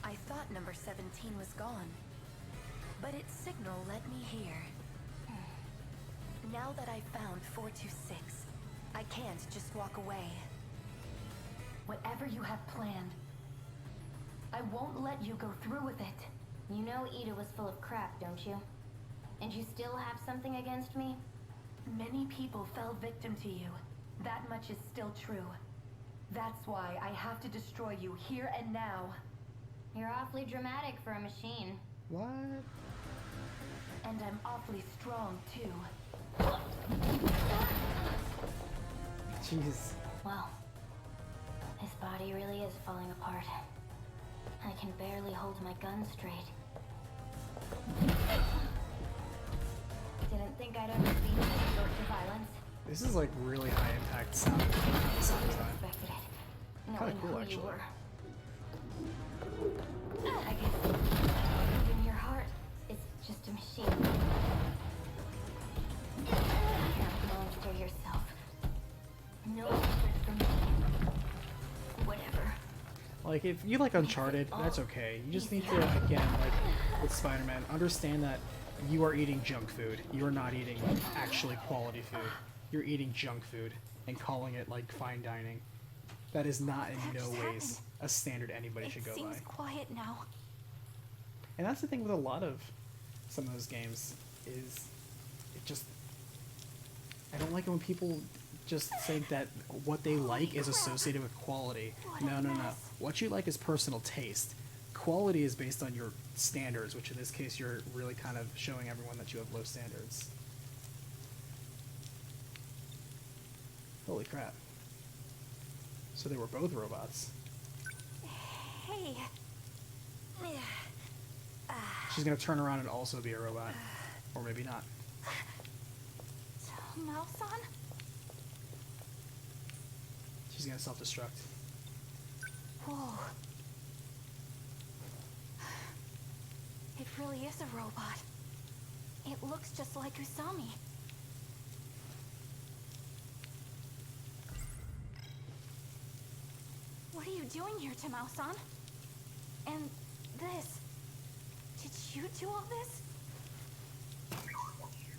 I thought number 17 was gone, but its signal led me here. Now that I've found 426, I can't just walk away. Whatever you have planned, I won't let you go through with it. You know Ida was full of crap, don't you? And you still have something against me? Many people fell victim to you. That much is still true. That's why I have to destroy you here and now. You're awfully dramatic for a machine. What? And I'm awfully strong, too. Jeez. Well, his body really is falling apart. I can barely hold my gun straight. Didn't think I'd ever see this sort of violence. This is like really high impact sound design. Expected it. Kinda Knowing cool, who you actually. were. I guess even your heart is just a machine. Monster yourself. No secret from me. Whatever. Like, if you like Uncharted, that's okay. You just need to, again, like with Spider-Man, understand that you are eating junk food. You are not eating actually quality food. You're eating junk food and calling it like fine dining. That is not in That no just ways happened. a standard anybody It should go by. seems quiet now. And that's the thing with a lot of some of those games is it just I don't like it when people just think that what they like is associated with quality. What a No. mess. What you like is personal taste. Quality is based on your standards, which in this case you're really kind of showing everyone that you have low standards. Holy crap. So they were both robots. Hey. She's gonna turn around and also be a robot. Or maybe not. Mouse on? She's gonna self-destruct. Whoa. It really is a robot. It looks just like Usami. What are you doing here, Tamao-san? And this... Did you do all this?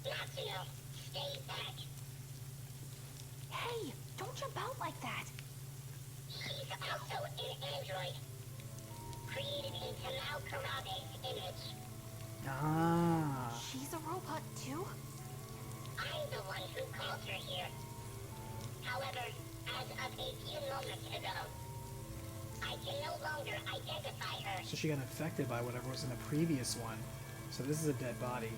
Natsuno, stay back. Hey, don't jump out like that. She's also an android. Created in Tamao Karabe's image. Ah. She altar here. However, as of a few moments ago, I can no longer identify her. So she got infected by whatever was in the previous one. So this is a dead body.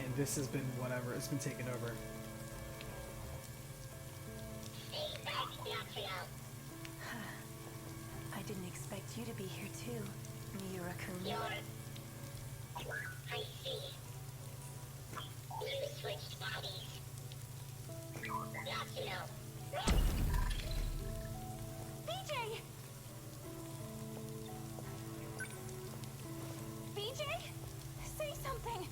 And this has been whatever, it's been taken over. Stay back, Natsuno. I didn't expect you to be here too, Miura-kun. I see. You switched bodies. Natsuno, run! BJ! BJ? Say something!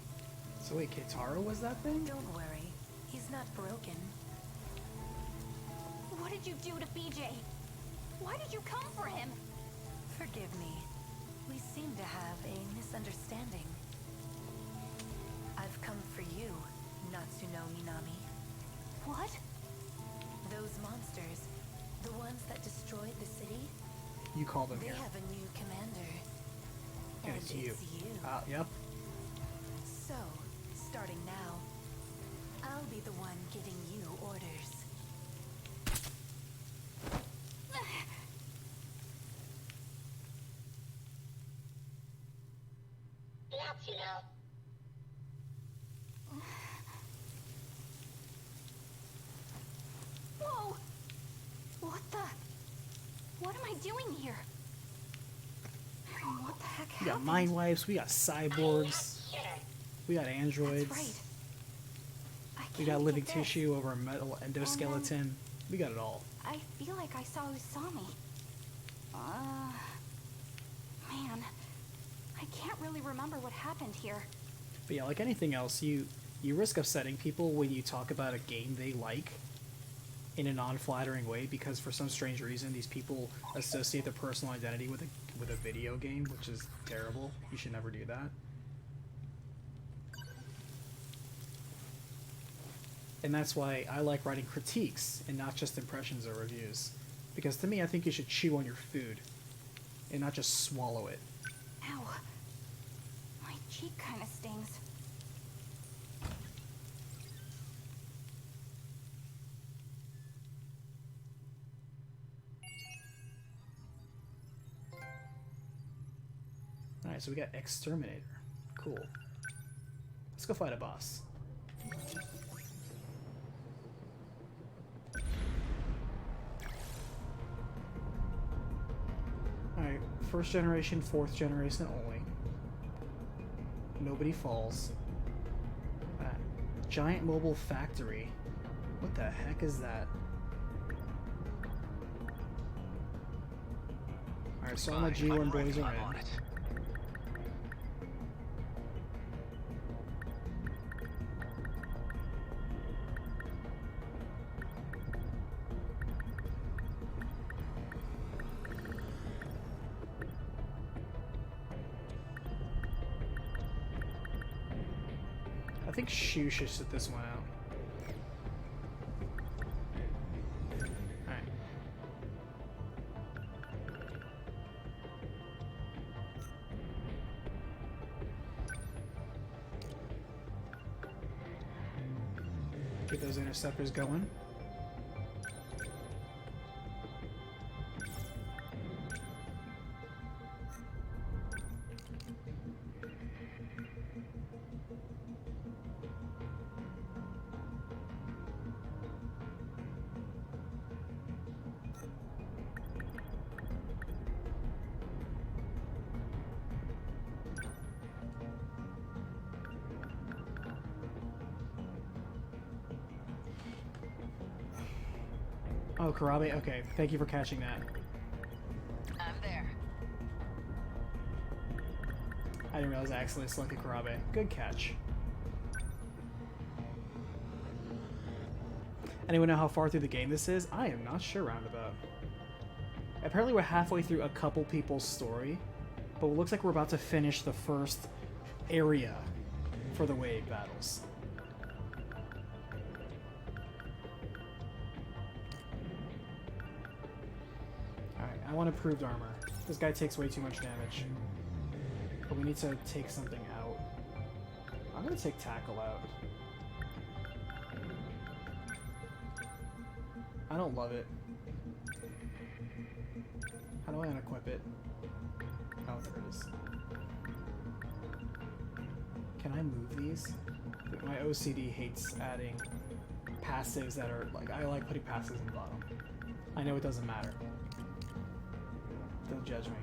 So wait, Keitaro was that thing? Don't worry, he's not broken. What did you do to BJ? Why did you come for him? Forgive me. We seem to have a misunderstanding. I've come for you, Natsuno Minami. What? Those monsters, the ones that destroyed the city, You called him they here. have a new commander. And it's you. Yep. So, starting now, I'll be the one giving you orders. Natsuno. Whoa! What the? What am I doing here? What the heck We got happened? mind wipes, we got cyborgs, we got androids, That's right. I we can't got living get this. tissue over a metal endoskeleton. We got it all. I feel like I saw who saw me. Man, I can't really remember what happened here. But yeah, like anything else, you risk upsetting people when you talk about a game they like in a non-flattering way, because for some strange reason these people associate their personal identity with a video game, which is terrible. You should never do that. And that's why I like writing critiques and not just impressions or reviews. Because to me, I think you should chew on your food and not just swallow it. Ow. My cheek kind of stings. Alright, so we got Exterminator. Cool. Let's go fight a boss. Alright, first generation, fourth generation only. Nobody falls. Giant mobile factory. What the heck is that? Alright, so all my G1 boys are in. I think Shu should sit this one out. Alright. Get those interceptors going. Oh, Karabe? Okay, thank you for catching that. I'm there. I didn't realize I accidentally selected Karabe. Good catch. Anyone know how far through the game this is? I am not sure, roundabout. Apparently we're halfway through a couple people's story, but it looks like we're about to finish the first area for the wave battles. Alright, I want improved armor. This guy takes way too much damage. But we need to take something out. I'm gonna take Tackle out. I don't love it. How do I unequip it? Oh, there it is. Can I move these? My OCD hates adding passives that are like, I like putting passives in the bottom. I know it doesn't matter. Don't judge me.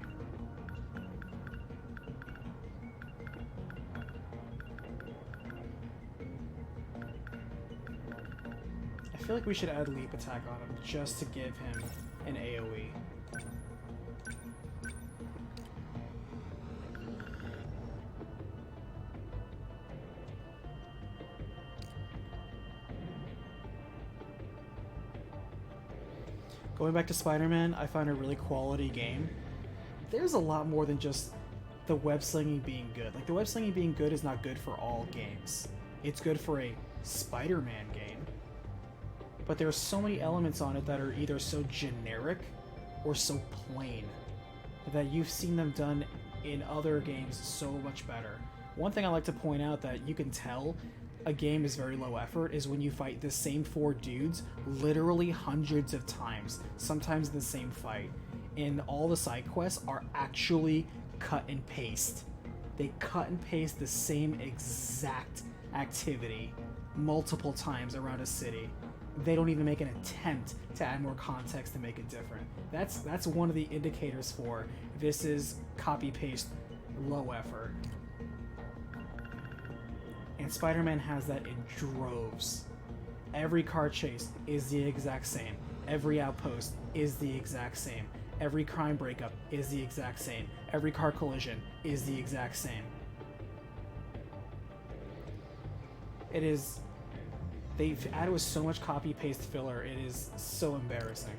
I feel like we should add leap attack on him just to give him an AoE. Going back to Spider-Man, I find a really quality game. There's a lot more than just the web slinging being good. Like, the web slinging being good is not good for all games. It's good for a Spider-Man game. But there are so many elements on it that are either so generic or so plain that you've seen them done in other games so much better. One thing I like to point out that you can tell a game is very low effort is when you fight the same 4 dudes literally hundreds of times, sometimes in the same fight. And all the side quests are actually cut and paste. They cut and paste the same exact activity multiple times around a city. They don't even make an attempt to add more context to make it different. That's one of the indicators for this is copy paste low effort. And Spider-Man has that in droves. Every car chase is the exact same. Every outpost is the exact same. Every crime breakup is the exact same. Every car collision is the exact same. It is... They've added with so much copy-paste filler, it is so embarrassing.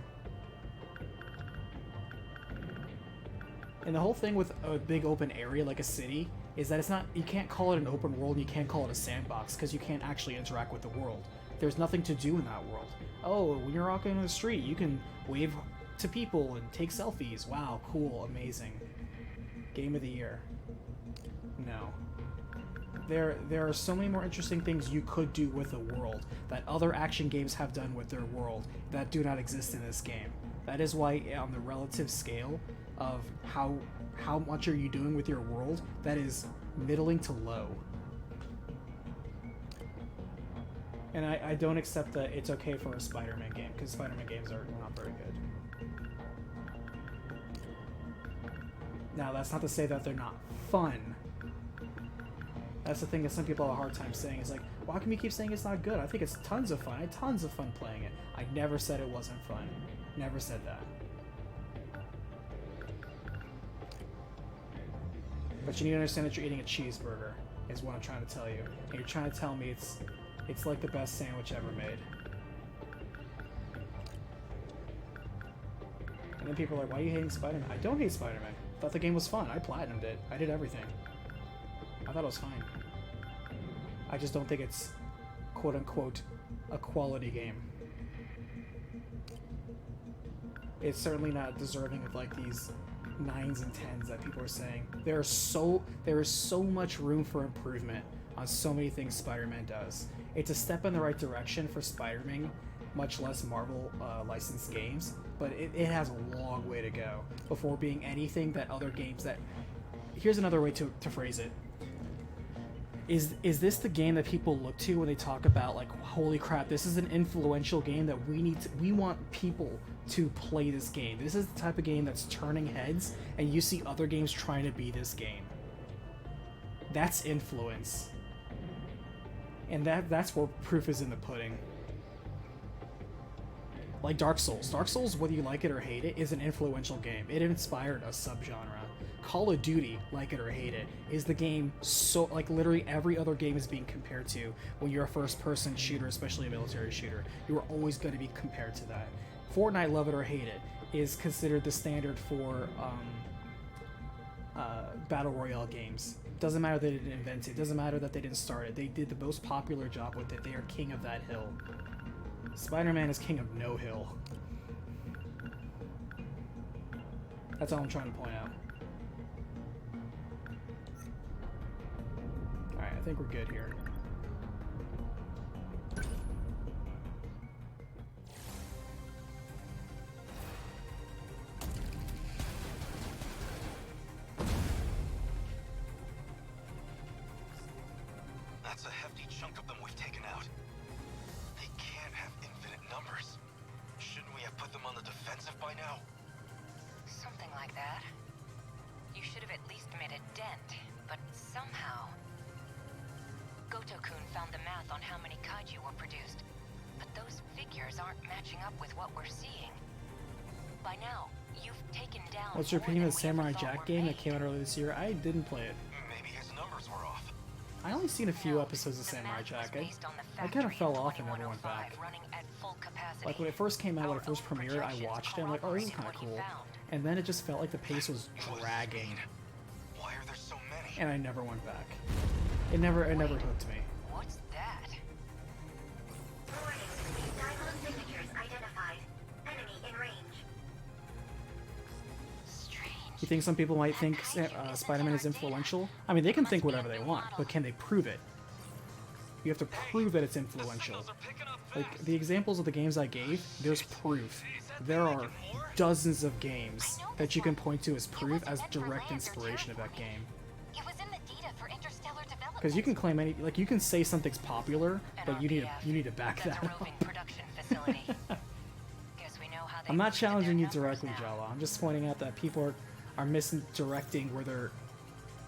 And the whole thing with a big open area like a city is that it's not, you can't call it an open world and you can't call it a sandbox because you can't actually interact with the world. There's nothing to do in that world. Oh, when you're walking on the street, you can wave to people and take selfies. Wow, cool, amazing. Game of the year. No. There are so many more interesting things you could do with a world that other action games have done with their world that do not exist in this game. That is why on the relative scale of how much are you doing with your world, that is middling to low. And I don't accept that it's okay for a Spider-Man game, because Spider-Man games are not very good. Now, that's not to say that they're not fun. That's the thing that some people have a hard time saying. It's like, why can we keep saying it's not good? I think it's tons of fun. I had tons of fun playing it. I never said it wasn't fun. Never said that. But you need to understand that you're eating a cheeseburger, is what I'm trying to tell you. And you're trying to tell me it's like the best sandwich ever made. And then people are like, why are you hating Spider-Man? I don't hate Spider-Man. I thought the game was fun. I platinumed it. I did everything. I thought it was fine. I just don't think it's quote-unquote a quality game. It's certainly not deserving of like these 9s and 10s that people are saying. There is so much room for improvement on so many things Spider-Man does. It's a step in the right direction for Spider-Man, much less Marvel licensed games, but it has a long way to go before being anything that other games that... Here's another way to phrase it. Is this the game that people look to when they talk about, like, holy crap, this is an influential game that we want people to play this game. This is the type of game that's turning heads, and you see other games trying to be this game. That's influence. And that's where proof is in the pudding. Like Dark Souls. Dark Souls, whether you like it or hate it, is an influential game. It inspired a subgenre. Call of Duty, like it or hate it, is the game so, like, literally every other game is being compared to when you're a first-person shooter, especially a military shooter. You are always going to be compared to that. Fortnite, love it or hate it, is considered the standard for Battle Royale games. Doesn't matter that they didn't invent it. Doesn't matter that they didn't start it. They did the most popular job with it. They are king of that hill. Spider-Man is king of no hill. That's all I'm trying to point out. Alright, I think we're good here. That's a hefty chunk of them we've taken out. They can't have infinite numbers. Shouldn't we have put them on the defensive by now? Something like that. You should have at least made a dent, but somehow... Goto-kun found the math on how many kaiju were produced, but those figures aren't matching up with what we're seeing. By now, you've taken down... What's your more opinion than of the we ever Samurai thought Jack were game that made. came out earlier this year? I didn't play it. Maybe his numbers were off. I only seen a few No, episodes of the Samurai math was Jack. based on the I kind of factory fell in off and never went 2105 back. running at full capacity. Like when it first came out, when it first Our own premiered, I projections watched it. I'm like, oh, this is kind of corroborated what cool. he found. And then it just felt like the pace was dragging, Why are there so many? and I never went back. It never hooked me. What's that? Warning. Diamond signatures identified. Enemy in range. Strange. You think some people might think Spider-Man is influential? I mean, they can think whatever they want, but can they prove it? You have to prove that it's influential. Like, the examples of the games I gave, there's proof. There are dozens of games that you can point to as proof, as direct inspiration of that game. It was in the data for interstellar development. Because you can claim any, like, you can say something's popular, but you need to back That's that a up. roving production facility. Guess we know how they I'm not work with challenging their you directly, numbers now. Jala. I'm just pointing out that people are misdirecting where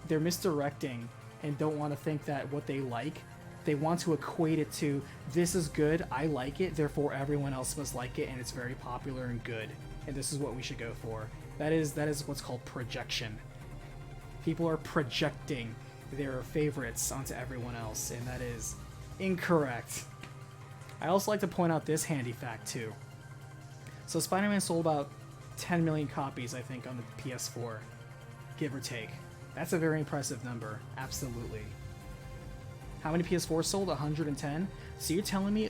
they're misdirecting and don't want to think that what they like, they want to equate it to, this is good, I like it, therefore everyone else must like it, and it's very popular and good, and this is what we should go for. That is what's called projection. People are projecting their favorites onto everyone else, and that is incorrect. I also like to point out this handy fact too. So Spider-Man sold about 10 million copies, I think, on the PS4, give or take. That's a very impressive number, absolutely. How many PS4s sold? 110? So you're telling me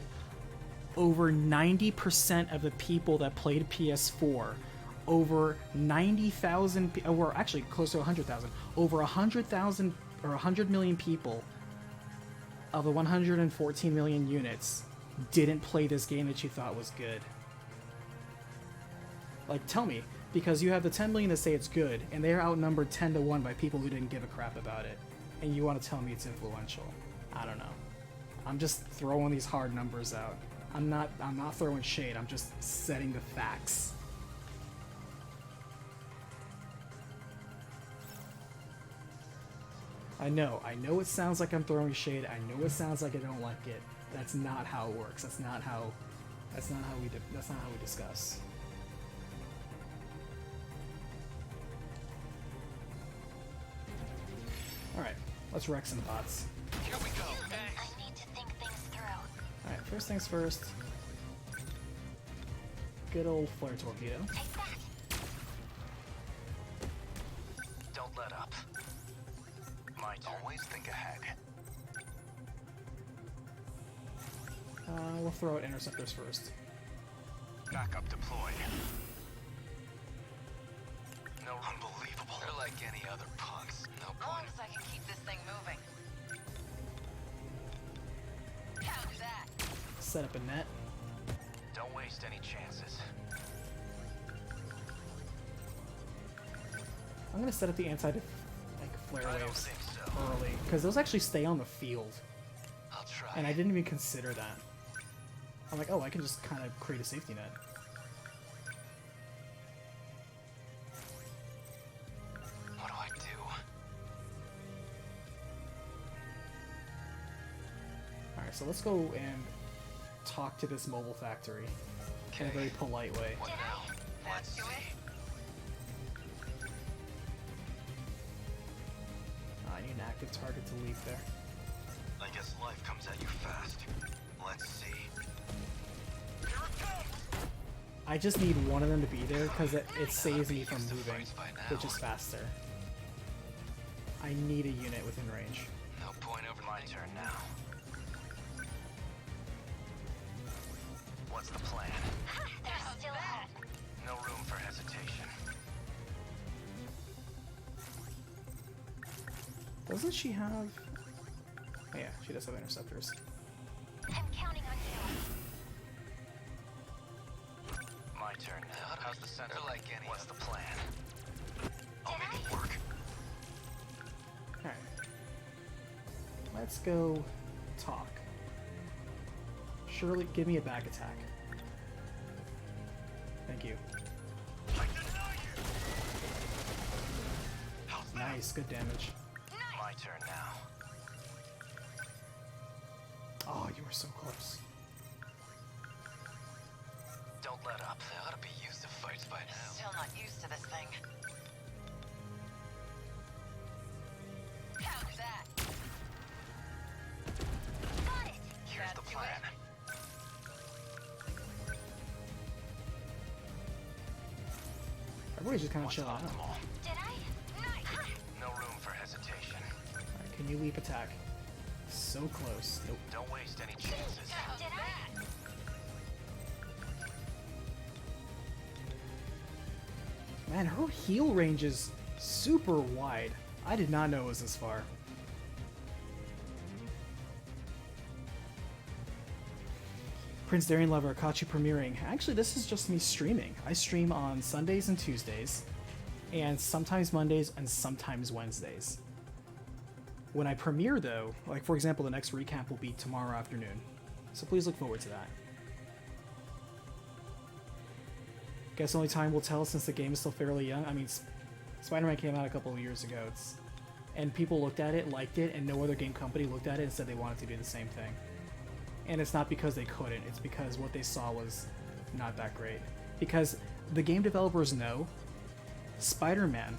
over 90% of the people that played PS4, over 90,000, or actually close to 100,000, over 100,000 or 100 million people of the 114 million units didn't play this game that you thought was good. Like, tell me, because you have the 10 million that say it's good, and they're outnumbered 10 to 1 by people who didn't give a crap about it, and you want to tell me it's influential. I don't know. I'm just throwing these hard numbers out. I'm not throwing shade, I'm just setting the facts. I know it sounds like I'm throwing shade, I know it sounds like I don't like it. That's not how it works. That's not how we discuss. Alright, let's wreck some bots. Here we go. I need to think things through. Alright, first things first. Good old flare torpedo. Take that. Don't let up. Might always think ahead. We'll throw out interceptors first. Backup deployed. No, unbelievable. They're like any other punks. No As long point. as I can keep this thing moving. How's that? Set up a net. Don't waste any chances. I'm gonna set up the anti flare I don't waves think so. early, because those actually stay on the field, I'll try. and I didn't even consider that. I'm like, oh, I can just kind of create a safety net. What do I do? Alright, so let's go and talk to this mobile factory in a very polite way. What now? Let's see. I need an active target to leave there. I guess life comes at you fast. Let's see. Here it comes! I just need one of them to be there because it saves me from moving, which is faster. I need a unit within range. No point over my turn now. What's the plan? They're still ahead. No room for hesitation. Doesn't she have... Oh, yeah, she does have interceptors. I'm counting on you. My turn now. How's the center? Like any What's the plan? I'll make it work. Alright. Let's go talk. Surely, give me a back attack. Thank you. Nice, good damage. My turn now. Oh, you were so close. Don't let up. They ought to be used to fights by now. Still not used to this thing. How's that? Got it! Here's the plan. Everybody's just kind of Once chilling out. optimal. Did I? Nice! No room for hesitation. Alright, can you leap attack? So close. Nope. Don't waste any chances. Did I? Man, her heal range is super wide. I did not know it was this far. Prince Darien Lover, caught you premiering. Actually, this is just me streaming. I stream on Sundays and Tuesdays, and sometimes Mondays and sometimes Wednesdays. When I premiere, though, like for example, the next recap will be tomorrow afternoon. So please look forward to that. Guess only time will tell since the game is still fairly young. I mean, Spider-Man came out a couple of years ago, and people looked at it, liked it, and no other game company looked at it and said they wanted to do the same thing. And it's not because they couldn't, it's because what they saw was not that great. Because the game developers know Spider-Man,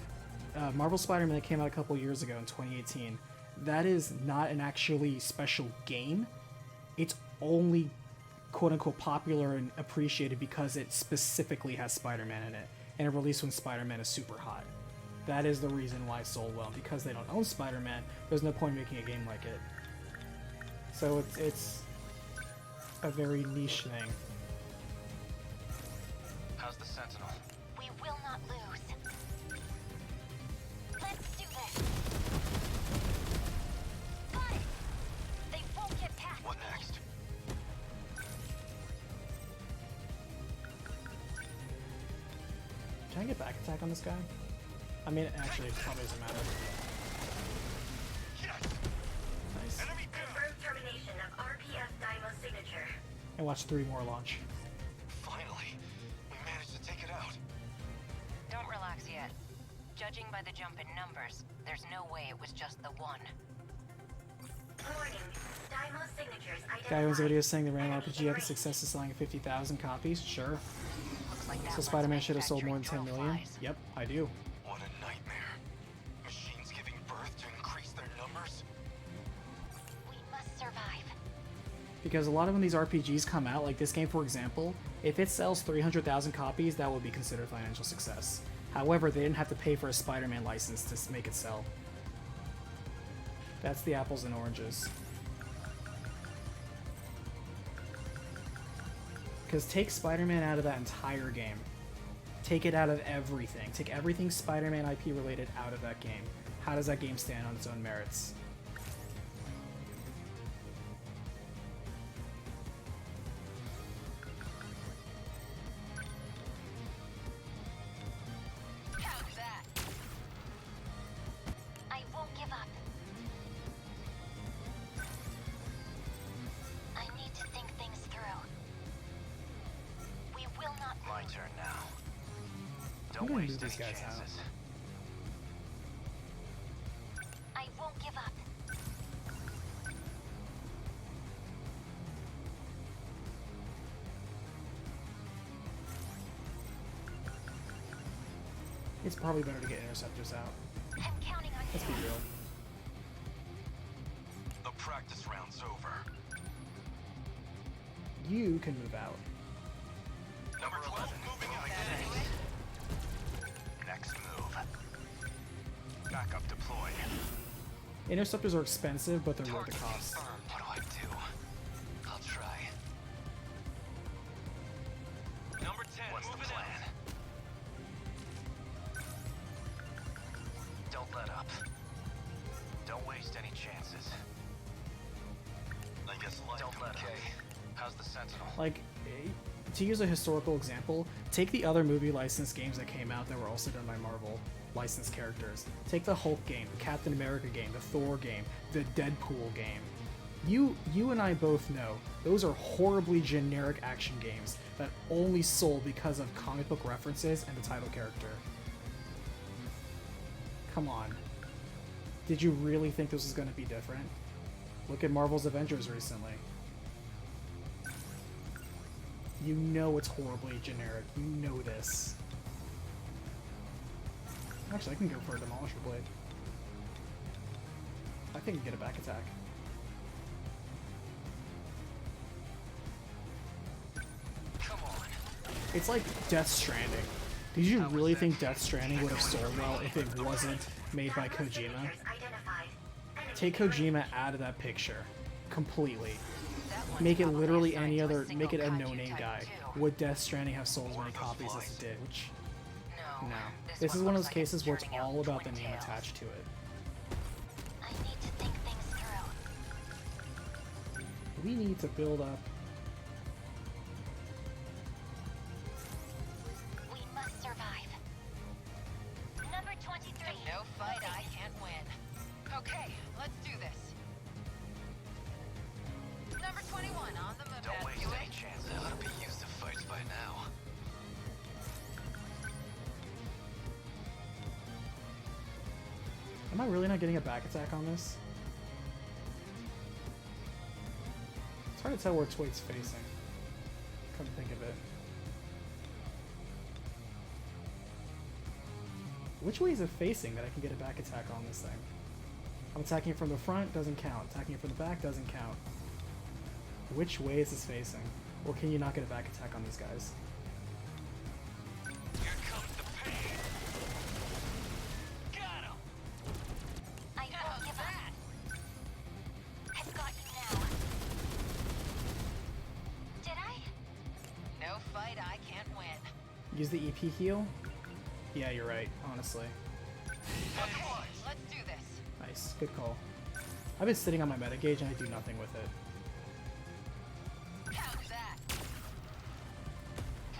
Marvel Spider-Man that came out a couple of years ago in 2018, that is not an actually special game. It's only quote-unquote popular and appreciated because it specifically has Spider-Man in it, and it released when Spider-Man is super hot. That is the reason why it sold well. Because they don't own Spider-Man, there's no point in making a game like it. So it's a very niche thing. How's the Sentinel? We will not lose. Let's do this. Got it! They won't get past What me. next? Can I get back attack on this guy? I mean, actually, it probably doesn't matter. Nice. Confirmed termination of RPF Dymo signature. And watch 3 more launch. Finally, we managed to take it out. Don't relax yet. Judging by the jump in numbers, there's no way it was just the one. Warning. Dymo signatures identified. Guy owns a video saying the random RPG had the success of selling 50,000 copies. Sure. Looks like that So lets Spider-Man should have sold more than 10 manufacturing million. drill flies. Yep, I do. What a nightmare. Machines giving birth to increase their numbers? We must survive. Because a lot of when these RPGs come out, like this game for example, if it sells 300,000 copies, that will be considered financial success. However, they didn't have to pay for a Spider-Man license to make it sell. That's the apples and oranges. Because take Spider-Man out of that entire game. Take it out of everything. Take everything Spider-Man IP related out of that game. How does that game stand on its own merits? How's that? I won't give up. I need to think things through. We will not My lose. turn now. I'm Don't gonna waste move any these guys out. chances. I won't give up. It's probably better to get interceptors out. I'm counting on Let's be you. real. The practice round's over. You can move out. Number 12 moving out. Next move. Backup deployed. Interceptors are expensive, but they're worth the Target cost. confirmed. What do I do? I'll try. Number 10. What's the plan? Don't let up. Don't waste any chances. I guess life. Don't let up. How's the Sentinel? Like, to use a historical example, take the other movie licensed games that came out that were also done by Marvel licensed characters. Take the Hulk game, the Captain America game, the Thor game, the Deadpool game. You and I both know those are horribly generic action games that only sold because of comic book references and the title character. Come on. Did you really think this was going to be different? Look at Marvel's Avengers recently. You know it's horribly generic. You know this. Actually, I can go for a Demolisher Blade. I think I can get a back attack. Come on. It's like Death Stranding. Did you really think Death Stranding would have sold well if it wasn't made by Kojima? Take Kojima out of that picture. Completely. Make it literally any other, make it a no-name guy. Would Death Stranding have sold as many copies as it did? Which, no. This is one of those cases where it's all about the name attached to it. I need to think things through. We need to build up. We must survive. Number 23. No fight I can't win. Okay, let's do this. Number 21 on the move. Don't waste any chance. They ought to be used to fights by now. Am I really not getting a back attack on this? It's hard to tell where Toit's facing. Come to think of it. Which way is it facing that I can get a back attack on this thing? I'm attacking it from the front, doesn't count. Attacking it from the back, doesn't count. Which way is this facing? Or can you not get a back attack on these guys? Here comes the pain. Got him. I won't give up. I've got you now. Did I? No fight I can't win. Use the EP heal? Yeah, you're right, honestly. Okay, let's do this. Nice, good call. I've been sitting on my meta gauge and I do nothing with it. How's that?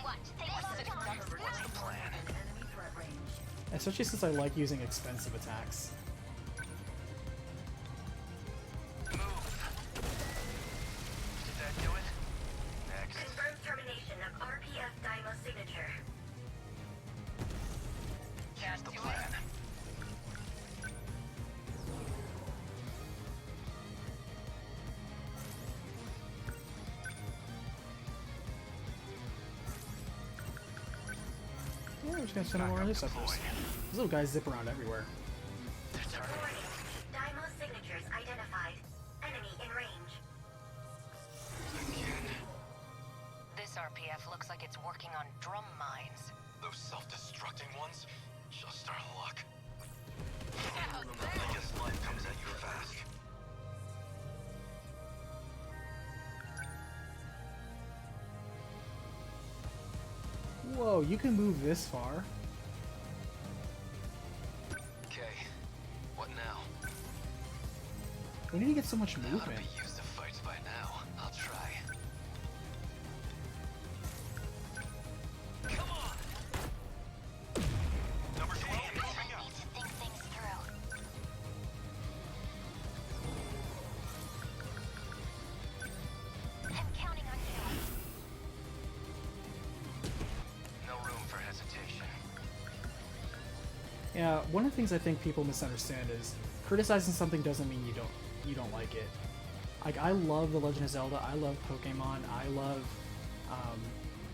What? They must have done What's the plan? Especially since I like using expensive attacks. Move. Did that do it? Next. Confirmed termination of RPF Dymo signature. Here's the plan. Yeah, we're just gonna send more interceptors. These little guys zip around everywhere. Warning. Dymo signatures identified. Enemy in range. This RPF looks like it's working on drum mines. Those self-destructing ones? Just our luck. How's I that? guess life comes at you fast. Whoa, you can move this far? Okay, what now? We need to get so much They ought to movement. be used to fights by now. I'll try. Come on! Number 20 moving I out. need to think things through. I'm counting on you. No room for hesitation. Yeah, one of the things I think people misunderstand is criticizing something doesn't mean you don't like it. Like, I love The Legend of Zelda, I love Pokemon, I love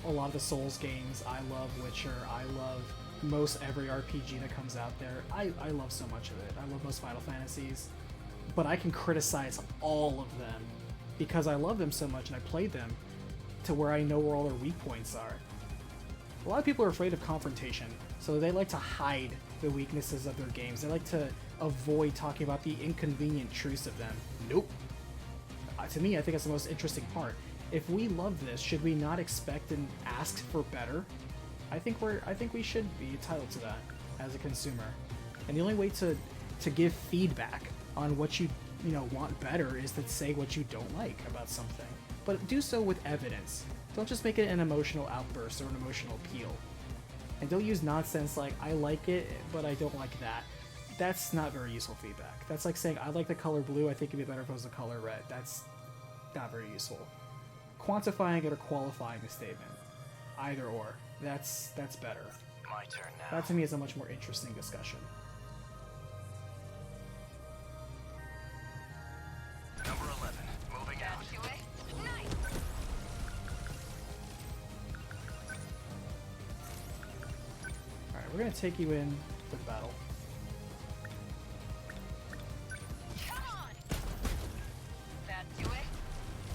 a lot of the Souls games, I love Witcher, I love most every RPG that comes out there. I love so much of it. I love most Final Fantasies. But I can criticize all of them because I love them so much and I played them to where I know where all their weak points are. A lot of people are afraid of confrontation, so they like to hide the weaknesses of their games. They like to avoid talking about the inconvenient truths of them. Nope. To me, I think that's the most interesting part. If we love this, should we not expect and ask for better? I think we should be entitled to that as a consumer. And the only way to give feedback on what you want better is to say what you don't like about something. But do so with evidence. Don't just make it an emotional outburst or an emotional appeal. And don't use nonsense like, I like it, but I don't like that. That's not very useful feedback. That's like saying, I like the color blue, I think it'd be better if it was the color red. That's not very useful. Quantifying it or qualifying the statement. Either or. That's better. My turn now. That to me is a much more interesting discussion. Number 11, moving out. Alright, we're gonna take you in for the battle.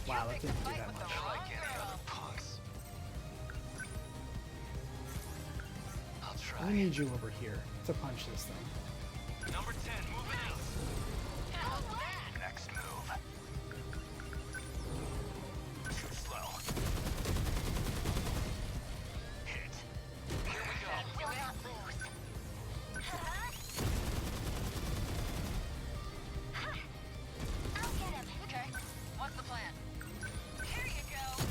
Wow, that didn't do that much. They're like any other punks. I'll try. I need you over here to punch this thing. Number 10, moving out. Next move. Too slow. Hit. Here we go. Will not lose. I'll get him. Okay, what's the plan? Here you go.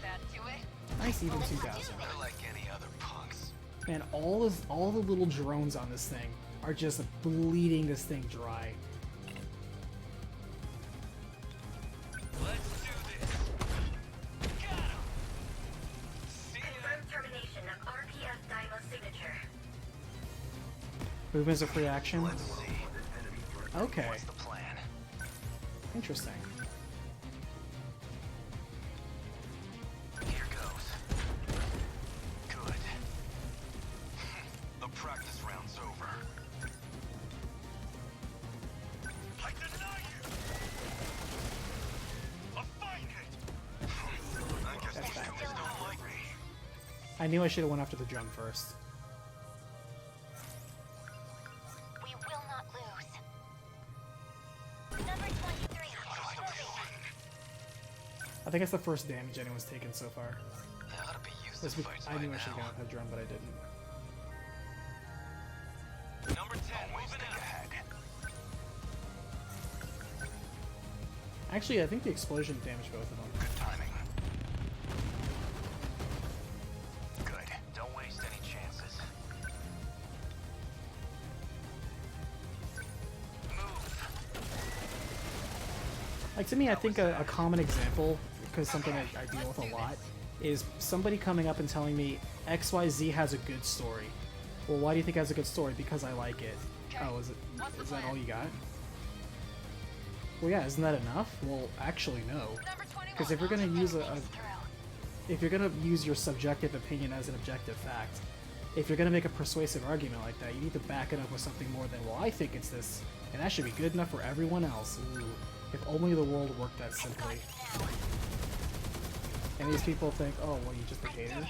That do it? Nice even 2000. They're like any other punks. Man, all the little drones on this thing are just bleeding this thing dry. Let's do this. Got him. See ya. Confirm termination of RPF Dymo signature. Movements of free action. Let's see. Okay, What's the plan? interesting. Here goes. Good. The practice round's over. I deny you! A fine hit! I guess That's these bad. humans don't like me. I knew I should have went after the drum first. We will not lose. Number 23. I think it's the first damage anyone's taken so far. They ought to be used This to was- fights I by knew I should have now. gone with the drum, but I didn't. Number 10, moving ahead. Actually, I think the explosion damaged both of them. Good timing. Good. Don't waste any chances. Move. Like, to me, I think a common example, because something I deal with a lot, is somebody coming up and telling me XYZ has a good story. Well, why do you think it has a good story? Because I like it. Oh, is that all you got? Well, yeah, isn't that enough? Well, actually, no. Because if you're gonna use if you're gonna use your subjective opinion as an objective fact, if you're gonna make a persuasive argument like that, you need to back it up with something more than, well, I think it's this, and that should be good enough for everyone else. Ooh, if only the world worked that simply. And these people think, oh, well, you just a hater?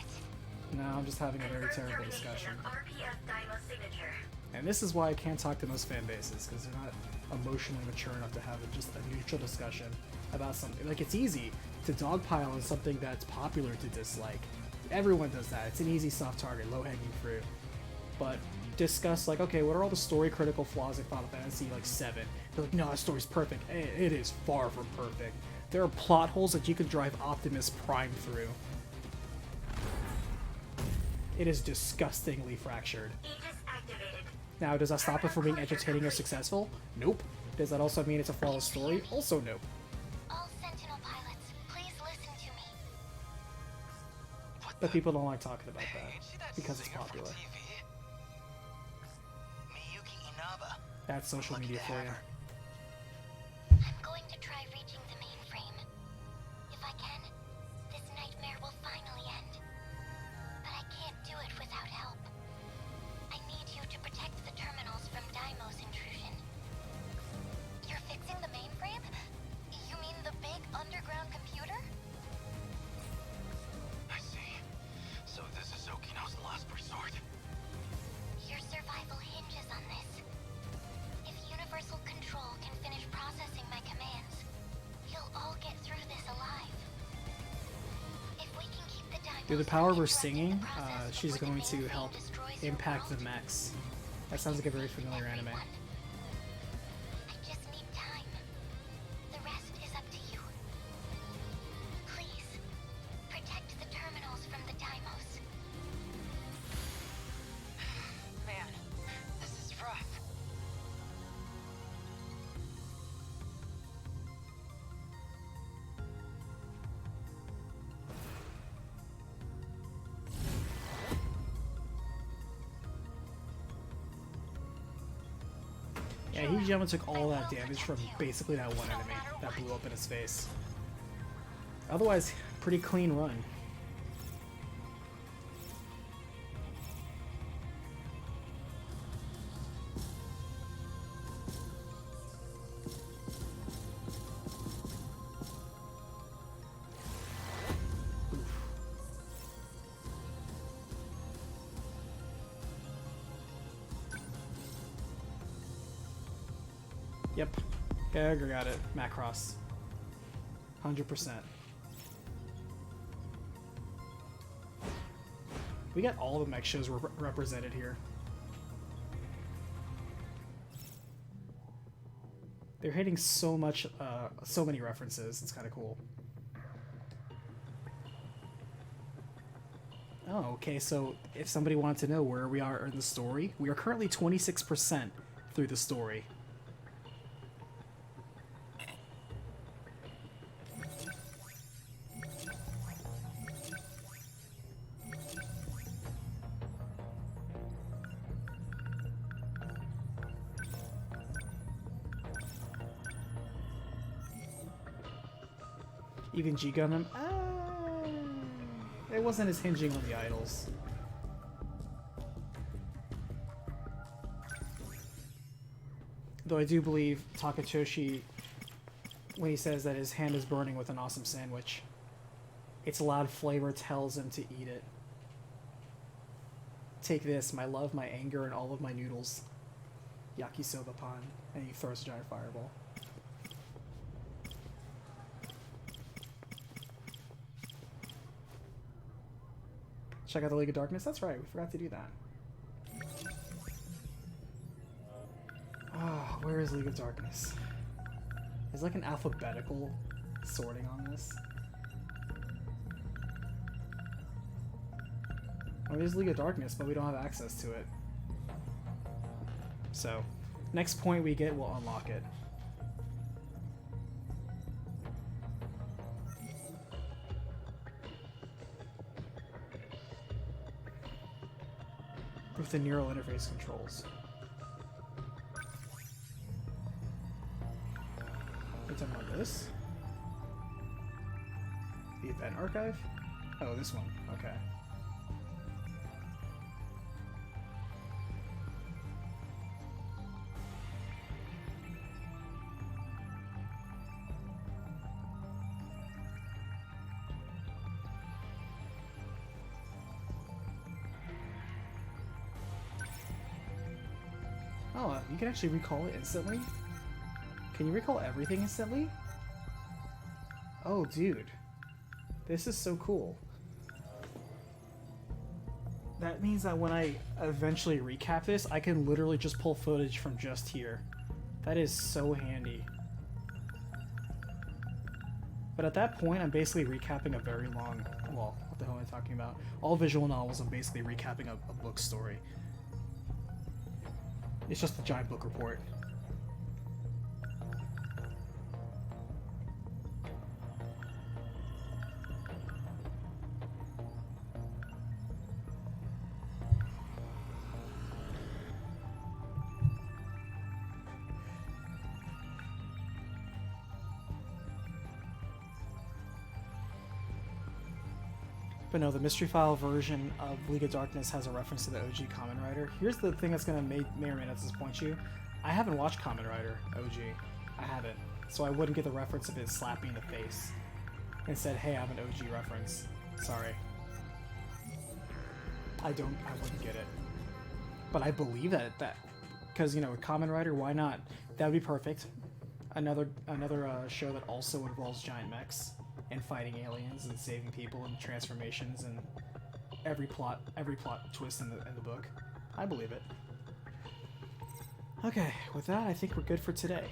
No, I'm just having a very terrible discussion. RPF Dymo signature. And this is why I can't talk to most fan bases, because they're not emotionally mature enough to have just a neutral discussion about something. Like, it's easy to dogpile on something that's popular to dislike. Everyone does that. It's an easy soft target, low-hanging fruit. But discuss, like, okay, what are all the story critical flaws in Final Fantasy, like, 7? They're like, no, the story's perfect. It is far from perfect. There are plot holes that you could drive Optimus Prime through. It is disgustingly fractured. Aegis activated. Now, does that stop it from being entertaining or successful? Nope. Does that also mean it's a flawless story? Also nope. All Sentinel pilots, please listen to me. But people don't like talking about that Ain't she that because it's singer from popular. TV? Miyuki Inaba. That's social Lucky media to for have you. her. I'm going to try reaching the mainframe. If I can, this nightmare will finally end. But I can't do it without help. I need you to protect the terminals from Daimo's intrusion. You're fixing the mainframe? You mean the big underground computer? I see. So this is Okino's last resort. Your survival hinges on this. If Universal Control can finish processing my commands, you'll all get through this alive. If we can keep the Daimos Through the power of her interrupting singing, the process she's before going the to mainframe help destroys your impact the world, mechs. That sounds like a very familiar anime. everyone. I just need time. The rest is up to you. Please, protect the terminals from the Daimos. Man, Yeah, Hijiyama took all that damage from basically that one enemy that blew up in his face. Otherwise, pretty clean run. Yep. Gagger got it. Macross. 100%. We got all the mech shows represented here. They're hitting so much, so many references. It's kind of cool. Oh, okay. So if somebody wanted to know where we are in the story, we are currently 26% through the story. Even G Gundam, it wasn't as hinging on the idols. Though I do believe Takatoshi, when he says that his hand is burning with an awesome sandwich, its loud flavor tells him to eat it. Take this, my love, my anger, and all of my noodles. Yakisoba pan. And he throws a giant fireball. Check out the League of Darkness? That's right, we forgot to do that. Ah, oh, where is League of Darkness? There's like an alphabetical sorting on this. Oh, there's League of Darkness, but we don't have access to it. So, next point we get, we'll unlock it. With the neural interface controls. Are you talking about this? The event archive? Oh, this one. Okay. Oh, you can actually recall it instantly? Can you recall everything instantly? Oh, dude. This is so cool. That means that when I eventually recap this, I can literally just pull footage from just here. That is so handy. But at that point, I'm basically recapping a very long... Well, what the hell am I talking about? All visual novels, I'm basically recapping a book story. It's just a giant book report. But no, the Mystery File version of League of Darkness has a reference to the OG Kamen Rider. Here's the thing that's going to may or may not disappoint you. I haven't watched Kamen Rider OG. I haven't. So I wouldn't get the reference of it slapping the face. Instead, hey, I have an OG reference. Sorry. I wouldn't get it. But I believe that, because, you know, with Kamen Rider, why not? That would be perfect. Another show that also involves giant mechs. And fighting aliens and saving people and transformations and every plot twist in the book. I believe it. Okay, with that, I think we're good for today.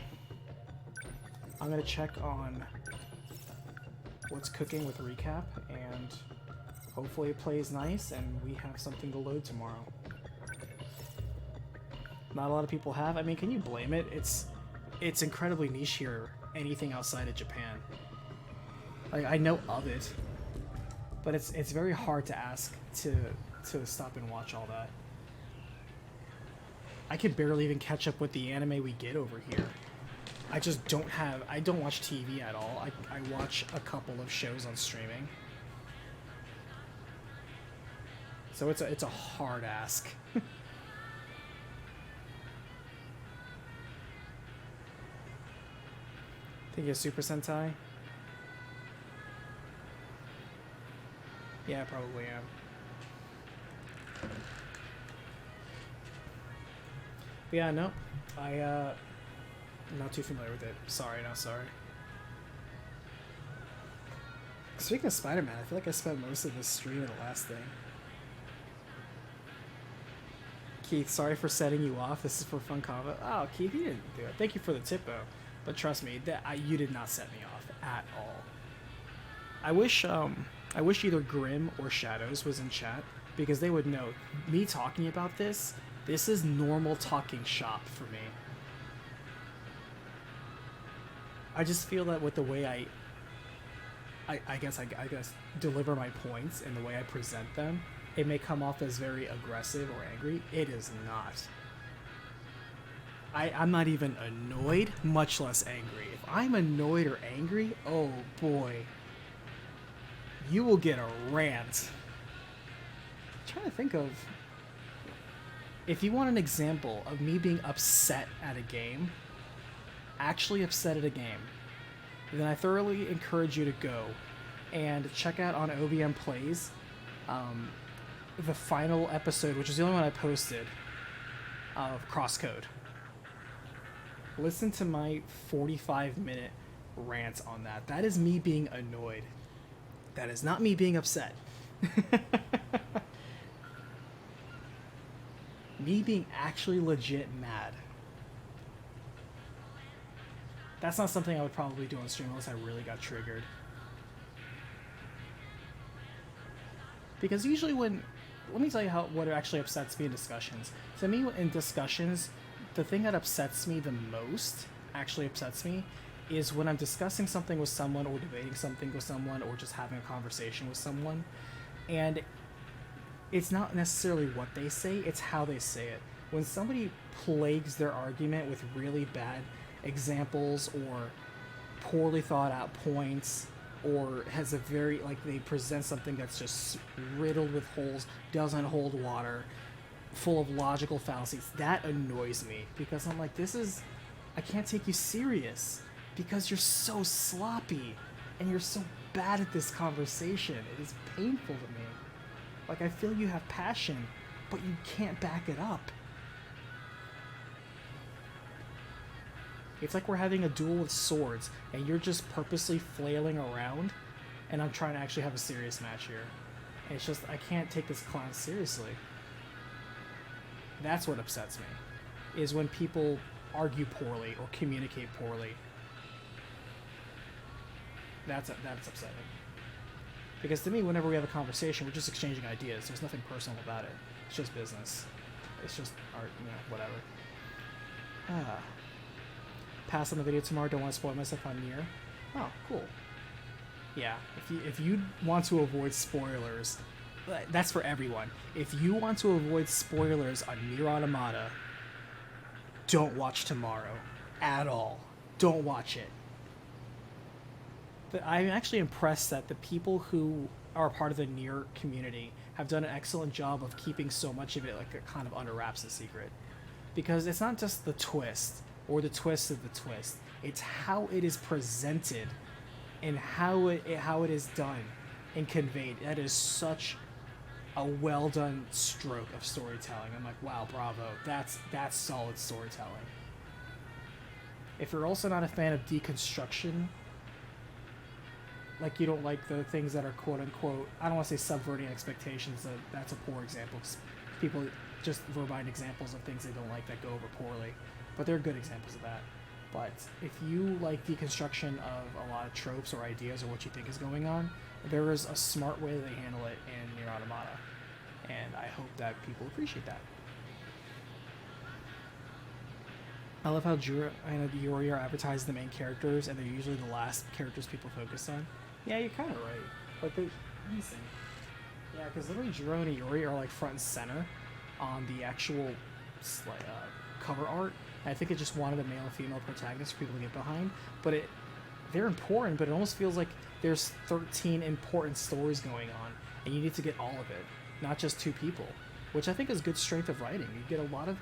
I'm gonna check on what's cooking with recap, and hopefully it plays nice and we have something to load tomorrow. Not a lot of people have. I mean, can you blame it? It's incredibly niche here. Anything outside of Japan. Like, I know of it, but it's very hard to ask to stop and watch all that. I could barely even catch up with the anime we get over here. I just don't have, I don't watch TV at all. I watch a couple of shows on streaming. So it's a hard ask. Think you're Super Sentai? Yeah, I probably am. But yeah, no. I'm not too familiar with it. Sorry, not sorry. Speaking of Spider-Man, I feel like I spent most of this stream in the last thing. Keith, sorry for setting you off. This is for fun comment. Oh, Keith, you didn't do it. Thank you for the tip, though. But trust me, you did not set me off at all. I wish either Grim or Shadows was in chat, because they would know. Me talking about this is normal talking shop for me. I just feel that with the way I guess deliver my points and the way I present them, it may come off as very aggressive or angry. It is not. I'm not even annoyed, much less angry. If I'm annoyed or angry, oh boy, you will get a rant. I'm trying to think of, if you want an example of me being upset at a game, actually upset at a game, then I thoroughly encourage you to go and check out on OVM Plays the final episode, which is the only one I posted, of Crosscode. Listen to my 45-minute rant on that. That is me being annoyed. That is not me being upset. Me being actually legit mad. That's not something I would probably do on stream unless I really got triggered. Because usually let me tell you what actually upsets me in discussions. To me, in discussions, the thing that upsets me the most, actually upsets me, is when I'm discussing something with someone or debating something with someone or just having a conversation with someone, and it's not necessarily what they say, it's how they say it. When somebody plagues their argument with really bad examples or poorly thought out points, or has a very, they present something that's just riddled with holes, doesn't hold water, full of logical fallacies, that annoys me, because I'm like, I can't take you serious because you're so sloppy and you're so bad at this conversation. It is painful to me. Like, I feel you have passion, but you can't back it up. It's like we're having a duel with swords and you're just purposely flailing around, and I'm trying to actually have a serious match here. And it's just, I can't take this clown seriously. That's what upsets me, is when people argue poorly or communicate poorly. That's upsetting. Because to me, whenever we have a conversation, we're just exchanging ideas. There's nothing personal about it. It's just business. It's just art, whatever. Pass on the video tomorrow. Don't want to spoil myself on Nier. Oh, cool. Yeah, if you want to avoid spoilers, that's for everyone. If you want to avoid spoilers on Nier Automata, don't watch tomorrow at all. Don't watch it. But I'm actually impressed that the people who are part of the Nier community have done an excellent job of keeping so much of it kind of under wraps, a secret. Because it's not just the twist or the twist of the twist. It's how it is presented and how it is done and conveyed. That is such a well done stroke of storytelling. I'm like, wow, bravo. That's solid storytelling. If you're also not a fan of deconstruction, like you don't like the things that are quote unquote, I don't want to say subverting expectations, that's a poor example, because people just verbine examples of things they don't like that go over poorly, but there are good examples of that. But if you like deconstruction of a lot of tropes or ideas or what you think is going on, there is a smart way they handle it in Nier Automata, and I hope that people appreciate that. I love how Juro and Yuri are advertising the main characters, and they're usually the last characters people focus on. Yeah, you're kind of right. But let me see. Yeah, because literally Juro and Yuri are front and center on the actual cover art. And I think it just wanted a male and female protagonist for people to get behind. But they're important, but it almost feels like there's 13 important stories going on, and you need to get all of it, not just 2 people, which I think is good strength of writing. You get a lot of,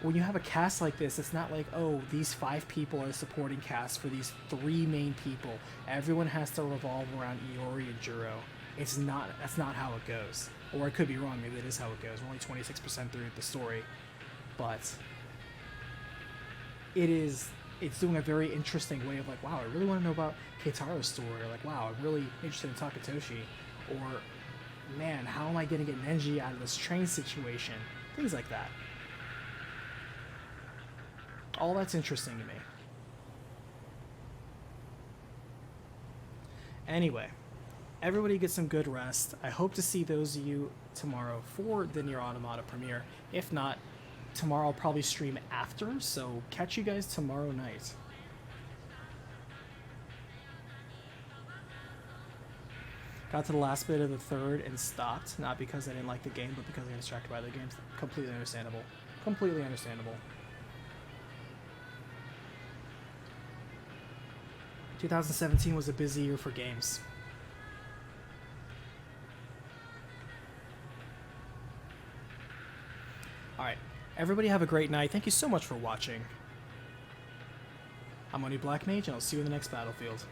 when you have a cast like this, it's not like, oh, these 5 people are the supporting cast for these 3 main people. Everyone has to revolve around Iori and Juro. That's not how it goes. Or I could be wrong, maybe that is how it goes. We're only 26% through the story. But it's doing a very interesting way of like, wow, I really want to know about Keitaro's story, or like, wow, I'm really interested in Takatoshi, or man, how am I going to get Nenji out of this train situation? Things like that. All that's interesting to me. Anyway, everybody get some good rest. I hope to see those of you tomorrow for the Nier Automata premiere. If not, tomorrow I'll probably stream after, so catch you guys tomorrow night. Got to the last bit of the 3rd and stopped, not because I didn't like the game, but because I got distracted by the game. Completely understandable. Completely understandable. 2017 was a busy year for games. Alright, everybody have a great night. Thank you so much for watching. I'm Oni Black Mage, and I'll see you in the next battlefield.